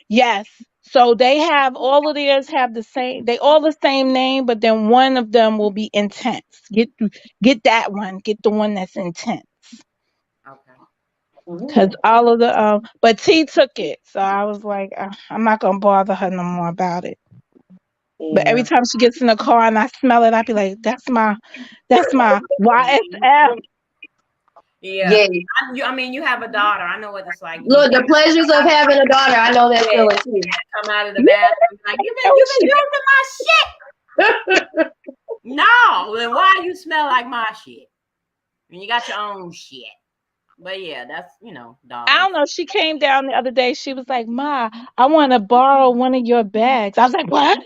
Yes. So they have all of theirs have the same. They all the same name, but then one of them will be intense. Get that one. Get the one that's intense. Okay. Cause Ooh. all of the but T took it, so I was like, I'm not gonna bother her no more about it. But every Yeah. time she gets in the car and I smell it, I be like, that's my YSF. Yeah. Yeah. I mean, you have a daughter. I know what it's like. You Look, the pleasures of having a daughter, I know that yeah, feeling too. come out of the bathroom like you've been using my shit. No, then why you smell like my shit? And you got your own shit. But yeah, that's I daughters. don't know. She came down the other day. She was like, "Ma, I want to borrow one of your bags." I was like, "What?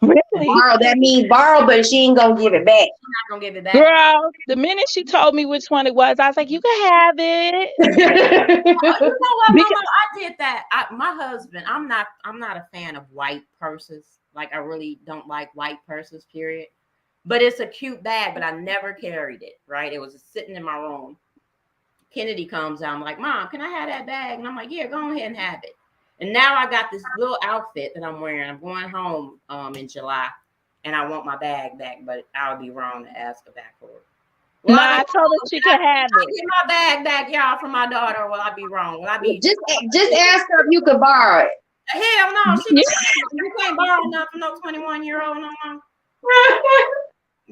Really?" Borrow, that means borrow, but she ain't gonna give it back. Not gonna give it back. Girl, the minute she told me which one it was, I was like, "You can have it." You know what, Because, Mama? I did that. My husband. I'm not a fan of white purses. Like I really don't like white purses. Period. But it's a cute bag. But I never carried it. Right? It was just sitting in my room. Kennedy comes out. I'm like, Mom, can I have that bag? And I'm like, yeah, go ahead and have it. And now I got this little outfit that I'm wearing. I'm going home in July, and I want my bag back. But I would be wrong to ask her back for it. Will nah, I be I told her wrong? she Can could have I it. get my bag back, y'all, from my daughter? Or will I be wrong? Will I be just ask her if you could borrow it. hell no? Yeah, You can't borrow nothing from no 21-year-old no more.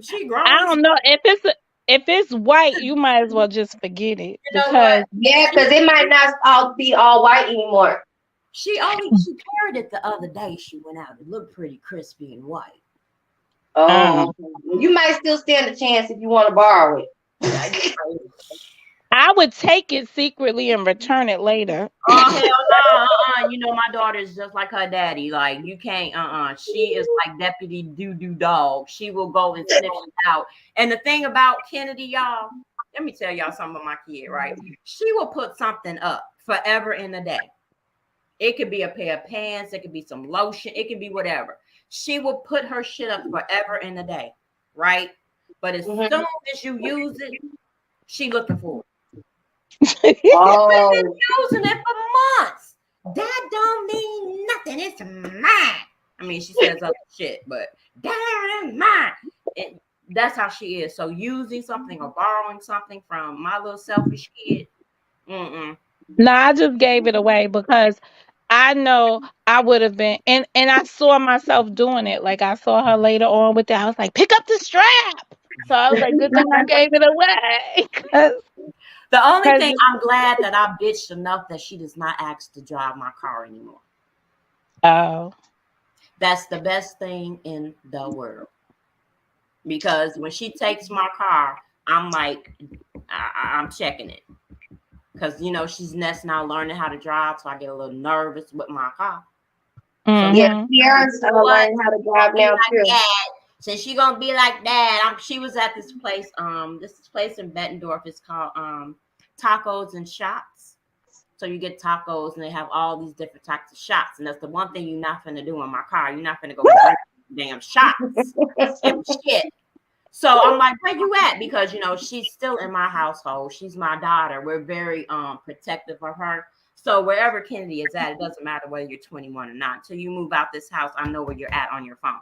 She I grown as don't know if it's white, you might as well just forget it you know what? because Yeah, because it might not all be all white anymore. She carried it the other day. She went out. It looked pretty crispy and white. uh, Oh, you might still stand a chance if you want to borrow it. I would take it secretly and return it later. Oh hell no! You know my daughter is just like her daddy. Like you can't. She is like Deputy Doo Doo Dog. She will go and sniff it out. And the thing about Kennedy, y'all, let me tell y'all something about my kid. Right? She will put something up forever in a day. It could be a pair of pants. It could be some lotion. It could be whatever. She will put her shit up forever in a day. Right? But as Mhm. soon as you use it, she looking for it. Oh, Been using it for months. That don't mean nothing. It's mine. I mean, she says other shit, but that ain't mine. And that's how she is. So using something or borrowing something from my little selfish kid, mm-mm. No, I just gave it away because I know I would have been and I saw myself doing it. Like I saw her later on with that. I was like, pick up the strap. So I was like, good thing I gave it away. The only Cause thing I'm glad that I bitched enough that she does not ask to drive my car anymore. oh. That's the best thing in the world. Because when she takes my car, I'm like, I'm checking it. Because she's next now learning how to drive, so I get a little nervous with my car. So yeah, Mm-hmm. Kiara's learning how to drive now too. since she gonna be like that, she was at this place. This place in Bettendorf is called Tacos and Shots. So you get tacos, and they have all these different types of shots. And that's the one thing you're not gonna do in my car. You're not gonna go drink damn shots and shit. So I'm like, where you at? Because she's still in my household. She's my daughter. We're very protective of her. So wherever Kennedy is at, it doesn't matter whether you're 21 or not. Until you move out this house, I know where you're at on your phone.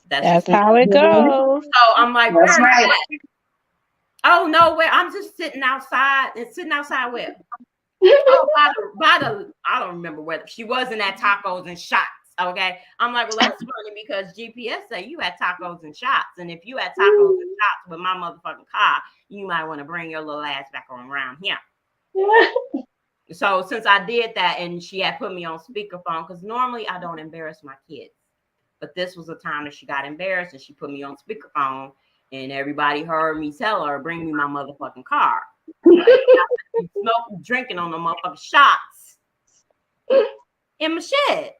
That's That's just me. how it goes. So I'm like, where That's are you right. at? Oh no, where I'm just sitting outside. And sitting outside where? Oh, by the I don't remember whether she wasn't at Tacos and Shots. Okay. I'm like, well, that's funny because GPS say you at Tacos and Shots. And if you at Tacos and Shots with my motherfucking car, you might want to bring your little ass back around here. So since I did that and she had put me on speakerphone, because normally I don't embarrass my kids. But this was a time that she got embarrassed and she put me on speakerphone and everybody heard me tell her, bring me my motherfucking car. Like, smoking, drinking on the motherfucking shots in my shed.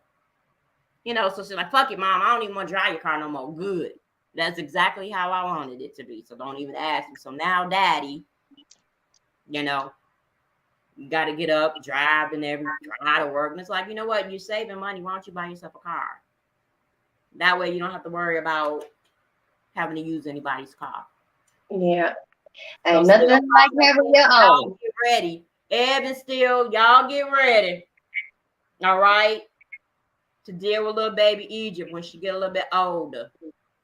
So she's like, fuck it, Mom. I don't even want to drive your car no more. Good. That's exactly how I wanted it to be. So don't even ask me. So now, Daddy, you got to get up, drive, and drive to work. And it's like, you know what? You're saving money. Why don't you buy yourself a car? That way you don't have to worry about having to use anybody's car. Yeah. So Ain't nothing like having your y'all own. get ready. Ebb and Still, y'all get ready. All right. to deal with little baby Egypt when she get a little bit older.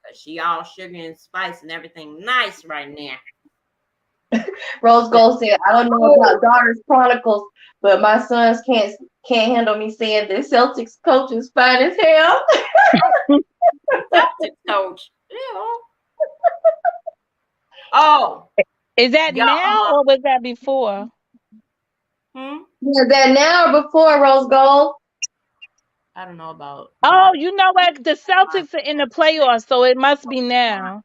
'Cause she all sugar and spice and everything nice right now. Rose Gold said, I don't know about Daughters Chronicles, but my sons can't handle me saying the Celtics coach is fine as hell. Celtics coach. Yeah. Oh, Is that y'all. now or was that before? Is that now or before, Rose Gold? I don't know about Oh, daughter. you know what? The Celtics are in the playoffs, so it must be now.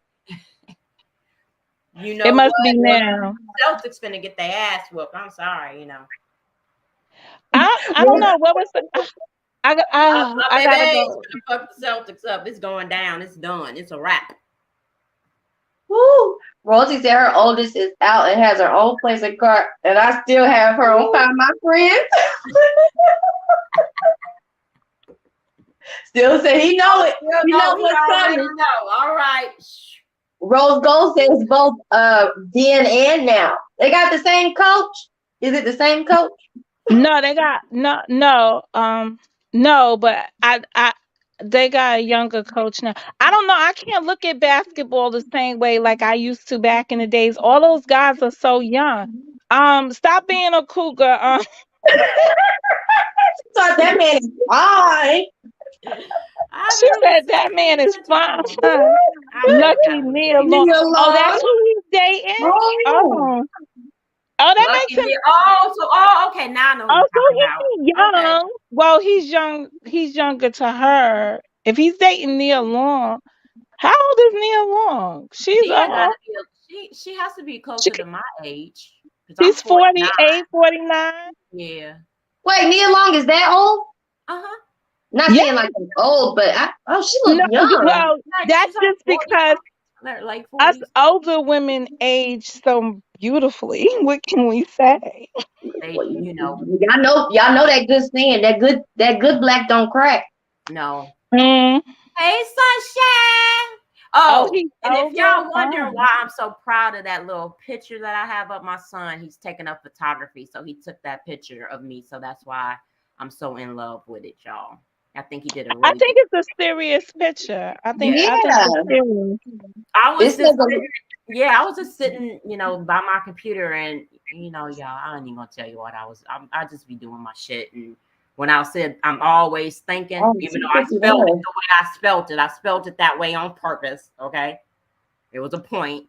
You It know must be what? now. Celtics finna get their ass whooped. I'm sorry, you know. I don't know what was the. My I baby gotta is go. gonna fuck the Celtics up. It's going down. It's done. It's a wrap. Woo. Rosie said her oldest is out and has her own place in car, and I still have her on Find My Friends. Still say he know it. Well, He no, know he what's already coming. know. All right. Rose Gold says both then and now. They got the same coach. Is it the same coach? No, they got no, but I they got a younger coach now. I don't know. I can't look at basketball the same way like I used to back in the days. All those guys are so young. Stop being a cougar. Thought that man is fine. She said that man is fine. Lucky Neil Leave Long. me Oh, alone. that's who he's dating. Oh. Oh, oh, that Lucky makes him. me. Oh, okay. Now I know who Oh, you're so talking about. he's Okay. young. Well, he's young. He's younger to her. If he's dating Neil Long, how old is Neil Long? She's Nia old. gotta be. She has to be She, closer to my age because I'm she's 49. 48, 49. Yeah. Wait, Nia Long is that old? Uh huh. Not Yeah. saying like I'm old, but she No, look young. well, Like that's she's like just 40 because something. Like us 40s. older women age so beautifully. What can we say? They, you know, Y'all know that good saying, that good black don't crack. no. Mm. Hey, sunshine. Oh, Oh, he's and if older. y'all wondering Oh. why I'm so proud of that little picture that I have of my son, he's taking up photography. So he took that picture of me. So that's why I'm so in love with it, y'all. I think he did a I really think good. it's a serious picture. Yeah. I think Yeah. it's serious. I was This just nigga sitting, yeah, I was just sitting, by my computer, and y'all, I ain't even gonna tell you what I just be doing my shit, and when I said I'm always thinking, oh, even though I spelled it the way I spelled it that way on purpose. Okay, it was a point,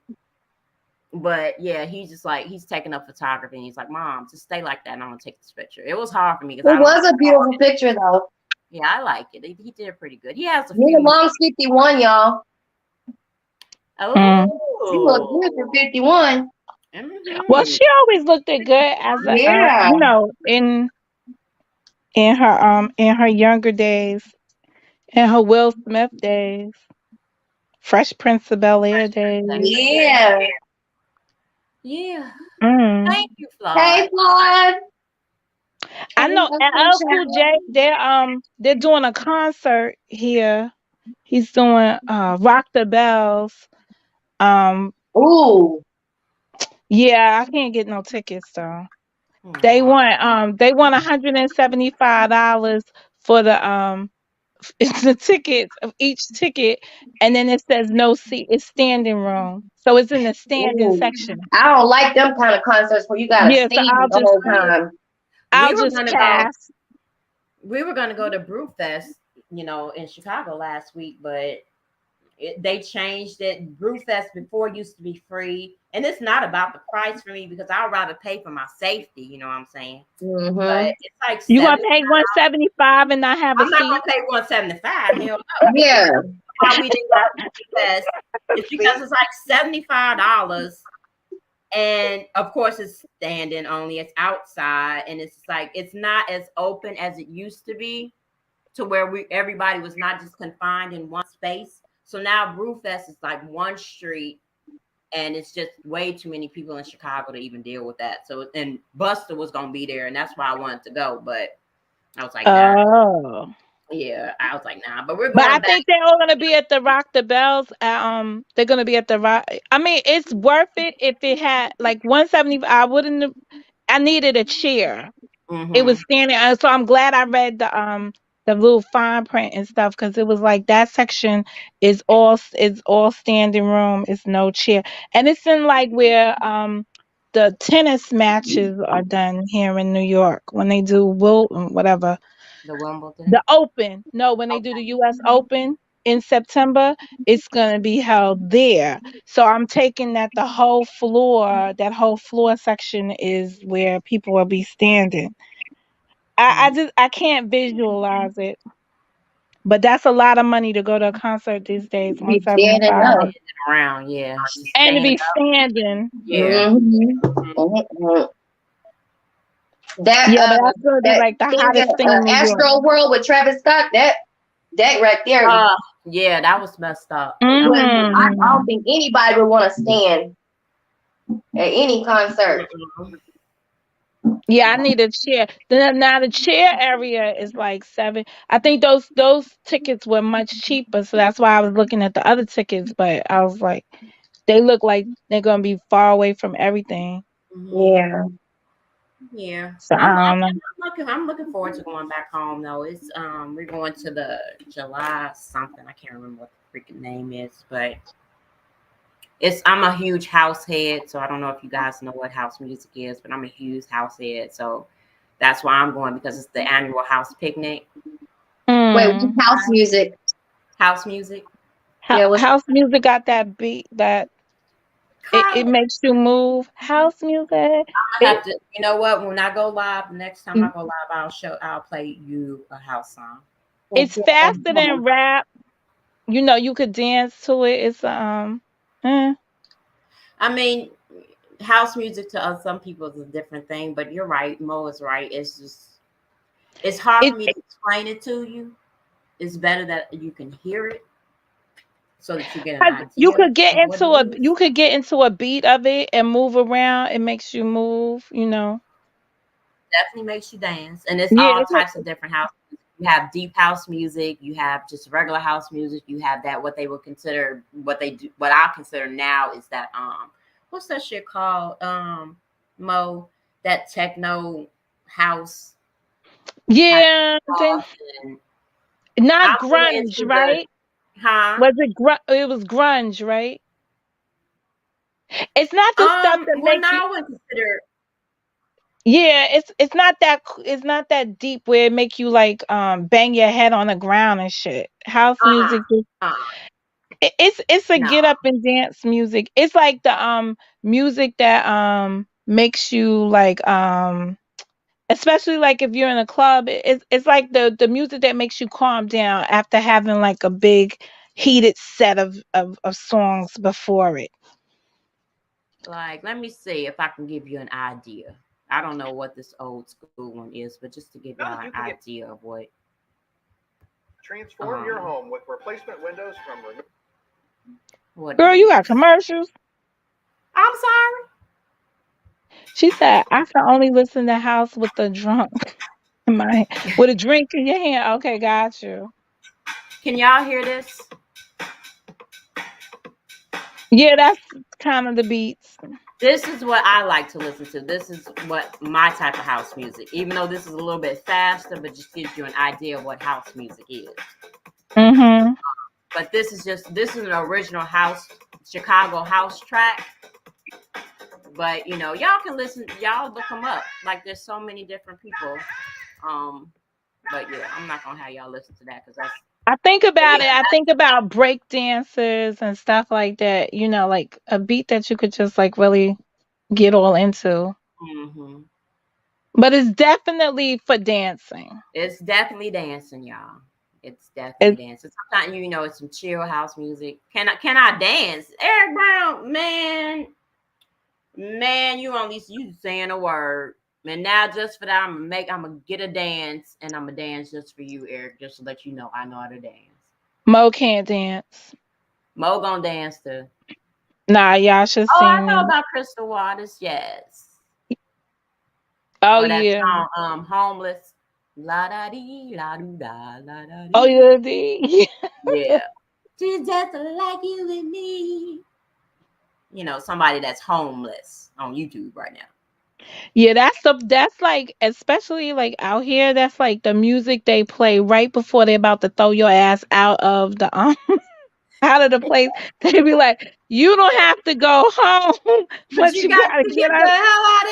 but yeah, he's just like he's taking up photography, and he's like, "Mom, just stay like that, and I'm gonna take this picture." It was hard for me because I It don't. was a beautiful picture though. Yeah, I like it. He did it pretty good. He has a Nia few. Long's 51, y'all. Mm. She look good Oh. for 51. Well, Mhm. she always looked it good as a, Yeah. in her younger days, in her Will Smith days, Fresh Prince of Bel Air days. Yeah. Yeah. Mm. Thank you, Floyd. Hey, Floyd. I Hey, know LL Cool J. Sunshine. They're doing a concert here. He's doing Rock the Bells. Um, Ooh. yeah, I can't get no tickets though. Aw. They want $175 for it's the tickets of each ticket, and then it says no seat. It's standing room, so it's in the standing Ooh. section. I don't like them kind of concerts where you gotta Yeah, so stand the whole time. We I'll were just gonna go. pass. We were gonna go to Brewfest, in Chicago last week, but they changed it. Brewfest before used to be free, and it's not about the price for me because I'd rather pay for my safety. You know what I'm saying? Mm-hmm. But it's like You gonna 7. pay 175 and not have a I'm not gonna seat? pay 175. Hell no. Yeah. Why we didn't go to Brewfest? It's because it's like $75. And of course, it's standing only. It's outside, and it's like it's not as open as it used to be, to where everybody was not just confined in one space. So now Brewfest is like one street, and it's just way too many people in Chicago to even deal with that. So and Buster was gonna be there, and that's why I wanted to go, but I was like, nah. Oh. Yeah, I was like, nah. But we're But I going back. think they're all gonna be at the Rock the Bells. They're gonna be at the Rock. I mean, it's worth it if it had like 175. I wouldn't. I needed a chair. It was Mm-hmm. standing. So I'm glad I read the little fine print and stuff, because it was like that section is all standing room. It's no chair, and it's in like where the tennis matches are done here in New York when they do Wilton whatever. The Wimbledon. The Open. No, when they do the US Open in September, it's going to be held there. So I'm taking that that whole floor section is where people will be standing. I can't visualize it. But that's a lot of money to go to a concert these days, Be standing 175. up. Around, yeah. Just And to stand be up. standing. Yeah. Mhm. That Yeah, that's gonna be that like the thing hottest at thing in New York. Astro World with Travis Scott, that right there Yeah, that was messed up. That was, I don't Mhm. think anybody would want to stand at any concert. Yeah, I need a chair. Then now the chair area is like seven. I think those tickets were much cheaper, so that's why I was looking at the other tickets. But I was like, they look like they're gonna be far away from everything. mhm. Yeah. Yeah. So I don't know. I'm looking forward to going back home though. It's we're going to the July something. I can't remember what the freaking name is, but I'm a huge house head, so I don't know if you guys know what house music is, but I'm a huge house head, so that's why I'm going, because it's the annual house picnic. Wait, Mm. house music. House music. Yeah, what's House music got that beat that it Carla, makes you move. House music. I It, have to. You know what? When I go live, next time I go live, I'll play you a house song. it's faster than rap. You know, you could dance to it. It's eh. I mean, house music to some people is a different thing, but you're right. Mo is right. It's hard for It me to explain it to you. It's better that you can hear it so that you get an 'cause you idea could get of what it is. into a beat of it and move around. It makes you move, you know. Definitely makes you dance, and it's Yeah, all types of different house music. You have deep house music, you have just regular house music, you have that what they would consider, what I consider now is that what's that shit called, Mo, that techno house type yeah. Then stuff. And not I'm really grunge, into the right? huh. Was it It was grunge, right? It's not the stuff that Well, make you. now I would consider Yeah, it's not that deep where it make you like bang your head on the ground and shit. House uh music is uh it's a no, get up and dance music. It's like the music that makes you like especially like if you're in a club, it's like the music that makes you calm down after having like a big heated set of songs before it. like let me see if I can give you an idea. I don't know what this old school one is, but just to give y'all Now an you can get idea of what transform your home with replacement windows from what it Girl, you got is. commercials. I'm sorry. She said, I can only listen to house with the drunk in my hand, with a drink in your hand. Okay, got you. Can y'all hear this? Yeah, that's kind of the beats. This is what I like to listen to. This is what my type of house music. Even though this is a little bit faster, but just gives you an idea of what house music is. Mm-hmm. But this is an original house Chicago house track. But y'all can listen. Y'all look them up. Like there's so many different people. Um, but yeah, I'm not gonna have y'all listen to that because that's I think about yeah. it. I think about break dancers and stuff like that. You know, like a beat that you could just like really get all into. Mm-hmm. But it's definitely for dancing. It's definitely dancing, y'all. It's definitely It's dancing. Sometimes it's some chill house music. Can I dance? Eric Brown, man, you saying a word. And now just for that, I'm gonna get a dance and I'm gonna dance just for you, Eric, just to let you know I know how to dance. Mo can't dance. Mo gonna dance too. Nah, y'all should Oh, see I know me. about Crystal Waters, yes. Oh Or that yeah. song, Homeless. La da dee, la doo da, la da Oh dee. yeah. The Yeah. She's just like you and me. Somebody that's homeless on YouTube right now. Yeah, that's like, especially like out here, that's like the music they play right before they're about to throw your ass out of the out of the place. They be like, you don't have to go home, But but you you got gotta to get get the hell out of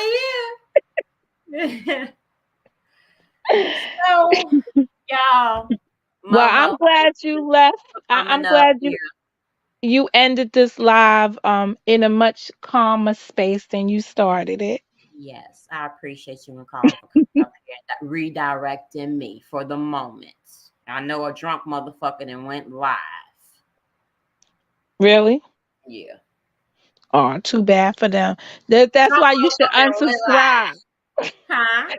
here. out. So, y'all, Well, I'm Momo, thank glad you you left. for I'm coming up glad here. you ended this live in a much calmer space than you started it. Yes, I appreciate you and Carl for coming up here and redirecting me for the moment. I know a drunk motherfucker that went live. Really? Yeah. Oh, too bad for them. That's Drunk why you should motherfucker that went unsubscribe. live. Huh?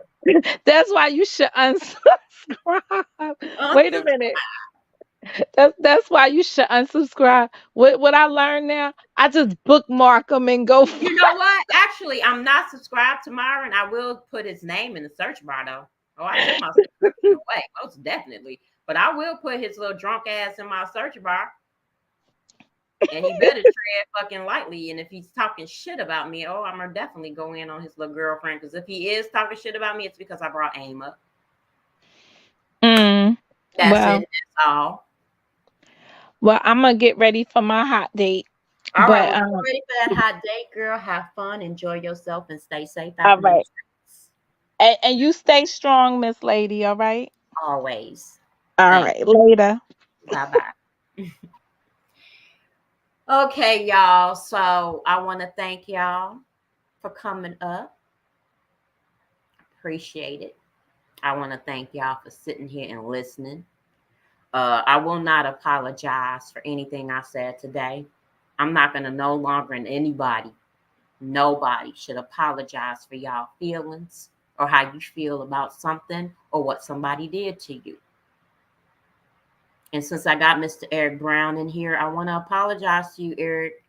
That's why you should unsubscribe. Wait a minute. That's why you should unsubscribe. What I learned now, I just bookmark them and go. You know what? Actually, I'm not subscribed to Myron. I will put his name in the search bar though. Oh, I took my subscription away, most definitely. But I will put his little drunk ass in my search bar. And he better tread fucking lightly. And if he's talking shit about me, oh, I'm gonna definitely go in on his little girlfriend. Because if he is talking shit about me, it's because I brought aim up. Mm, That's it. well, That's all. I'm gonna get ready for my hot date. All right. But Well, get ready for that hot date, girl. Have fun, enjoy yourself, and stay safe out all in them right, streets. and you stay strong, Miss Lady. All right. Always. All Thank right. Later. you. Bye bye. Okay, y'all. So I want to thank y'all for coming up. Appreciate it. I want to thank y'all for sitting here and listening. I will not apologize for anything I said today. I'm not going to no longer, and nobody should apologize for y'all feelings or how you feel about something or what somebody did to you. And since I got Mr. Eric Brown in here, I want to apologize to you, Eric,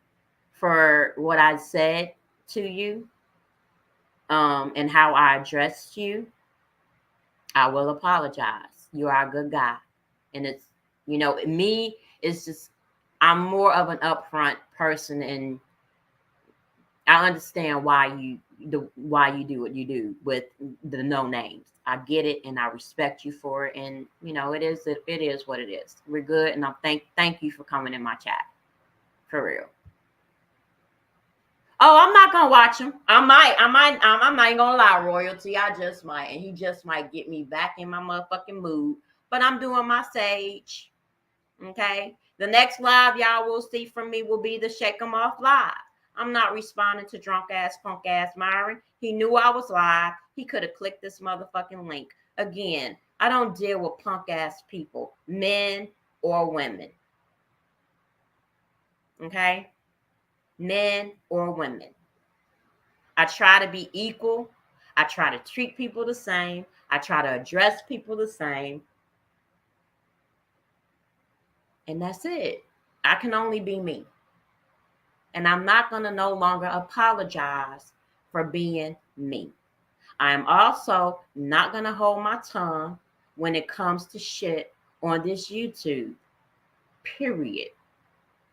for what I said to you, and how I addressed you. I will apologize. You are a good guy. And it's, me, it's just, I'm more of an upfront person, and I understand why you do what you do with the no names. I get it, and I respect you for it. And it is what it is. We're good, and I thank you for coming in my chat, for real. Oh, I'm not gonna watch him. I'm not even gonna lie, royalty. I just might, and he just might get me back in my motherfucking mood. But I'm doing my sage. Okay. The next live y'all will see from me will be the Shake 'em Off live. I'm not responding to drunk ass, punk ass Myron. He knew I was live. He could have clicked this motherfucking link. Again, I don't deal with punk ass people, men or women. Okay? Men or women. I try to be equal. I try to treat people the same. I try to address people the same. And that's it. I can only be me. And I'm not going to no longer apologize for being me. I am also not going to hold my tongue when it comes to shit on this YouTube. Period.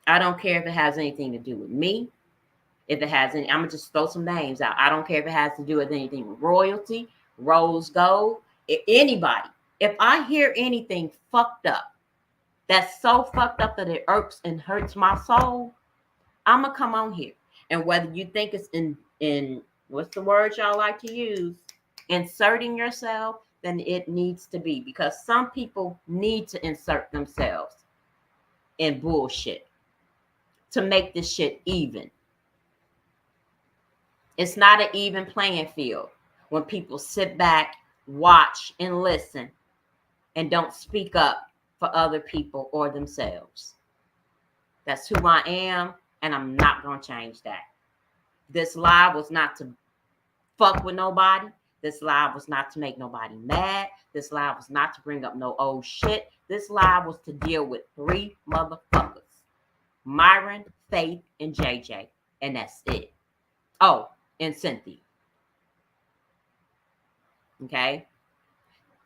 I don't care if it has anything to do with me. If it has any, I'm going to just throw some names out. I don't care if it has to do with anything with royalty, rose gold, anybody. If I hear anything fucked up, that's so fucked up that it irks and hurts my soul, I'm gonna come on here. And whether you think it's in what's the word y'all like to use, inserting yourself, then it needs to be, because some people need to insert themselves in bullshit to make this shit even. It's not an even playing field when people sit back, watch, and listen and don't speak up for other people or themselves. That's who I am, and I'm not going to change that. This live was not to fuck with nobody. This live was not to make nobody mad. This live was not to bring up no old shit. This live was to deal with 3 motherfuckers. Myron, Faith, and JJ. And that's it. Oh, and Cynthia. Okay?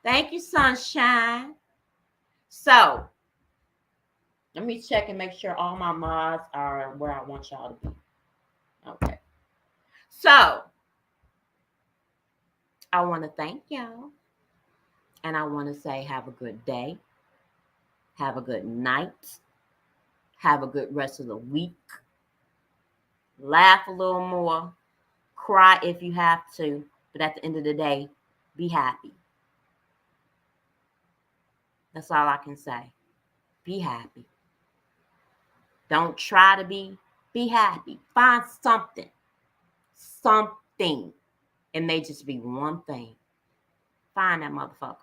Thank you, sunshine. So, let me check and make sure all my mods are where I want y'all to be. Okay. So, I want to thank y'all. And I want to say have a good day. Have a good night. Have a good rest of the week. Laugh a little more. Cry if you have to. But at the end of the day, be happy. That's all I can say. Be happy. Don't try to be happy. Find something. Something. It may just be one thing. Find that motherfucker.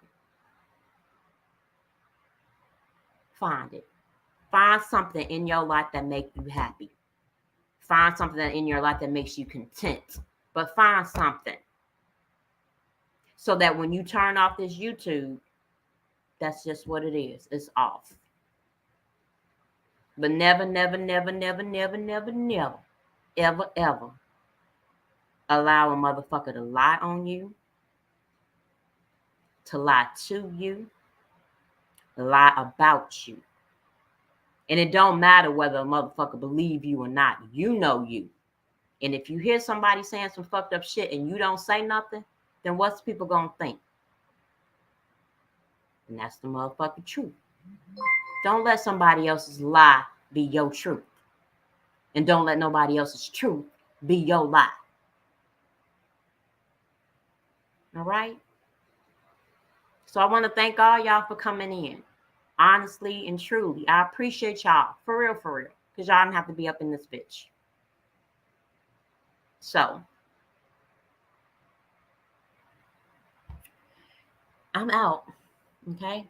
Find it. Find something in your life that makes you happy. Find something in your life that makes you content. But find something. So that when you turn off this YouTube, that's just what it is. It's off. But never, never, never, never, never, never, never, ever, ever allow a motherfucker to lie on you, to lie to you, lie about you. And it don't matter whether a motherfucker believe you or not. You know you. And if you hear somebody saying some fucked up shit and you don't say nothing, then what's people gonna think? And that's the motherfucking truth. Don't let somebody else's lie be your truth. And don't let nobody else's truth be your lie. All right? So I want to thank all y'all for coming in. Honestly and truly, I appreciate y'all. For real, for real. Because y'all don't have to be up in this bitch. So, I'm out. Okay?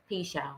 Peace, y'all.